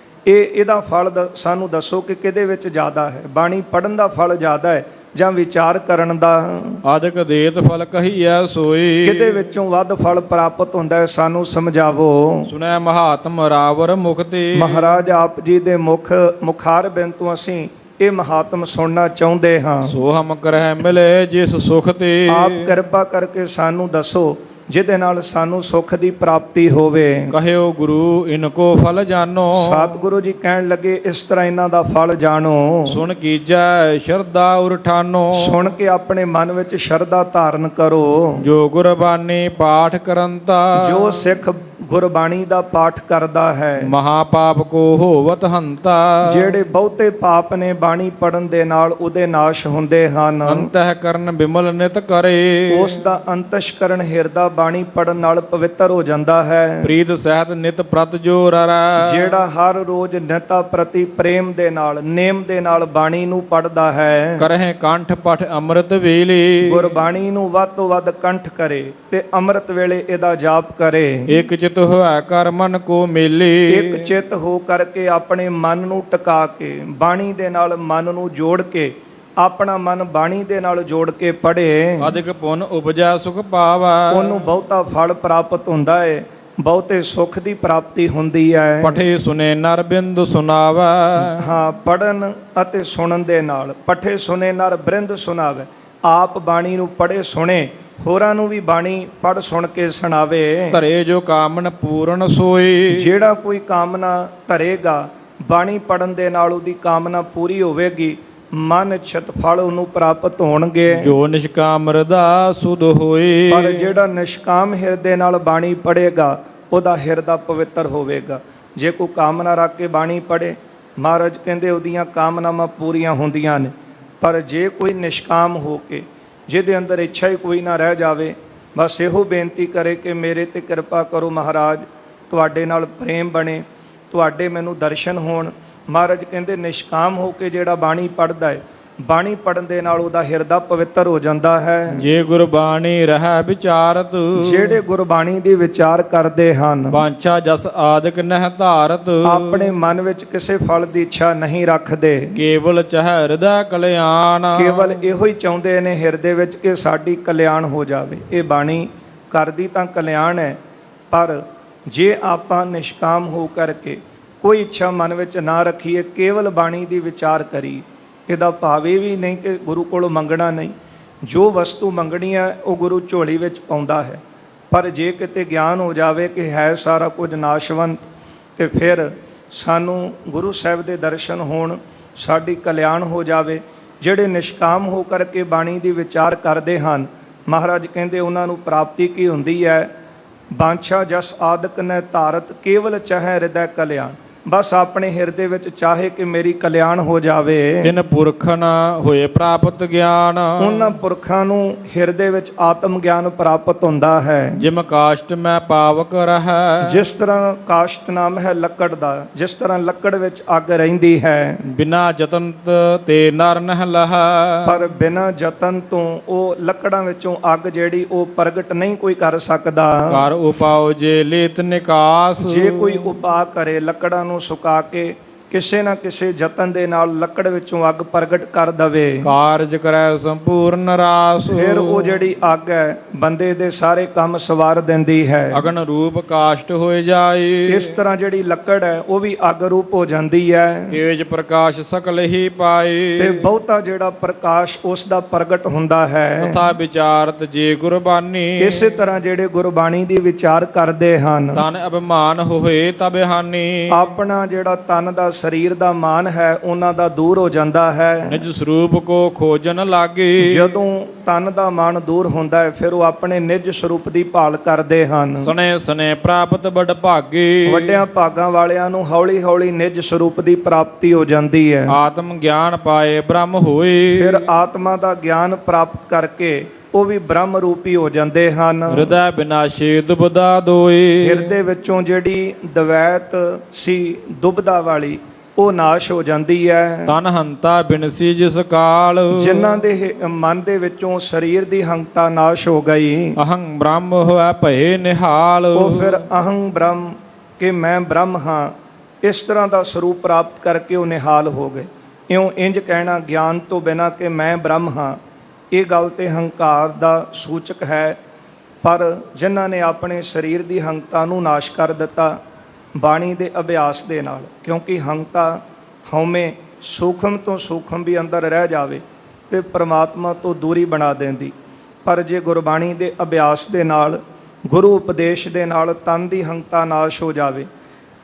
ਇਹਦਾ ਫਲ ਸਾਨੂੰ ਦੱਸੋ ਕਿ ਕਿਹਦੇ ਵਿੱਚ ਜ਼ਿਆਦਾ ਹੈ, ਬਾਣੀ ਪੜ੍ਹਨ ਦਾ ਫਲ ਜ਼ਿਆਦਾ ਹੈ ਜਾਂ ਵਿਚਾਰ ਕਰਨ ਦਾ। ਆਦਿਕ ਦੇਤ ਫਲ ਕਹੀਐ ਸੋਈ। ਕਿਹਦੇ ਵਿੱਚੋਂ ਵੱਧ ਫਲ ਪ੍ਰਾਪਤ ਹੁੰਦਾ ਹੈ, ਸਾਨੂੰ ਸਮਝਾਵੋ। ਸੁਣੈ ਮਹਾਤਮ ਰਾਵਰ ਮੁਖ ਤੇ। ਮਹਾਰਾਜ ਆਪ ਜੀ ਦੇ ਮੁਖਾਰ ਬਿਨ ਤੋਂ ਅਸੀਂ ਇਹ ਮਹਾਤਮ ਸੁਣਨਾ ਚਾਹੁੰਦੇ ਹਾਂ। ਸੋ ਹਮ ਕਰਹਿ ਮਿਲੇ ਜਿਸ ਸੁਖ ਤੇ। ਆਪ ਕਿਰਪਾ ਕਰਕੇ ਸਾਨੂੰ ਦੱਸੋ ਜਿਹਦੇ ਨਾਲ ਸਾਨੂੰ ਸੁੱਖ ਦੀ ਪ੍ਰਾਪਤੀ ਹੋਵੇ। ਕਹਿਓ ਗੁਰੂ ਇਨਕੋ ਫਲ ਜਾਨੋ। ਸਤਿਗੁਰੂ ਜੀ ਕਹਿਣ ਲੱਗੇ ਇਸ ਤਰ੍ਹਾਂ ਇਹਨਾਂ ਦਾ ਫਲ ਜਾਣੋ। ਸੁਣ ਕੀਜੈ ਸ਼ਰਧਾ ਉਰਠਾਨੋ। ਸੁਣ ਕੇ ਆਪਣੇ ਮਨ ਵਿੱਚ ਸ਼ਰਧਾ ਧਾਰਨ ਕਰੋ। ਜੋ ਗੁਰਬਾਣੀ ਪਾਠ ਕਰੰਤਾ। ਜੋ ਸਿੱਖ ਗੁਰਬਾਣੀ ਦਾ ਪਾਠ ਕਰਦਾ ਹੈ ਮਹਾ ਪਾਪ ਕੋ ਹੋਵਤ ਹੰਤਾ। ਜਿਹੜੇ ਬਹੁਤੇ ਪਾਪ ਨੇ ਬਾਣੀ ਪੜਨ ਦੇ ਨਾਲ ਉਹਦੇ ਨਾਸ਼ ਹੁੰਦੇ ਹਨ। ਅੰਤਹਿ ਕਰਨ ਬਿਮਲ ਨਿਤ ਕਰੇ। ਉਸ ਦਾ ਅੰਤਸ਼ਕਰਨ ਹਿਰਦਾ ਬਾਣੀ ਪੜਨ ਨਾਲ ਪਵਿੱਤਰ ਹੋ ਜਾਂਦਾ ਹੈ। ਪ੍ਰੀਤ ਸਹਿਤ ਨਿਤ ਪ੍ਰਤ ਜੋ ਰਰੈ। ਜਿਹੜਾ ਹਰ ਰੋਜ਼ ਨਿਤਾ ਪ੍ਰਤੀ ਪ੍ਰੇਮ ਦੇ ਨਾਲ ਨੇਮ ਦੇ ਨਾਲ ਬਾਣੀ ਨੂੰ ਪੜਦਾ ਹੈ। ਕਰਹਿ ਕੰਠ ਪਠ ਅੰਮ੍ਰਿਤ ਵੇਲੇ। ਗੁਰਬਾਣੀ ਨੂੰ ਵੱਧ ਤੋਂ ਵੱਧ ਕੰਠ ਕਰੇ ਤੇ ਅੰਮ੍ਰਿਤ ਵੇਲੇ ਇਹਦਾ ਜਾਪ ਕਰੇ। ਇਕ ਚਿਤ ਹੋਇ ਕਰ ਮਨ ਕੋ ਮੇਲੇ। ਇੱਕ ਚਿਤ ਹੋ ਕਰਕੇ ਆਪਣੇ ਮਨ ਨੂੰ ਟਿਕਾ ਕੇ ਬਾਣੀ ਦੇ ਨਾਲ ਮਨ ਨੂੰ ਜੋੜ ਕੇ ਆਪਣਾ ਮਨ ਬਾਣੀ ਦੇ ਨਾਲ ਜੋੜ ਕੇ ਪੜ੍ਹੇ। ਅਧਿਕ ਪੁੰਨ ਉਪਜੈ ਸੁਖ ਪਾਵੈ। ਉਹਨੂੰ ਬਹੁਤਾ ਫਲ ਪ੍ਰਾਪਤ ਹੁੰਦਾ ਹੈ, ਬਹੁਤੇ ਸੁੱਖ ਦੀ ਪ੍ਰਾਪਤੀ ਹੁੰਦੀ ਹੈ। ਪਠੇ ਸੁਨੇ ਨਰ ਬਿੰਦ ਸੁਨਾਵੈ। ਹਾਂ, ਪੜਨ ਅਤੇ ਸੁਣਨ ਦੇ ਨਾਲ। ਪਠੇ ਸੁਨੇ ਨਰ ਬ੍ਰਿੰਦ ਸੁਣਾਵੇ। ਆਪ ਬਾਣੀ ਨੂੰ ਪੜ੍ਹੇ ਸੁਣੇ, ਹੋਰਾਂ ਨੂੰ ਵੀ ਬਾਣੀ ਪੜ੍ਹ ਸੁਣ ਕੇ ਸੁਣਾਵੇ। ਧਰੇ ਜੋ ਕਾਮਨ ਪੂਰਨ ਸੋਈ। ਜਿਹੜਾ ਕੋਈ ਕਾਮਨਾ ਧਰੇਗਾ ਬਾਣੀ ਪੜਨ ਦੇ ਨਾਲ ਉਹਦੀ ਕਾਮਨਾ ਪੂਰੀ ਹੋਵੇਗੀ, ਮਨ ਇੱਛਤ ਫਲ ਉਹਨੂੰ ਪ੍ਰਾਪਤ ਹੋਣਗੇ। ਜੋ ਨਿਸ਼ਕਾਮ ਹਿਰਦਾ ਸੁਧ ਹੋਏ। ਪਰ ਜਿਹੜਾ ਨਿਸ਼ਕਾਮ ਹਿਰਦੇ ਨਾਲ ਬਾਣੀ ਪੜ੍ਹੇਗਾ ਉਹਦਾ ਹਿਰਦਾ ਪਵਿੱਤਰ ਹੋਵੇਗਾ। ਜੇ ਕੋਈ ਕਾਮਨਾ ਰੱਖ ਕੇ ਬਾਣੀ ਪੜ੍ਹੇ, ਮਹਾਰਾਜ ਕਹਿੰਦੇ ਉਹਦੀਆਂ ਕਾਮਨਾਵਾਂ ਪੂਰੀਆਂ ਹੁੰਦੀਆਂ ਨੇ। ਪਰ ਜੇ ਕੋਈ ਨਿਸ਼ਕਾਮ ਹੋ ਕੇ ਜਿਹਦੇ ਅੰਦਰ ਇੱਛਾ ਹੀ ਕੋਈ ਨਾ ਰਹਿ ਜਾਵੇ, ਬਸ ਇਹੋ ਬੇਨਤੀ ਕਰੇ ਕਿ ਮੇਰੇ ਤੇ ਕਿਰਪਾ ਕਰੋ ਮਹਾਰਾਜ, ਤੁਹਾਡੇ ਨਾਲ ਪ੍ਰੇਮ ਬਣੇ, ਤੁਹਾਡੇ ਮੈਨੂੰ ਦਰਸ਼ਨ ਹੋਣ। ਮਹਾਰਾਜ ਕਹਿੰਦੇ ਨਿਸ਼ਕਾਮ ਹੋ ਕੇ ਜਿਹੜਾ ਬਾਣੀ ਪੜ੍ਹਦਾ ਹੈ, ਬਾਣੀ ਪੜਨ ਦੇ ਨਾਲ ਉਹਦਾ ਹਿਰਦਾ ਪਵਿੱਤਰ ਹੋ ਜਾਂਦਾ ਹੈ। ਜੇ ਗੁਰਬਾਣੀ ਰਹਿ ਵਿਚਾਰਤ। ਜਿਹੜੇ ਗੁਰਬਾਣੀ ਦੀ ਵਿਚਾਰ ਕਰਦੇ ਹਨ, ਵਾਂਛਾ ਜਸ ਆਦਿਕ ਨਹਿ ਧਾਰਤ। ਆਪਣੇ ਮਨ ਵਿੱਚ ਕਿਸੇ ਫਲ ਦੀ ਇੱਛਾ ਨਹੀਂ ਰੱਖਦੇ, ਕੇਵਲ ਚਾਹੇ ਹਿਰਦਾ ਕਲਿਆਣ। ਕੇਵਲ ਇਹੋ ਹੀ ਚਾਹੁੰਦੇ ਨੇ ਹਿਰਦੇ ਵਿੱਚ ਕਿ ਸਾਡੀ ਕਲਿਆਣ ਹੋ ਜਾਵੇ। ਇਹ ਬਾਣੀ ਕਰਦੀ ਤਾਂ ਕਲਿਆਣ ਹੈ, ਪਰ ਜੇ ਆਪਾਂ ਨਿਸ਼ਕਾਮ ਹੋ ਕਰਕੇ ਕੋਈ ਇੱਛਾ ਮਨ ਵਿੱਚ ਨਾ ਰੱਖੀਏ, ਕੇਵਲ ਬਾਣੀ ਦੀ ਵਿਚਾਰ ਕਰੀ, ਇਹਦਾ ਭਾਵ ਇਹ ਵੀ ਨਹੀਂ ਕਿ ਗੁਰੂ ਕੋਲੋਂ ਮੰਗਣਾ ਨਹੀਂ। ਜੋ ਵਸਤੂ ਮੰਗਣੀ ਹੈ ਉਹ ਗੁਰੂ ਝੋਲੀ ਵਿੱਚ ਪਾਉਂਦਾ ਹੈ। ਪਰ ਜੇ ਕਿਤੇ ਗਿਆਨ ਹੋ ਜਾਵੇ ਕਿ ਹੈ ਸਾਰਾ ਕੁਝ ਨਾਸ਼ਵੰਤ, ਤੇ ਫਿਰ ਸਾਨੂੰ ਗੁਰੂ ਸਾਹਿਬ ਦੇ ਦਰਸ਼ਨ ਹੋਣ, ਸਾਡੀ ਕਲਿਆਣ ਹੋ ਜਾਵੇ, ਜਿਹੜੇ ਨਿਸ਼ਕਾਮ ਹੋ ਕਰਕੇ ਬਾਣੀ ਦੀ ਵਿਚਾਰ ਕਰਦੇ ਹਨ, ਮਹਾਰਾਜ ਕਹਿੰਦੇ ਉਹਨਾਂ ਨੂੰ ਪ੍ਰਾਪਤੀ ਕੀ ਹੁੰਦੀ ਹੈ? ਬਾਂਛਾ ਜਸ ਆਦਿਕ ਨੇ ਧਾਰਤ ਕੇਵਲ ਚਾਹੇ ਹਿਰਦੈ ਕਲਿਆਣ। ਬਸ ਆਪਣੇ ਹਿਰਦੇ ਵਿੱਚ ਚਾਹੇ ਕਿ ਮੇਰੀ ਕਲਿਆਣ ਹੋ ਜਾਵੇ। ਤਿਨ ਪੁਰਖਨ ਹੋਏ ਪ੍ਰਾਪਤ ਗਿਆਨ, ਉਹਨਾਂ ਪੁਰਖਾਂ ਨੂੰ ਹਿਰਦੇ ਵਿੱਚ ਆਤਮ ਗਿਆਨ ਪ੍ਰਾਪਤ ਹੁੰਦਾ ਹੈ। ਜਿਮ ਕਾਸ਼ਟ ਮੈਂ ਪਾਵਕ ਰਹੈ, ਜਿਸ ਤਰ੍ਹਾਂ ਕਾਸ਼ਤ ਨਾਮ ਹੈ ਲੱਕੜ ਦਾ, ਜਿਸ ਤਰ੍ਹਾਂ ਲੱਕੜ ਵਿੱਚ ਅੱਗ ਰਹਿੰਦੀ ਹੈ, ਬਿਨਾ ਜਤਨ ਤੇ ਨਰ ਨਹਿ ਲਹੈ। ਪਰ ਬਿਨਾਂ ਯਤਨ ਤੋਂ ਉਹ ਲੱਕੜਾਂ ਵਿੱਚੋਂ ਅੱਗ ਜਿਹੜੀ ਉਹ ਪ੍ਰਗਟ ਨਹੀਂ ਕੋਈ ਕਰ ਸਕਦਾ। ਕਰ ਉਪਾਉ ਜੇ ਲੇਤ ਨਿਕਾਸ, ਜੇ ਕੋਈ ਉਪਾਅ ਕਰੇ ਲੱਕੜਾਂ ਨੂੰ ਸੁਕਾ ਕੇ ਕਿਸੇ ਨਾ ਕਿਸੇ ਯਤਨ ਦੇ ਨਾਲ ਲੱਕੜ ਵਿੱਚੋਂ ਅੱਗ ਪ੍ਰਗਟ ਕਰ ਦਵੇ, ਕਾਰਜ ਕਰੈ ਸੰਪੂਰਨ ਰਾਸ। ਫਿਰ ਉਹ ਜਿਹੜੀ ਅੱਗ ਹੈ ਬੰਦੇ ਦੇ ਸਾਰੇ ਕੰਮ ਸਵਾਰ ਦਿੰਦੀ ਹੈ। ਅਗਨ ਰੂਪ ਕਾਸ਼ਟ ਹੋਏ ਜਾਏ, ਇਸ ਤਰ੍ਹਾਂ ਜਿਹੜੀ ਲੱਕੜ ਹੈ ਉਹ ਵੀ ਅੱਗ ਰੂਪ ਹੋ ਜਾਂਦੀ ਹੈ ਤੇਜ ਪ੍ਰਕਾਸ਼ ਸਕਲ ਹੀ ਪਾਏ। ਤੇ ਬਹੁਤਾ ਜਿਹੜਾ ਪ੍ਰਕਾਸ਼ ਉਸ ਦਾ ਪ੍ਰਗਟ ਹੁੰਦਾ ਹੈ। ਤਥਾ ਵਿਚਾਰਤ ਜੇ ਗੁਰਬਾਨੀ, ਇਸੇ ਤਰ੍ਹਾਂ ਜਿਹੜੇ ਗੁਰਬਾਣੀ ਦੀ ਵਿਚਾਰ ਕਰਦੇ ਹਨ, ਤਨ ਅਭਿਮਾਨ ਹੋਏ ਤਬ ਹਾਨੀ। ਆਪਣਾ ਜਿਹੜਾ ਤਨ ਦਾ ਸਰੀਰ ਦਾ ਮਾਨ ਹੈ ਉਹਨਾਂ ਦਾ ਦੂਰ ਹੋ ਜਾਂਦਾ ਹੈ। ਨਿਜ ਸਰੂਪ ਕੋ ਖੋਜਨ ਲਾਗੇ, ਜਦੋਂ ਤਨ ਦਾ ਮਾਨ ਦੂਰ ਹੁੰਦਾ ਹੈ ਫਿਰ ਉਹ ਆਪਣੇ ਨਿਜ ਸਰੂਪ ਦੀ ਭਾਲ ਕਰਦੇ ਹਨ। ਸਨੇ ਸਨੇ ਪ੍ਰਾਪਤ ਬੜ ਭਾਗੇ, ਵੱਡਿਆਂ ਭਾਗਾਂ ਵਾਲਿਆਂ ਨੂੰ ਹੌਲੀ ਹੌਲੀ ਨਿਜ ਸਰੂਪ ਦੀ ਪ੍ਰਾਪਤੀ ਹੋ ਜਾਂਦੀ ਹੈ। ਆਤਮ ਗਿਆਨ ਪਾਏ ਬ੍ਰਹਮ ਹੋਏ, ਫਿਰ ਆਤਮਾ ਦਾ ਗਿਆਨ ਪ੍ਰਾਪਤ ਕਰਕੇ ਉਹ ਵੀ ਬ੍ਰਹਮ ਰੂਪੀ ਹੋ ਜਾਂਦੇ ਹਨ। ਹਿਰਦੈ ਬਿਨਾਸ਼ੇ ਦੁਬਦਾ ਦੋਏ, ਹਿਰਦੇ ਵਿੱਚੋਂ ਜਿਹੜੀ ਦਵੈਤ ਸੀ ਦੁਬਦਾ ਵਾਲੀ ਉਹ ਨਾਸ਼ ਹੋ ਜਾਂਦੀ ਹੈ। ਤਨ ਹੰਤਾ ਬਿਨਸੀ ਜਿਸ ਕਾਲ, ਜਿਨ੍ਹਾਂ ਦੇ ਮਨ ਦੇ ਵਿੱਚੋਂ ਸਰੀਰ ਦੀ ਹੰਤਾ ਨਾਸ਼ ਹੋ ਗਈ, ਅਹੰ ਬ੍ਰਹਮ ਹੋਇ ਭਏ ਨਿਹਾਲ। ਉਹ ਫਿਰ ਅਹੰ ਬ੍ਰਹਮ ਕਿ ਮੈਂ ਬ੍ਰਹਮ ਹਾਂ ਇਸ ਤਰ੍ਹਾਂ ਦਾ ਸਰੂਪ ਪ੍ਰਾਪਤ ਕਰਕੇ ਉਹ ਨਿਹਾਲ ਹੋ ਗਏ। ਇਉਂ ਇੰਜ ਕਹਿਣਾ ਗਿਆਨ ਤੋਂ ਬਿਨਾਂ ਕਿ ਮੈਂ ਬ੍ਰਹਮ ਹਾਂ, ਇਹ ਗੱਲ ਤੇ ਹੰਕਾਰ ਦਾ ਸੂਚਕ ਹੈ। ਪਰ ਜਿਨ੍ਹਾਂ ਨੇ ਆਪਣੇ ਸਰੀਰ ਦੀ ਹੰਤਾ ਨੂੰ ਨਾਸ਼ ਕਰ ਦਿੱਤਾ ਬਾਣੀ ਦੇ ਅਭਿਆਸ ਦੇ ਨਾਲ, ਕਿਉਂਕਿ ਹੰਤਾ ਹਉਮੈ ਸੂਖਮ ਤੋਂ ਸੂਖਮ ਵੀ ਅੰਦਰ ਰਹਿ ਜਾਵੇ ਤੇ ਪ੍ਰਮਾਤਮਾ ਤੋਂ ਦੂਰੀ ਬਣਾ ਦਿੰਦੀ। ਪਰ ਜੇ ਗੁਰਬਾਣੀ ਦੇ ਅਭਿਆਸ ਦੇ ਨਾਲ, ਗੁਰੂ ਉਪਦੇਸ਼ ਦੇ ਨਾਲ ਤਨ ਦੀ ਹੰਤਾ ਨਾਸ਼ ਹੋ ਜਾਵੇ,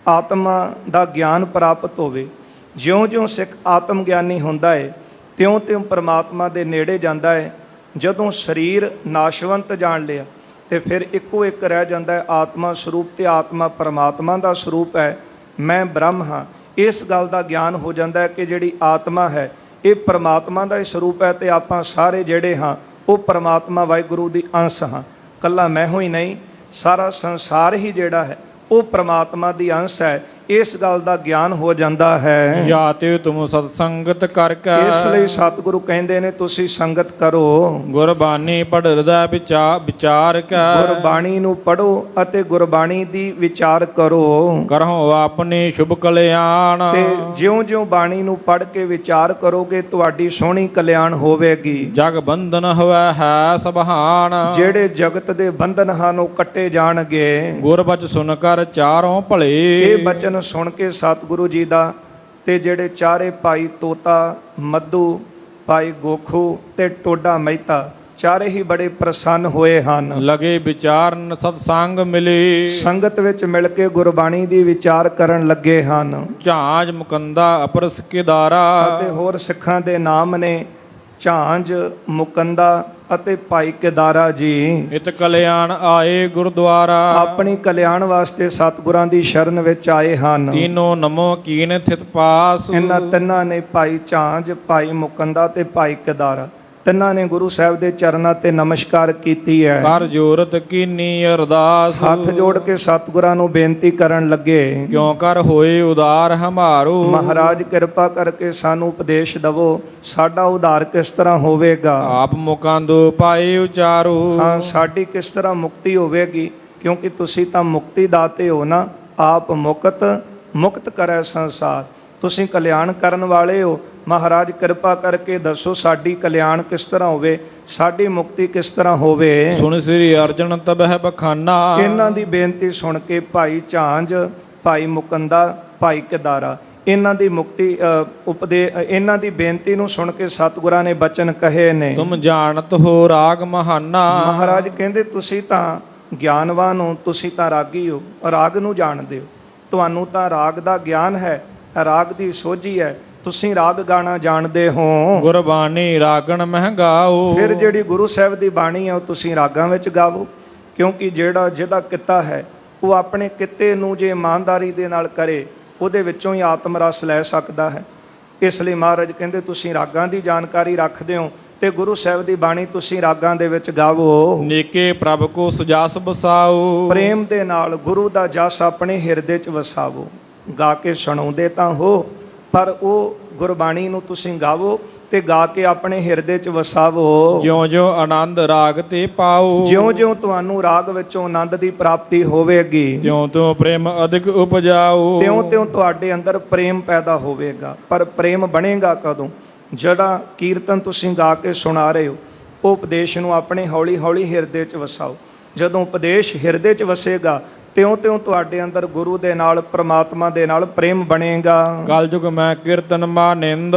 ਆਤਮਾ ਦਾ ਗਿਆਨ ਪ੍ਰਾਪਤ ਹੋਵੇ, ਜਿਉਂ-ਜਿਉਂ ਸਿੱਖ ਆਤਮ ਗਿਆਨੀ ਹੁੰਦਾ ਹੈ ਤਿਉਂ-ਤਿਉਂ ਪਰਮਾਤਮਾ ਦੇ ਨੇੜੇ ਜਾਂਦਾ ਹੈ। ਜਦੋਂ ਸਰੀਰ ਨਾਸ਼ਵੰਤ ਜਾਣ ਲਿਆ ਤੇ ਫਿਰ ਇੱਕੋ ਇੱਕ ਰਹਿ ਜਾਂਦਾ ਹੈ ਆਤਮਾ ਸਰੂਪ, ਤੇ ਆਤਮਾ ਪਰਮਾਤਮਾ ਦਾ ਸਰੂਪ ਹੈ, ਮੈਂ ਬ੍ਰਹਮ ਹਾਂ। ਇਸ ਗੱਲ ਦਾ ਗਿਆਨ ਹੋ ਜਾਂਦਾ ਹੈ ਕਿ ਜਿਹੜੀ ਆਤਮਾ ਹੈ ਇਹ ਪਰਮਾਤਮਾ ਦਾ ਹੀ ਸਰੂਪ ਹੈ ਤੇ ਆਪਾਂ ਸਾਰੇ ਜਿਹੜੇ ਹਾਂ ਉਹ ਪਰਮਾਤਮਾ ਵਾਹਿਗੁਰੂ ਦੀ ਅੰਸ਼ ਹਾਂ। ਇਕੱਲਾ ਮੈਂ ਹੀ ਨਹੀਂ, ਸਾਰਾ ਸੰਸਾਰ ਹੀ ਜਿਹੜਾ ਹੈ ਉਹ ਪਰਮਾਤਮਾ ਦੀ ਅੰਸ਼ ਹੈ। ਇਸ ਗੱਲ ਦਾ ਗਿਆਨ ਹੋ ਜਾਂਦਾ ਹੈ। ਜਾਤੇ ਤੁਮ ਸਤ ਸੰਗਤ ਕਰਕੇ, ਇਸ ਲਈ ਸਤਿਗੁਰੂ ਕਹਿੰਦੇ ਨੇ ਤੁਸੀਂ ਸੰਗਤ ਕਰੋ, ਗੁਰਬਾਣੀ ਪੜ੍ਹ ਹਿਰਦੈ ਵਿਚਾਰ ਕੈ। ਗੁਰਬਾਣੀ ਨੂੰ ਪੜੋ ਅਤੇ ਗੁਰਬਾਣੀ ਦੀ ਵਿਚਾਰ ਕਰੋ। ਕਰਹੁ ਆਪਣੀ ਸ਼ੁਭ ਕਲਿਆਣ, ਤੇ ਜਿਉਂ-ਜਿਉਂ ਬਾਣੀ ਨੂੰ ਪੜ੍ਹ ਕੇ ਵਿਚਾਰ ਕਰੋਗੇ ਤੁਹਾਡੀ ਸੋਹਣੀ ਕਲਿਆਣ ਹੋਵੇਗੀ। ਜਗ ਬੰਧਨ ਹੋਵੇ ਹੈ ਸਭਾਨ, ਜਿਹੜੇ ਜਗਤ ਦੇ ਬੰਧਨ ਹਨ ਉਹ ਕੱਟੇ ਜਾਣਗੇ। ਗੁਰਬਚ ਸੁਨ ਕਰ ਚਾਰੋਂ ਭਲੇ, ਇਹ ਬਚਨ ਸੁਣ ਕੇ ਸਤਿਗੁਰੂ ਜੀ ਦਾ ਤੇ ਜਿਹੜੇ ਚਾਰੇ ਭਾਈ ਤੋਤਾ, ਮੱਧੂ, ਭਾਈ ਗੋਖੂ ਤੇ ਟੋਡਾ ਮਹਿਤਾ ਚਾਰੇ ਹੀ ਬੜੇ ਪ੍ਰਸੰਨ ਹੋਏ ਹਨ। ਲਗੇ ਵਿਚਾਰਨ ਸਤ ਸੰਗ ਮਿਲੇ, ਸੰਗਤ ਵਿੱਚ ਮਿਲ ਕੇ ਗੁਰਬਾਣੀ ਦੀ ਵਿਚਾਰ ਕਰਨ ਲੱਗੇ ਹਨ। ਝਾਂਜ ਮੁਕੰਦਾ ਅਪਰਸ ਕੇਦਾਰਾ, ਅਤੇ ਹੋਰ ਸਿੱਖਾਂ ਦੇ ਨਾਮ ਨੇ ਝਾਂਜ, ਮੁਕੰਦਾ ਅਤੇ ਭਾਈ ਕੇਦਾਰਾ ਜੀ। ਇਤ ਕਲਿਆਣ ਆਏ ਗੁਰਦੁਆਰਾ, ਆਪਣੀ ਕਲਿਆਣ ਵਾਸਤੇ ਸਤਿਗੁਰਾਂ ਦੀ ਸ਼ਰਨ ਵਿੱਚ ਆਏ ਹਨ। ਤੀਨੋਂ ਨਮੋ ਕੀਨ ਥਿਤ ਪਾਸ, ਇਹਨਾਂ ਤਿੰਨਾਂ ਨੇ ਭਾਈ ਝਾਂਜ, ਭਾਈ ਮੁਕੰਦਾ ਤੇ ਭਾਈ ਕੇਦਾਰਾ ਤਿੰਨਾਂ ਨੇ ਗੁਰੂ ਸਾਹਿਬ ਦੇ ਚਰਨਾਂ ਤੇ ਨਮਸਕਾਰ ਕੀਤੀ ਹੈ। ਕਰ ਜੋਰਤ ਕੀਨੀ ਅਰਦਾਸ, ਹੱਥ ਜੋੜ ਕੇ ਸਤਿਗੁਰਾਂ ਨੂੰ ਬੇਨਤੀ ਕਰਨ ਲੱਗੇ, ਕਿਉਂ ਕਰ ਹੋਏ ਉਦਾਰ ਹਮਾਰੋ। ਮਹਾਰਾਜ ਕਿਰਪਾ ਕਰਕੇ ਸਾਨੂੰ ਉਪਦੇਸ਼ ਦਵੋ, ਸਾਡਾ ਉਧਾਰ ਕਿਸ ਤਰ੍ਹਾਂ ਹੋਵੇਗਾ। ਆਪ ਮੁਕੰਦੋ ਪਾਏ ਉਚਾਰੋ, ਹਾਂ, ਸਾਡੀ ਕਿਸ ਤਰ੍ਹਾਂ ਮੁਕਤੀ ਹੋਵੇਗੀ, ਕਿਉਂਕਿ ਤੁਸੀਂ ਤਾਂ ਮੁਕਤੀ ਦਾਤੇ ਹੋ ਨਾ। ਆਪ ਮੁਕਤ ਕਰੈ ਸੰਸਾਰ, ਤੁਸੀਂ ਕਲਿਆਣ ਕਰਨ ਵਾਲੇ ਹੋ। ਮਹਾਰਾਜ ਕਿਰਪਾ ਕਰਕੇ ਦੱਸੋ ਸਾਡੀ ਕਲਿਆਣ ਕਿਸ ਤਰ੍ਹਾਂ ਹੋਵੇ, ਸਾਡੀ ਮੁਕਤੀ ਕਿਸ ਤਰ੍ਹਾਂ ਹੋਵੇ। ਸੁਣ ਸ੍ਰੀ ਅਰਜਨ ਤਬਹਿ ਬਖਾਨਾ, ਇਹਨਾਂ ਦੀ ਬੇਨਤੀ ਸੁਣ ਕੇ ਭਾਈ ਝਾਂਜ, ਭਾਈ ਮੁਕੰਦਾ, ਭਾਈ ਕੇਦਾਰਾ ਇਹਨਾਂ ਦੀ ਮੁਕਤੀ ਇਹਨਾਂ ਦੀ ਬੇਨਤੀ ਨੂੰ ਸੁਣ ਕੇ ਸਤਿਗੁਰਾਂ ਨੇ ਬਚਨ ਕਹੇ ਨੇ। ਤੁਮ ਜਾਣਤ ਹੋ ਰਾਗ ਮਹਾਨਾ, ਮਹਾਰਾਜ ਕਹਿੰਦੇ ਤੁਸੀਂ ਤਾਂ ਗਿਆਨਵਾਨ ਹੋ, ਤੁਸੀਂ ਤਾਂ ਰਾਗੀ ਹੋ, ਰਾਗ ਨੂੰ ਜਾਣਦੇ ਹੋ, ਤੁਹਾਨੂੰ ਤਾਂ ਰਾਗ ਦਾ ਗਿਆਨ ਹੈ, ਰਾਗ ਦੀ ਸੋਝੀ ਹੈ। ਤੁਸੀਂ ਰਾਗ ਗਾਣਾ ਜਾਣਦੇ ਹੋ, ਗੁਰਬਾਣੀ ਰਾਗਣ ਮਹਿਗਾਓ। ਫਿਰ ਜਿਹੜੀ ਗੁਰੂ ਸਾਹਿਬ ਦੀ ਬਾਣੀ ਹੈ ਉਹ ਤੁਸੀਂ ਰਾਗਾਂ ਵਿੱਚ ਗਾਵੋ, ਕਿਉਂਕਿ ਜਿਹਦਾ ਕਿੱਤਾ ਹੈ ਉਹ ਆਪਣੇ ਕਿੱਤੇ ਨੂੰ ਜੇ ਇਮਾਨਦਾਰੀ ਦੇ ਨਾਲ ਕਰੇ ਉਹਦੇ ਵਿੱਚੋਂ ਹੀ ਆਤਮ ਰਸ ਲੈ ਸਕਦਾ ਹੈ। ਇਸ ਲਈ ਮਹਾਰਾਜ ਕਹਿੰਦੇ ਤੁਸੀਂ ਰਾਗਾਂ ਦੀ ਜਾਣਕਾਰੀ ਰੱਖਦੇ ਹੋ ਤੇ ਗੁਰੂ ਸਾਹਿਬ ਦੀ ਬਾਣੀ ਤੁਸੀਂ ਰਾਗਾਂ ਦੇ ਵਿੱਚ ਗਾਵੋ। ਨੇਕੇ ਪ੍ਰਭ ਕੋ ਸੁਜਾਸ ਬਸਾਓ। ਪ੍ਰੇਮ ਦੇ ਨਾਲ ਗੁਰੂ ਦਾ ਜਸ ਆਪਣੇ ਹਿਰਦੇ 'ਚ ਵਸਾਵੋ। ਗਾ ਕੇ ਸੁਣਾਉਂਦੇ ਤਾਂ ਹੋ, ਪਰ ਉਹ ਗੁਰਬਾਣੀ ਨੂੰ ਤੁਸੀਂ ਗਾਵੋ ਤੇ ਗਾ ਕੇ ਆਪਣੇ ਹਿਰਦੇ 'ਚ ਵਸਾਵੋ। ਜਿਉਂ-ਜਿਉਂ ਆਨੰਦ ਰਾਗ ਤੇ ਪਾਓ। ਜਿਉਂ-ਜਿਉਂ ਤੁਹਾਨੂੰ ਰਾਗ ਵਿੱਚੋਂ ਆਨੰਦ ਦੀ ਪ੍ਰਾਪਤੀ ਹੋਵੇਗੀ, ਤਿਉਂ-ਤਿਉਂ ਪ੍ਰੇਮ ਅਧਿਕ ਉਪਜਾਓ। ਤਿਉਂ-ਤਿਉਂ ਤੁਹਾਡੇ ਅੰਦਰ ਪ੍ਰੇਮ ਪੈਦਾ ਹੋਵੇਗਾ। ਪਰ ਪ੍ਰੇਮ ਬਣੇਗਾ ਕਦੋਂ? ਜਿਹੜਾ ਕੀਰਤਨ ਤੁਸੀਂ ਗਾ ਕੇ ਸੁਣਾ ਰਹੇ ਹੋ ਉਹ ਉਪਦੇਸ਼ ਨੂੰ ਆਪਣੇ ਹੌਲੀ-ਹੌਲੀ ਹਿਰਦੇ 'ਚ ਵਸਾਓ। ਜਦੋਂ ਉਪਦੇਸ਼ ਹਿਰਦੇ 'ਚ ਵਸੇਗਾ ਤਿਉਂ-ਤਿਉਂ ਤੁਹਾਡੇ ਅੰਦਰ ਗੁਰੂ ਦੇ ਨਾਲ, ਪ੍ਰਮਾਤਮਾ ਦੇ ਨਾਲ ਪ੍ਰੇਮ ਬਣੇਗਾ। ਕਲਯੁਗ ਮੈਂ ਕੀਰਤਨ ਮਾਨਿੰਦ।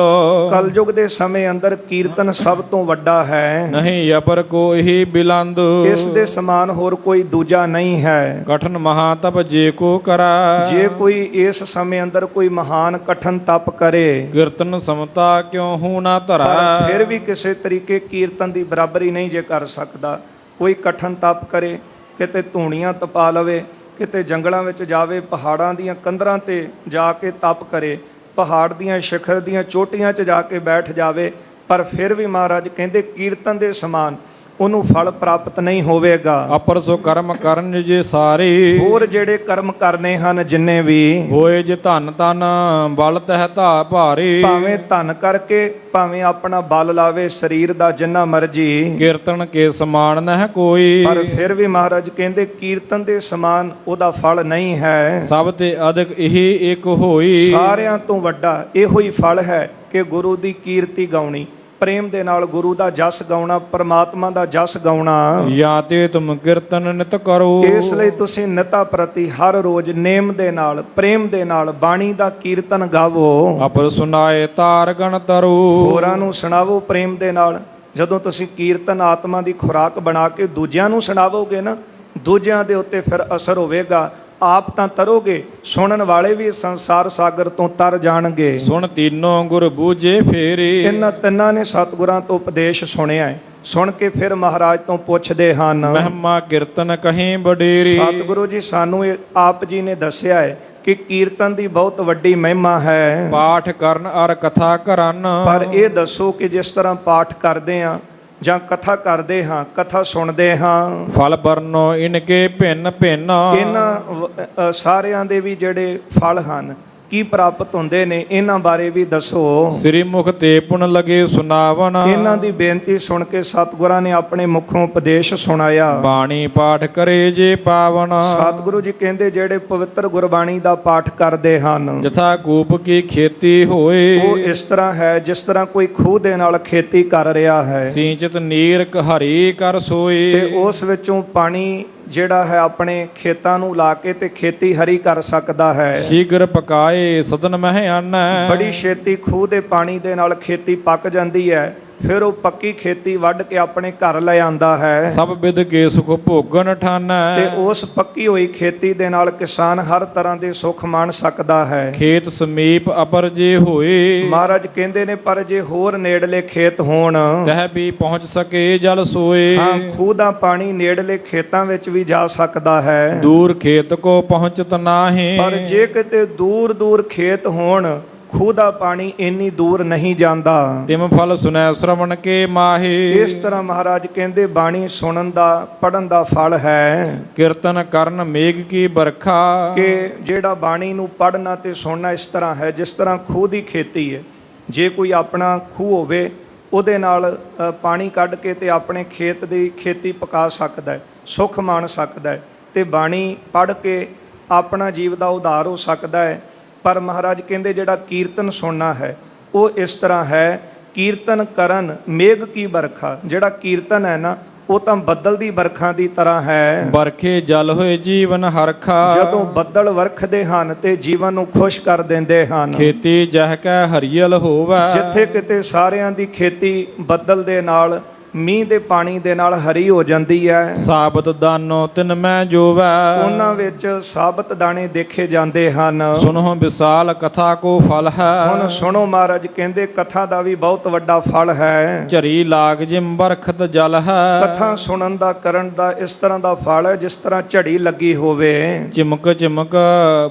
ਕਲਯੁਗ ਦੇ ਸਮੇਂ ਅੰਦਰ ਕੀਰਤਨ ਸਭ ਤੋਂ ਵੱਡਾ ਹੈ, ਨਹੀਂ ਅਪਰ ਕੋਈ ਬਿਲੰਦ। ਇਸ ਦੇ ਸਮਾਨ ਹੋਰ ਕੋਈ ਦੂਜਾ ਨਹੀਂ ਹੈ। ਕਠਨ ਮਹਾ ਤਪ ਜੇ ਕੋ ਕਰੈ। ਜੇ ਕੋਈ ਇਸ ਸਮੇਂ ਅੰਦਰ ਕੋਈ ਮਹਾਨ ਕਠਨ ਤਪ ਕਰੇ, ਕੀਰਤਨ ਸਮਤਾ ਕਿਉ ਹੂ ਨਾ ਪਰ ਧਰੈ। ਫਿਰ ਵੀ ਕਿਸੇ ਤਰੀਕੇ ਕੀਰਤਨ ਦੀ ਬਰਾਬਰੀ ਨਹੀਂ ਜੇ ਕਰ ਸਕਦਾ। ਕੋਈ ਕਠਨ ਤਪ ਕਰੇ, ਕਿਤੇ ਧੂਣੀਆਂ ਤਪਾ ਲਵੇ, ਕਿਤੇ ਜੰਗਲਾਂ ਵਿੱਚ ਜਾਵੇ, ਪਹਾੜਾਂ ਦੀਆਂ ਕੰਧਰਾਂ ਤੇ ਜਾ ਕੇ ਤਪ ਕਰੇ, ਪਹਾੜ ਦੀਆਂ ਸਿਖਰ ਦੀਆਂ ਚੋਟੀਆਂ 'ਚ ਜਾ ਕੇ ਬੈਠ ਜਾਵੇ, ਪਰ ਫਿਰ ਵੀ ਮਹਾਰਾਜ ਕਹਿੰਦੇ ਕੀਰਤਨ ਦੇ ਸਮਾਨ ਉਹਨੂੰ ਫਲ ਪ੍ਰਾਪਤ ਨਹੀਂ ਹੋਵੇਗਾ। ਅਪਰ ਸੋ ਕਰਮ ਕਰਨ ਜੇ ਸਾਰੇ। ਹੋਰ ਜਿਹੜੇ ਕਰਮ ਕਰਨੇ ਹਨ ਜਿੰਨੇ ਵੀ, ਹੋਏ ਜੇ ਧਨ ਤਨ ਬਲ ਤਹਿ ਧਾ ਭਾਰੇ। ਭਾਵੇਂ ਧਨ ਕਰਕੇ, ਭਾਵੇਂ ਆਪਣਾ ਬਲ ਲਾਵੇ ਸਰੀਰ ਦਾ ਜਿੰਨਾ ਮਰਜੀ, ਕੀਰਤਨ ਕੇ ਸਮਾਨ ਨਹਿ ਕੋਈ। ਪਰ ਫਿਰ ਵੀ ਮਹਾਰਾਜ ਕਹਿੰਦੇ ਕੀਰਤਨ ਦੇ ਸਮਾਨ ਉਹਦਾ ਫਲ ਨਹੀਂ ਹੈ। ਸਭ ਤੇ ਅਧਿਕ ਇਹੀ ਇੱਕ ਹੋਈ। ਸਾਰਿਆਂ ਤੋਂ ਵੱਡਾ ਇਹੋ ਹੀ ਫਲ ਹੈ ਕਿ ਗੁਰੂ ਦੀ ਕੀਰਤੀ ਗਾਉਣੀ, ਪ੍ਰੇਮ ਦੇ ਨਾਲ ਗੁਰੂ ਦਾ ਜਸ ਗਾਉਣਾ, ਪਰਮਾਤਮਾ ਦਾ ਜਸ ਗਾਉਣਾ। ਜਾਂ ਤੇ ਤੁਮ ਕੀਰਤਨ ਨਿਤ ਕਰੋ। ਇਸ ਲਈ ਤੁਸੀਂ ਨਿਤਾ ਪ੍ਰਤੀ ਹਰ ਰੋਜ਼ ਨੇਮ ਦੇ ਨਾਲ, ਪ੍ਰੇਮ ਦੇ ਨਾਲ ਬਾਣੀ ਦਾ ਕੀਰਤਨ ਗਾਵੋ। ਅਪਰ ਸੁਨਾਏ ਤਾਰ ਗਣ ਤਰੋ। ਹੋਰਾਂ ਨੂੰ ਸੁਣਾਵੋ ਪ੍ਰੇਮ ਦੇ ਨਾਲ। ਜਦੋਂ ਤੁਸੀਂ ਕੀਰਤਨ ਆਤਮਾ ਦੀ ਖੁਰਾਕ ਬਣਾ ਕੇ ਦੂਜਿਆਂ ਨੂੰ ਸੁਣਾਵੋਗੇ ਨਾ, ਦੂਜਿਆਂ ਦੇ ਉੱਤੇ ਫਿਰ ਅਸਰ ਹੋਵੇਗਾ। ਆਪ ਤਾਂ ਤਰੋਗੇ, ਸੁਣਨ ਵਾਲੇ ਵੀ ਸੰਸਾਰ ਸਾਗਰ ਤੋਂ ਤਰ ਜਾਣਗੇ। ਸੁਣ ਤੀਨੋਂ ਗੁਰ ਬੂਝੇ ਫੇਰੇ। ਇਹਨਾਂ ਤਿੰਨਾਂ ਨੇ ਸਤਿਗੁਰਾਂ ਤੋਂ ਉਪਦੇਸ਼ ਸੁਣਿਆ ਹੈ, ਸੁਣ ਕੇ ਫਿਰ ਮਹਾਰਾਜ ਤੋਂ ਪੁੱਛਦੇ ਹਨ। ਮਹਿਮਾ ਕੀਰਤਨ ਕਹੀਂ ਵਡੇਰੀ। ਸਤਿਗੁਰੂ ਜੀ ਸਾਨੂੰ ਇਹ ਆਪ ਜੀ ਨੇ ਦੱਸਿਆ ਹੈ ਕਿ ਕੀਰਤਨ ਦੀ ਬਹੁਤ ਵੱਡੀ ਮਹਿਮਾ ਹੈ। ਪਾਠ ਕਰਨ ਅਰ ਕਥਾ ਕਰਨ। ਪਰ ਇਹ ਦੱਸੋ ਕਿ ਜਿਸ ਤਰ੍ਹਾਂ ਪਾਠ ਕਰਦੇ ਹਾਂ ਜਾਂ ਕਥਾ ਕਰਦੇ ਹਾਂ, ਕਥਾ ਸੁਣਦੇ ਹਾਂ, ਫਲ ਬਰਨੋ ਇਨਕੇ ਭਿੰਨ ਭਿੰਨ। ਇਹਨਾਂ ਸਾਰਿਆਂ ਦੇ ਵੀ ਜਿਹੜੇ ਫਲ ਹਨ ਕੀ ਪ੍ਰਾਪਤ ਹੁੰਦੇ ਨੇ, ਇਹਨਾਂ ਬਾਰੇ ਵੀ ਦੱਸੋ। ਸ੍ਰੀ ਮੁਖ ਤੇ ਪੁਨ ਲਗੇ ਸੁਨਾਵਨ। ਇਹਨਾਂ ਦੀ ਬੇਨਤੀ ਸੁਣ ਕੇ ਸਤਿਗੁਰਾਂ ਨੇ ਆਪਣੇ ਮੁਖੋਂ ਉਪਦੇਸ਼ ਸੁਣਾਇਆ। ਬਾਣੀ ਪਾਠ ਕਰੇ ਜੇ ਪਾਵਨ। ਸਤਿਗੁਰੂ ਜੀ ਕਹਿੰਦੇ ਜਿਹੜੇ ਪਵਿੱਤਰ ਗੁਰਬਾਣੀ ਦਾ ਪਾਠ ਕਰਦੇ ਹਨ, ਜਥਾ ਕੂਪ ਕੀ ਖੇਤੀ ਹੋਏ। ਉਹ ਇਸ ਤਰ੍ਹਾਂ ਹੈ ਜਿਸ ਤਰ੍ਹਾਂ ਕੋਈ ਖੂਹ ਦੇ ਨਾਲ ਖੇਤੀ ਕਰ ਰਿਹਾ ਹੈ ਸਿੰਚਿਤ ਨੀਰ ਹਰੀ ਕਰ ਸੋਏ। ਤੇ ਉਸ ਵਿੱਚੋਂ ਪਾਣੀ ਜਿਹੜਾ ਹੈ ਆਪਣੇ ਖੇਤਾਂ ਨੂੰ ਲਾ ਕੇ ਤੇ ਖੇਤੀ ਹਰੀ ਕਰ ਸਕਦਾ ਹੈ। ਸ਼ੀਘਰ ਪਕਾਏ ਸਦਨ ਮਹਿ ਆਨੈ। ਬੜੀ ਛੇਤੀ ਖੂਹ ਦੇ ਪਾਣੀ ਦੇ ਨਾਲ ਖੇਤੀ ਪੱਕ ਜਾਂਦੀ ਹੈ, ਫਿਰ ਉਹ ਪੱਕੀ ਖੇਤੀ ਵੱਢ ਕੇ ਆਪਣੇ ਘਰ ਲੈ ਆਂਦਾ ਹੈ। ਸਭ ਵਿਦ ਕੇ ਸੁਖ ਭੋਗਨ ਠਾਨੈ। ਤੇ ਉਸ ਪੱਕੀ ਹੋਈ ਖੇਤੀ ਦੇ ਨਾਲ ਕਿਸਾਨ ਹਰ ਤਰ੍ਹਾਂ ਦੇ ਸੁੱਖ ਮਾਣ ਸਕਦਾ ਹੈ। ਖੇਤ ਸਮੀਪ ਅਪਰ ਜੇ ਹੋਏ। ਮਹਾਰਾਜ ਕਹਿੰਦੇ ਨੇ ਪਰ ਜੇ ਹੋਰ ਨੇੜਲੇ ਖੇਤ ਹੋਣ, ਤਹ ਵੀ ਪਹੁੰਚ ਸਕੇ ਜਲ ਸੋਏ। ਹਾਂ ਖੂਹ ਦਾ ਪਾਣੀ ਨੇੜਲੇ ਖੇਤਾਂ ਵਿੱਚ ਵੀ ਜਾ ਸਕਦਾ ਹੈ। ਦੂਰ ਖੇਤ ਕੋ ਪਹੁੰਚਤ ਨਾਹੀਂ। ਪਰ ਜੇ ਕਿਤੇ ਦੂਰ ਦੂਰ ਖੇਤ ਹੋਣ, ਖੂਹ ਦਾ ਪਾਣੀ ਇੰਨੀ ਦੂਰ ਨਹੀਂ ਜਾਂਦਾ। ਤਿਮ ਫਲ ਸੁਨੈ ਸ਼ਰਵਣ ਕੇ ਮਾਹੇ। ਇਸ ਤਰ੍ਹਾਂ ਮਹਾਰਾਜ ਕਹਿੰਦੇ ਬਾਣੀ ਸੁਣਨ ਦਾ, ਪੜਨ ਦਾ ਫਲ ਹੈ। ਕੀਰਤਨ ਕਰਨ ਮੇਘ ਕੀ ਬਰਖਾ। ਕਿ ਜਿਹੜਾ ਬਾਣੀ ਨੂੰ ਪੜਨਾ ਤੇ ਸੁਣਨਾ ਇਸ ਤਰ੍ਹਾਂ ਹੈ ਜਿਸ ਤਰ੍ਹਾਂ ਖੂਹ ਦੀ ਖੇਤੀ ਹੈ। ਜੇ ਕੋਈ ਆਪਣਾ ਖੂਹ ਹੋਵੇ ਉਹਦੇ ਨਾਲ ਪਾਣੀ ਕੱਢ ਕੇ ਤੇ ਆਪਣੇ ਖੇਤ ਦੀ ਖੇਤੀ ਪਕਾ ਸਕਦਾ ਹੈ, ਸੁੱਖ ਮਾਣ ਸਕਦਾ ਹੈ, ਤੇ ਬਾਣੀ ਪੜ੍ਹ ਕੇ ਆਪਣਾ ਜੀਵ ਦਾ ਉਧਾਰ ਹੋ ਸਕਦਾ ਹੈ। ਪਰ ਮਹਾਰਾਜ ਕਹਿੰਦੇ ਜਿਹੜਾ ਕੀਰਤਨ ਸੁਣਨਾ ਹੈ ਉਹ ਇਸ ਤਰ੍ਹਾਂ ਹੈ, ਕੀਰਤਨ ਕਰਨ ਮੇਘ ਕੀ ਬਰਖਾ। ਜਿਹੜਾ ਕੀਰਤਨ ਹੈ ਨਾ ਉਹ ਤਾਂ ਬੱਦਲ ਦੀ ਵਰਖਾ ਦੀ ਤਰ੍ਹਾਂ ਹੈ। ਬਰਖੇ ਜਲ ਹੋਏ ਜੀਵਨ ਹਰਖਾ। ਜਦੋਂ ਬੱਦਲ ਵਰਖਦੇ ਹਨ ਤੇ ਜੀਵਨ ਨੂੰ ਖੁਸ਼ ਕਰ ਦਿੰਦੇ ਹਨ। ਖੇਤੀ ਜਹ ਕੈ ਹਰੀਅਲ ਹੋਵੈ। ਜਿੱਥੇ ਕਿਤੇ ਸਾਰਿਆਂ ਦੀ ਖੇਤੀ ਬੱਦਲ ਦੇ ਨਾਲ ਮੀਂਹ ਦੇ ਪਾਣੀ ਦੇ ਨਾਲ ਹਰੀ ਹੋ ਜਾਂਦੀ ਹੈ। ਸਾਬਤ ਦਾਨੋ ਤਿਨ ਮੈਂ ਜੋਵੈ, ਉਹਨਾਂ ਵਿੱਚ ਸਾਬਤ ਦਾਣੇ ਦੇਖੇ ਜਾਂਦੇ ਹਨ। ਸੁਨਹੁ ਵਿਸਾਲ ਕਥਾ ਕੋ ਫਲ ਹੁਣ ਹੈ, ਸੁਣੋ, ਮਹਾਰਾਜ ਕਹਿੰਦੇ ਕਥਾ ਦਾ ਵੀ ਬਹੁਤ ਵੱਡਾ ਫਲ ਹੈ। ਝਰੀ ਲਾਗ ਜਿਮ ਬਰਖਤ ਜਲ ਹੈ, ਕਥਾ ਸੁਣਨ ਦਾ, ਕਰਨ ਦਾ ਇਸ ਤਰ੍ਹਾਂ ਦਾ ਫਲ ਹੈ ਜਿਸ ਤਰ੍ਹਾਂ ਝੜੀ ਲੱਗੀ ਹੋਵੇ। ਚਿਮਕ ਚਿਮਕ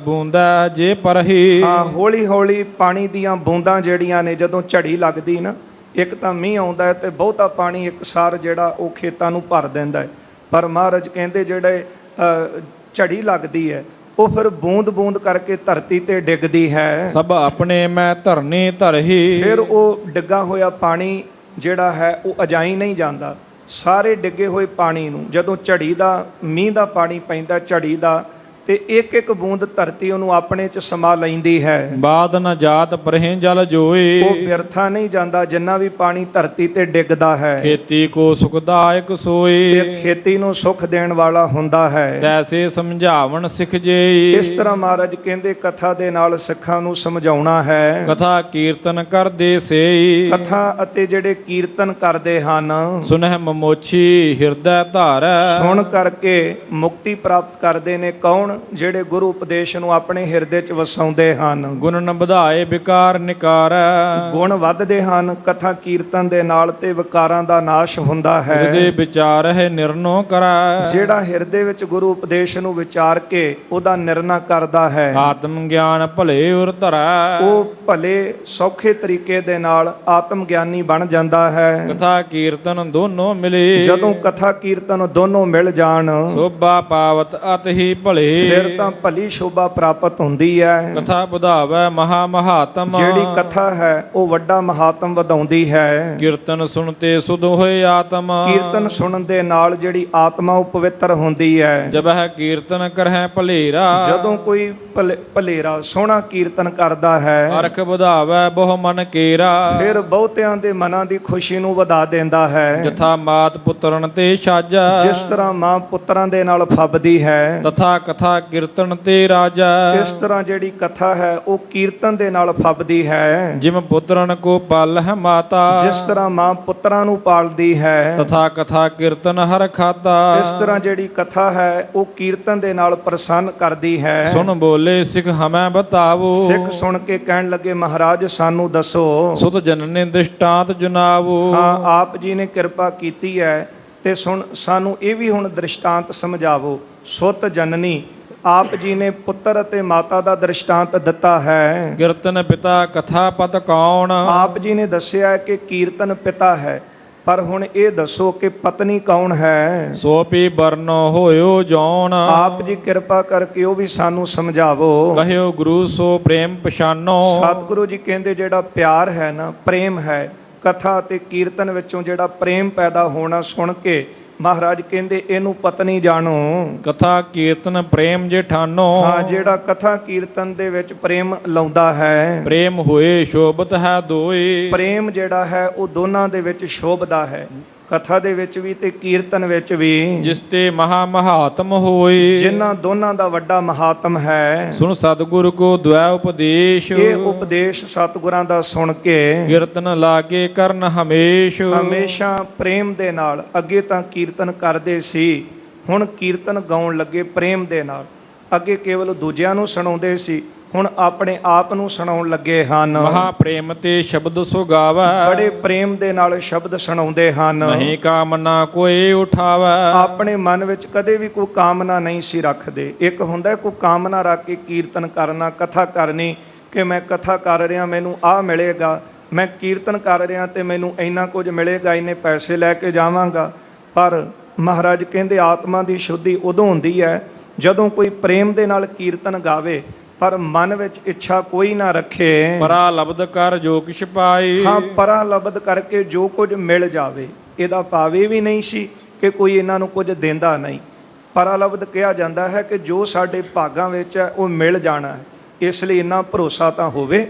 ਬੂੰਦਾ ਜੇ ਪਰਹੀ, ਹਾਂ, ਹੌਲੀ ਹੌਲੀ ਪਾਣੀ ਦੀਆਂ ਬੂੰਦਾਂ ਜਿਹੜੀਆਂ ਨੇ ਜਦੋਂ ਝੜੀ ਲੱਗਦੀ ਨਾ, ਇੱਕ ਤਾਂ ਮੀਂਹ ਆਉਂਦਾ ਹੈ ਤੇ ਬਹੁਤਾ ਪਾਣੀ ਇੱਕਸਾਰ ਜਿਹੜਾ ਉਹ ਖੇਤਾਂ ਨੂੰ ਭਰ ਦਿੰਦਾ ਹੈ, ਪਰ ਮਹਾਰਾਜ ਕਹਿੰਦੇ ਜਿਹੜੇ ਝੜੀ ਲੱਗਦੀ ਹੈ ਉਹ ਫਿਰ ਬੂੰਦ ਬੂੰਦ ਕਰਕੇ ਧਰਤੀ ਤੇ ਡਿੱਗਦੀ ਹੈ। ਸਭ ਆਪਣੇ ਮੈਂ ਧਰਨੀ ਧਰਹੀ, ਫਿਰ ਉਹ ਡਿੱਗਾ ਹੋਇਆ ਪਾਣੀ ਜਿਹੜਾ ਹੈ ਉਹ ਅਜਾਈ ਨਹੀਂ ਜਾਂਦਾ। ਸਾਰੇ ਡਿੱਗੇ ਹੋਏ ਪਾਣੀ ਨੂੰ ਜਦੋਂ ਝੜੀ ਦਾ, ਮੀਂਹ ਦਾ ਪਾਣੀ ਪੈਂਦਾ ਝੜੀ ਦਾ, ਤੇ ਇੱਕ ਇੱਕ ਬੂੰਦ ਧਰਤੀ ਉਹਨੂੰ ਆਪਣੇ ਚ ਸਮਾ ਲੈਂਦੀ ਹੈ। ਬਾਦ ਨ ਜਾਤ ਪਰਹਿ ਜਲ ਜੋਈ, ਉਹ ਵਿਅਰਥਾ ਨਹੀਂ ਜਾਂਦਾ ਜਿੰਨਾ ਵੀ ਪਾਣੀ ਧਰਤੀ ਤੇ ਡਿੱਗਦਾ ਹੈ। ਖੇਤੀ ਕੋ ਸੁਖਦਾਇਕ ਸੋਈ, ਇਹ ਖੇਤੀ ਨੂੰ ਸੁਖ ਦੇਣ ਵਾਲਾ ਹੁੰਦਾ ਹੈ। ਤੈਸੇ ਸਮਝਾਵਣ ਸਿਖ ਜੇਈ, ਇਸ ਤਰ੍ਹਾਂ ਮਹਾਰਾਜ ਕਹਿੰਦੇ ਕਥਾ ਦੇ ਨਾਲ ਸਿੱਖਾਂ ਨੂੰ ਸਮਝਾਉਣਾ ਹੈ। ਕਥਾ ਕੀਰਤਨ ਕਰਦੇ ਸੇਈ, ਕਥਾ ਅਤੇ ਜਿਹੜੇ ਕੀਰਤਨ ਕਰਦੇ ਹਨ, ਸੁਨਹਿ ਮਮੋਛੀ ਹਿਰਦੈ ਧਾਰੈ, ਸੁਣ ਕਰਕੇ ਮੁਕਤੀ ਪ੍ਰਾਪਤ ਕਰਦੇ ਨੇ। ਕੌਣ? ਜਿਹੜੇ ਗੁਰੂ ਉਪਦੇਸ਼ ਨੂੰ ਆਪਣੇ ਹਿਰਦੇ 'ਚ ਵਸਾਉਂਦੇ ਹਨ। ਗੁਣ ਨ ਵਧਾਏ ਵਿਕਾਰ ਨਿਕਾਰੈ, ਗੁਣ ਵੱਧਦੇ ਹਨ ਕਥਾ ਕੀਰਤਨ ਦੇ ਨਾਲ ਤੇ ਵਿਕਾਰਾਂ ਦਾ ਨਾਸ਼ ਹੁੰਦਾ ਹੈ। ਹਿਰਦੇ ਵਿਚਾਰ ਹੈ ਨਿਰਨੋ ਕਰੈ, ਜਿਹੜਾ ਹਿਰਦੇ ਵਿੱਚ ਗੁਰੂ ਉਪਦੇਸ਼ ਨੂੰ ਵਿਚਾਰ ਕੇ ਉਹਦਾ ਨਿਰਣਾ ਕਰਦਾ ਹੈ, ਆਤਮ ਗਿਆਨ ਭਲੇ ਉਰ ਧਰੈ, ਉਹ ਭਲੇ ਸੌਖੇ ਤਰੀਕੇ ਦੇ ਨਾਲ ਆਤਮ ਗਿਆਨੀ ਬਣ ਜਾਂਦਾ ਹੈ। ਕਥਾ ਕੀਰਤਨ ਦੋਨੋਂ ਮਿਲੇ, ਜਦੋਂ ਕਥਾ ਕੀਰਤਨ ਦੋਨੋਂ ਮਿਲ ਜਾਣ ਸੋਭਾ ਪਾਵਤ ਅਤ ਹੀ ਭਲੇ, ਫਿਰ ਤਾਂ ਭਲੀ ਸ਼ੋਭਾ ਪ੍ਰਾਪਤ ਹੁੰਦੀ ਹੈ। ਕਥਾ ਵਧਾਵੈ ਮਹਾ ਮਹਾਤਮ, ਜਿਹੜੀ ਕਥਾ ਹੈ ਉਹ ਵੱਡਾ ਮਹਾਤਮ ਵਧਾਉਂਦੀ ਹੈ। ਕੀਰਤਨ ਸੁਣਤੇ ਸੁਧ ਹੋਏ ਆਤਮ, ਕੀਰਤਨ ਸੁਣਨ ਦੇ ਨਾਲ ਜਿਹੜੀ ਆਤਮਾ ਉਹ ਪਵਿੱਤਰ ਹੁੰਦੀ ਹੈ। ਜਬਹਿ ਕੀਰਤਨ ਕਰਹਿ ਭਲੇਰਾ, ਜਦੋਂ ਕੋਈ ਭਲੇਰਾ ਸੋਹਣਾ ਕੀਰਤਨ ਕਰਦਾ ਹੈ, ਅਰਖ ਵਧਾਵੈ ਬਹੁ ਮਨ ਕੇਰਾ, ਫਿਰ ਬਹੁਤਿਆਂ ਦੇ ਮਨਾਂ ਦੀ ਖੁਸ਼ੀ ਨੂੰ ਵਧਾ ਦਿੰਦਾ ਹੈ। ਜਥਾ ਮਾਤ ਪੁੱਤਰਨ ਤੇ ਸਾਜਾ, ਜਿਸ ਤਰ੍ਹਾਂ ਮਾਂ ਪੁੱਤਰਾਂ ਦੇ ਨਾਲ ਫੱਬਦੀ ਹੈ, ਤਥਾ ਕਥਾ ਕੀਰਤਨ ਤੇ ਰਾਜਾ, ਇਸ ਤਰ੍ਹਾਂ ਜਿਹੜੀ ਕਥਾ ਹੈ ਉਹ ਕੀਰਤਨ ਦੇ ਨਾਲ ਫੱਬਦੀ ਹੈ। ਜਿਮ ਪੁੱਤਰਨ ਕੋ ਪਾਲ ਹੈ ਮਾਤਾ, ਜਿਸ ਤਰ੍ਹਾਂ ਮਾਂ ਪੁੱਤਰਾਂ ਨੂੰ ਪਾਲਦੀ ਹੈ, ਤਥਾ ਕਥਾ ਕੀਰਤਨ ਹਰ ਖਾਤਾ, ਇਸ ਤਰ੍ਹਾਂ ਜਿਹੜੀ ਕਥਾ ਹੈ ਉਹ ਕੀਰਤਨ ਦੇ ਨਾਲ ਪ੍ਰਸੰਨ ਕਰਦੀ ਹੈ। ਸੁਣ ਬੋਲੇ ਸਿਖ ਹਮੈ ਬਤਾਵੋ, ਸਿੱਖ ਸੁਣ ਕੇ ਕਹਿਣ ਲੱਗੇ ਮਹਾਰਾਜ ਸਾਨੂੰ ਦੱਸੋ। ਸੁਤ ਜਨਨੇ ਦ੍ਰਿਸ਼ਟਾਂਤ ਜੁਨਾਵੋ, ਹਾਂ, ਆਪ ਜੀ ਨੇ ਕਿਰਪਾ ਕੀਤੀ ਹੈ ਤੇ ਸੁਣ ਸਾਨੂੰ ਇਹ ਵੀ ਹੁਣ ਦ੍ਰਿਸ਼ਟਾਂਤ ਸਮਝਾਵੋ। ਸੁਤ ਜਨਨੀ, ਆਪ ਜੀ ਨੇ ਪੁੱਤਰ ਅਤੇ ਮਾਤਾ ਦਾ ਦ੍ਰਿਸ਼ਟਾਂਤ ਦਿੱਤਾ ਹੈ। ਕੀਰਤਨ ਪਿਤਾ ਕਥਾ ਪਤ ਕੌਣ, ਆਪ ਜੀ ਨੇ ਦੱਸਿਆ ਹੈ ਕਿ ਕੀਰਤਨ ਪਿਤਾ ਹੈ, ਪਰ ਹੁਣ ਇਹ ਦੱਸੋ ਕਿ ਪਤਨੀ ਕੌਣ ਹੈ। ਸੋ ਪੀ ਬਰਨੋ ਹੋਇਓ ਜੌਨ, ਆਪ ਜੀ ਕਿਰਪਾ ਕਰਕੇ ਉਹ ਵੀ ਸਾਨੂੰ ਸਮਝਾਵੋ। ਕਹਿਓ ਗੁਰੂ ਸੋ ਪ੍ਰੇਮ ਪਛਾਨੋ, ਸਤਿਗੁਰੂ ਜੀ ਕਹਿੰਦੇ ਜਿਹੜਾ ਪਿਆਰ ਹੈ ਨਾ, ਪ੍ਰੇਮ ਹੈ, ਕਥਾ ਤੇ ਕੀਰਤਨ ਵਿੱਚੋਂ ਜਿਹੜਾ ਪ੍ਰੇਮ ਪੈਦਾ ਹੋਣਾ ਸੁਣ ਕੇ ਮਹਾਰਾਜ ਕਹਿੰਦੇ ਇਹਨੂੰ ਪਤਨੀ ਜਾਣੋ। ਕਥਾ ਕੀਰਤਨ ਪ੍ਰੇਮ ਜੇ ਠਾਨੋ, ਹਾਂ, ਜਿਹੜਾ ਕਥਾ ਕੀਰਤਨ ਦੇ ਵਿੱਚ ਪ੍ਰੇਮ ਲਾਉਂਦਾ ਹੈ, ਪ੍ਰੇਮ ਹੋਏ ਸ਼ੋਭਤ ਹੈ ਦੋਏ, ਪ੍ਰੇਮ ਜਿਹੜਾ ਹੈ ਉਹ ਦੋਨਾਂ ਦੇ ਵਿੱਚ ਸ਼ੋਭਦਾ ਹੈ, ਕਥਾ ਦੇ ਵਿੱਚ ਵੀ ਤੇ ਕੀਰਤਨ ਵਿੱਚ ਵੀ। ਜਿਸ ਤੇ ਮਹਾ ਮਹਾਤਮ ਹੋਏ, ਜਿਨ੍ਹਾਂ ਦੋਨਾਂ ਦਾ ਵੱਡਾ ਮਹਾਤਮ ਹੈ। ਸੁਣ ਸਤਿਗੁਰ ਕੋ ਦੁਆ ਉਪਦੇਸ਼, ਇਹ ਉਪਦੇਸ਼ ਸਤਿਗੁਰਾਂ ਦਾ ਸੁਣ ਕੇ ਕੀਰਤਨ ਲਾਗੇ ਕਰਨ ਹਮੇਸ਼, ਹਮੇਸ਼ਾ ਪ੍ਰੇਮ ਦੇ ਨਾਲ। ਅੱਗੇ ਤਾਂ ਕੀਰਤਨ ਕਰਦੇ ਸੀ, ਹੁਣ ਕੀਰਤਨ ਗਾਉਣ ਲੱਗੇ ਪ੍ਰੇਮ ਦੇ ਨਾਲ। ਅੱਗੇ ਕੇਵਲ ਦੂਜਿਆਂ ਨੂੰ ਸੁਣਾਉਂਦੇ ਸੀ, ਹੁਣ ਆਪਣੇ ਆਪ ਨੂੰ ਸੁਣਾਉਣ ਲੱਗੇ ਹਨ। ਮਹਾ ਪ੍ਰੇਮ ਤੇ ਸ਼ਬਦ ਸੁਗਾਵੈ, ਬੜੇ ਪ੍ਰੇਮ ਦੇ ਨਾਲ ਸ਼ਬਦ ਸੁਣਾਉਂਦੇ ਹਨ। ਨਹੀਂ ਕਾਮਨਾ ਕੋਈ ਉਠਾਵੈ, ਆਪਣੇ ਮਨ ਵਿੱਚ ਕਦੇ ਵੀ ਕੋਈ ਕਾਮਨਾ ਨਹੀਂ ਸੀ ਰੱਖਦੇ। ਇੱਕ ਹੁੰਦਾ ਕੋਈ ਕਾਮਨਾ ਰੱਖ ਕੇ ਕੀਰਤਨ ਕਰਨਾ, ਕਥਾ ਕਰਨੀ, ਕਿ ਮੈਂ ਕਥਾ ਕਰ ਰਿਹਾ ਮੈਨੂੰ ਆਹ ਮਿਲੇਗਾ, ਮੈਂ ਕੀਰਤਨ ਕਰ ਰਿਹਾ ਤੇ ਮੈਨੂੰ ਇੰਨਾ ਕੁਝ ਮਿਲੇਗਾ, ਇੰਨੇ ਪੈਸੇ ਲੈ ਕੇ ਜਾਵਾਂਗਾ। ਪਰ ਮਹਾਰਾਜ ਕਹਿੰਦੇ ਆਤਮਾ ਦੀ ਸ਼ੁੱਧੀ ਉਦੋਂ ਹੁੰਦੀ ਹੈ ਜਦੋਂ ਕੋਈ ਪ੍ਰੇਮ ਦੇ ਨਾਲ ਕੀਰਤਨ ਗਾਵੇ, ਪਰ ਮਨ ਵਿੱਚ ਇੱਛਾ ਕੋਈ ਨਾ ਰੱਖੇ। ਪਰਾ ਲਬਦ ਕਰ ਜੋ ਕਿਛ ਪਾਈ, ਹਾਂ, ਪਰਾ ਲਬਦ ਕਰਕੇ ਜੋ ਕੁਝ ਮਿਲ ਜਾਵੇ। ਇਹਦਾ ਭਾਵ ਵੀ ਨਹੀਂ ਸੀ ਕਿ ਕੋਈ ਇਹਨਾਂ ਨੂੰ ਕੁਝ ਦਿੰਦਾ ਨਹੀਂ। ਪਰਾ ਲਬਦ ਕਿਹਾ ਜਾਂਦਾ ਹੈ ਕਿ ਜੋ ਸਾਡੇ ਭਾਗਾਂ ਵਿੱਚ ਹੈ ਉਹ ਮਿਲ ਜਾਣਾ ਹੈ। ਇਸ ਲਈ ਇੰਨਾ ਭਰੋਸਾ ਤਾਂ ਹੋਵੇ,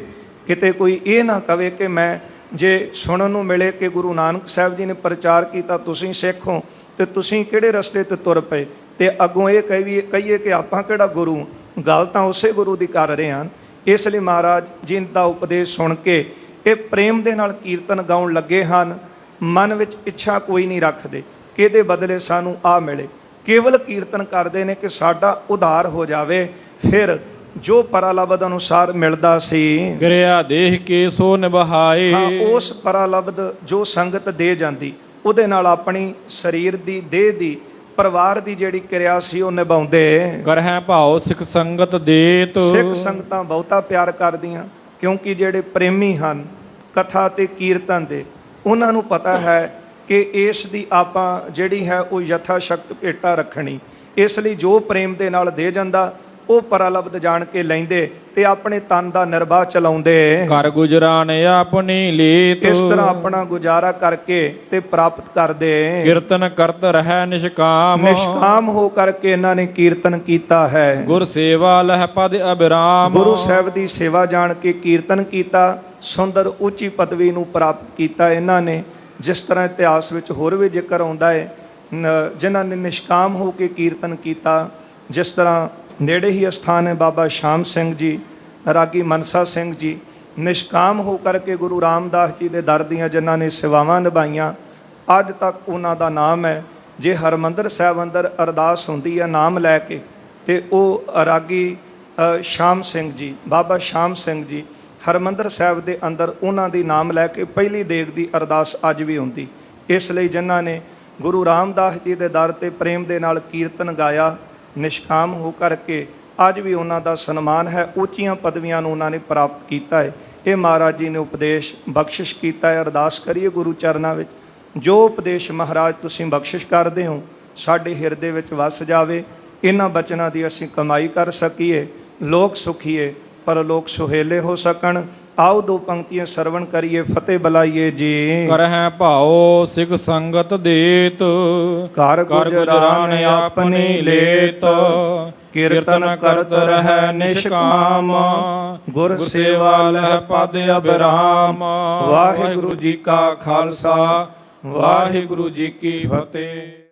ਕਿਤੇ ਕੋਈ ਇਹ ਨਾ ਕਵੇ ਕਿ ਮੈਂ ਜੇ ਸੁਣਨ ਨੂੰ ਮਿਲੇ ਕਿ ਗੁਰੂ ਨਾਨਕ ਸਾਹਿਬ ਜੀ ਨੇ ਪ੍ਰਚਾਰ ਕੀਤਾ, ਤੁਸੀਂ ਸਿੱਖ ਹੋ ਤੇ ਤੁਸੀਂ ਕਿਹੜੇ ਰਸਤੇ ਤੇ ਤੁਰ ਪਏ, ਤੇ ਅੱਗੋਂ ਇਹ ਕਹੀਏ ਕਿ ਆਪਾਂ ਕਿਹੜਾ ਗੁਰੂ। ਗੱਲ ਤਾਂ ਉਸੇ ਗੁਰੂ ਦੀ ਕਰ ਰਹੇ ਹਨ। ਇਸ ਲਈ ਮਹਾਰਾਜ ਜੀ ਦਾ ਉਪਦੇਸ਼ ਸੁਣ ਕੇ ਇਹ ਪ੍ਰੇਮ ਦੇ ਨਾਲ ਕੀਰਤਨ ਗਾਉਣ ਲੱਗੇ ਹਨ। ਮਨ ਵਿੱਚ ਇੱਛਾ ਕੋਈ ਨਹੀਂ ਰੱਖਦੇ ਕਿ ਇਹਦੇ ਬਦਲੇ ਸਾਨੂੰ ਆ ਮਿਲੇ, ਕੇਵਲ ਕੀਰਤਨ ਕਰਦੇ ਨੇ ਕਿ ਸਾਡਾ ਉਧਾਰ ਹੋ ਜਾਵੇ। ਫਿਰ ਜੋ ਪਰਾਲਬਦ ਅਨੁਸਾਰ ਮਿਲਦਾ ਸੀ, ਕਿਰਿਆ ਦੇਖ ਕੇ ਸੋ ਨਿਭਾਏ। ਹਾਂ, ਉਸ ਪਰਾਲਬਦ ਜੋ ਸੰਗਤ ਦੇ ਜਾਂਦੀ ਉਹਦੇ ਨਾਲ ਆਪਣੀ ਸਰੀਰ ਦੀ, ਦੇਹ ਦੀ, ਪਰਿਵਾਰ ਦੀ ਜਿਹੜੀ ਕਿਰਿਆ ਸੀ ਉਹ ਨਿਭਾਉਂਦੇ। ਕਰਹਿ ਭਾਉ ਸਿੱਖ ਸੰਗਤ ਦੇਤ। ਸਿੱਖ ਸੰਗਤਾਂ ਬਹੁਤਾ ਪਿਆਰ ਕਰਦੀਆਂ, ਕਿਉਂਕਿ ਜਿਹੜੇ ਪ੍ਰੇਮੀ ਹਨ ਕਥਾ ਤੇ ਕੀਰਤਨ ਦੇ, ਉਹਨਾਂ ਨੂੰ ਪਤਾ ਹੈ ਕਿ ਇਸ ਦੀ ਆਪਾਂ ਜਿਹੜੀ ਹੈ ਉਹ ਯਥਾ ਸ਼ਕਤ ਭੇਟਾ ਰੱਖਣੀ। ਇਸ ਲਈ ਜੋ ਪ੍ਰੇਮ ਦੇ ਨਾਲ ਦੇ ਜਾਂਦਾ ਉਹ ਪਰਾਲਬਦ ਜਾਣ ਕੇ ਲੈਂਦੇ ਤੇ ਆਪਣੇ ਤਨ ਦਾ ਨਿਰਵਾਹ ਚਲਾਉਂਦੇ। ਕਰ ਗੁਜਰਾਨ ਆਪਣੀ ਲੀਤ। ਇਸ ਤਰ੍ਹਾਂ ਆਪਣਾ ਗੁਜ਼ਾਰਾ ਕਰਕੇ ਤੇ ਪ੍ਰਾਪਤ ਕਰਦੇ। ਕੀਰਤਨ ਕਰਤ ਰਹਿ ਨਿਸ਼ਕਾਮ। ਨਿਸ਼ਕਾਮ ਹੋ ਕਰਕੇ ਇਹਨਾਂ ਨੇ ਕੀਰਤਨ ਕੀਤਾ ਹੈ। ਗੁਰ ਸੇਵਾ ਲਹਿ ਪਦ ਅਬਿਰਾਮ। ਗੁਰੂ ਸਾਹਿਬ ਦੀ ਸੇਵਾ ਜਾਣ ਕੇ ਕੀਰਤਨ ਕੀਤਾ, ਸੁੰਦਰ ਉੱਚੀ ਪਦਵੀ ਨੂੰ ਪ੍ਰਾਪਤ ਕੀਤਾ ਇਹਨਾਂ ਨੇ। ਜਿਸ ਤਰ੍ਹਾਂ ਇਤਿਹਾਸ ਵਿੱਚ ਹੋਰ ਵੀ ਜ਼ਿਕਰ ਆਉਂਦਾ ਹੈ, ਜਿਨ੍ਹਾਂ ਨੇ ਨਿਸ਼ਕਾਮ ਹੋ ਕੇ ਕੀਰਤਨ ਕੀਤਾ। ਜਿਸ ਤਰ੍ਹਾਂ ਨੇੜੇ ਹੀ ਅਸਥਾਨ ਹੈ ਬਾਬਾ ਸ਼ਾਮ ਸਿੰਘ ਜੀ, ਰਾਗੀ ਮਨਸਾ ਸਿੰਘ ਜੀ, ਨਿਸ਼ਕਾਮ ਹੋ ਕਰਕੇ ਗੁਰੂ ਰਾਮਦਾਸ ਜੀ ਦੇ ਦਰ ਦੀਆਂ ਜਿਨ੍ਹਾਂ ਨੇ ਸੇਵਾਵਾਂ ਨਿਭਾਈਆਂ, ਅੱਜ ਤੱਕ ਉਹਨਾਂ ਦਾ ਨਾਮ ਹੈ। ਜੇ ਹਰਿਮੰਦਰ ਸਾਹਿਬ ਅੰਦਰ ਅਰਦਾਸ ਹੁੰਦੀ ਹੈ ਨਾਮ ਲੈ ਕੇ, ਤੇ ਉਹ ਰਾਗੀ ਸ਼ਾਮ ਸਿੰਘ ਜੀ, ਬਾਬਾ ਸ਼ਾਮ ਸਿੰਘ ਜੀ, ਹਰਿਮੰਦਰ ਸਾਹਿਬ ਦੇ ਅੰਦਰ ਉਹਨਾਂ ਦੀ ਨਾਮ ਲੈ ਕੇ ਪਹਿਲੀ ਦੇਗ ਦੀ ਅਰਦਾਸ ਅੱਜ ਵੀ ਹੁੰਦੀ। ਇਸ ਲਈ ਜਿਨ੍ਹਾਂ ਨੇ ਗੁਰੂ ਰਾਮਦਾਸ ਜੀ ਦੇ ਦਰ ਤੇ ਪ੍ਰੇਮ ਦੇ ਨਾਲ ਕੀਰਤਨ ਗਾਇਆ, ਨਿਸ਼ਕਾਮ ਹੋ ਕਰਕੇ, ਅੱਜ ਵੀ ਉਹਨਾਂ ਦਾ ਸਨਮਾਨ ਹੈ। ਉੱਚੀਆਂ ਪਦਵੀਆਂ ਨੂੰ ਉਹਨਾਂ ਨੇ ਪ੍ਰਾਪਤ ਕੀਤਾ ਹੈ। ਇਹ ਮਹਾਰਾਜ ਜੀ ਨੇ ਉਪਦੇਸ਼ ਬਖਸ਼ਿਸ਼ ਕੀਤਾ ਹੈ। ਅਰਦਾਸ ਕਰੀਏ ਗੁਰੂ ਚਰਨਾਂ ਵਿੱਚ, ਜੋ ਉਪਦੇਸ਼ ਮਹਾਰਾਜ ਤੁਸੀਂ ਬਖਸ਼ਿਸ਼ ਕਰਦੇ ਹੋ ਸਾਡੇ ਹਿਰਦੇ ਵਿੱਚ ਵਸ ਜਾਵੇ। ਇਹਨਾਂ ਬਚਨਾਂ ਦੀ ਅਸੀਂ ਕਮਾਈ ਕਰ ਸਕੀਏ, ਲੋਕ ਸੁਖੀਏ ਪਰ ਲੋਕ ਸੁਹੇਲੇ ਹੋ ਸਕਣ। ਆਓ ਦੋ ਪੰਕਤੀਆਂ ਸਰਵਣ ਕਰੀਏ, ਫਤਿਹ ਬੁਲਾਈਏ ਜੀ। ਕਰਹਿ ਭਾਉ ਸਿੱਖ ਸੰਗਤ ਦੇਤ। ਘਰ ਗੁਜਰਾਨ ਆਪਣੀ ਲੇਤ। ਕੀਰਤਨ ਕਰਤ ਰਹਿ ਨਿਸ਼ਕਾਮ। ਗੁਰ ਸੇਵਾ ਲਹਿ ਪਦ ਅਬਿਰਾਮ। ਵਾਹਿਗੁਰੂ ਜੀ ਕਾ ਖਾਲਸਾ, ਵਾਹਿਗੁਰੂ ਜੀ ਕੀ ਫਤਿਹ।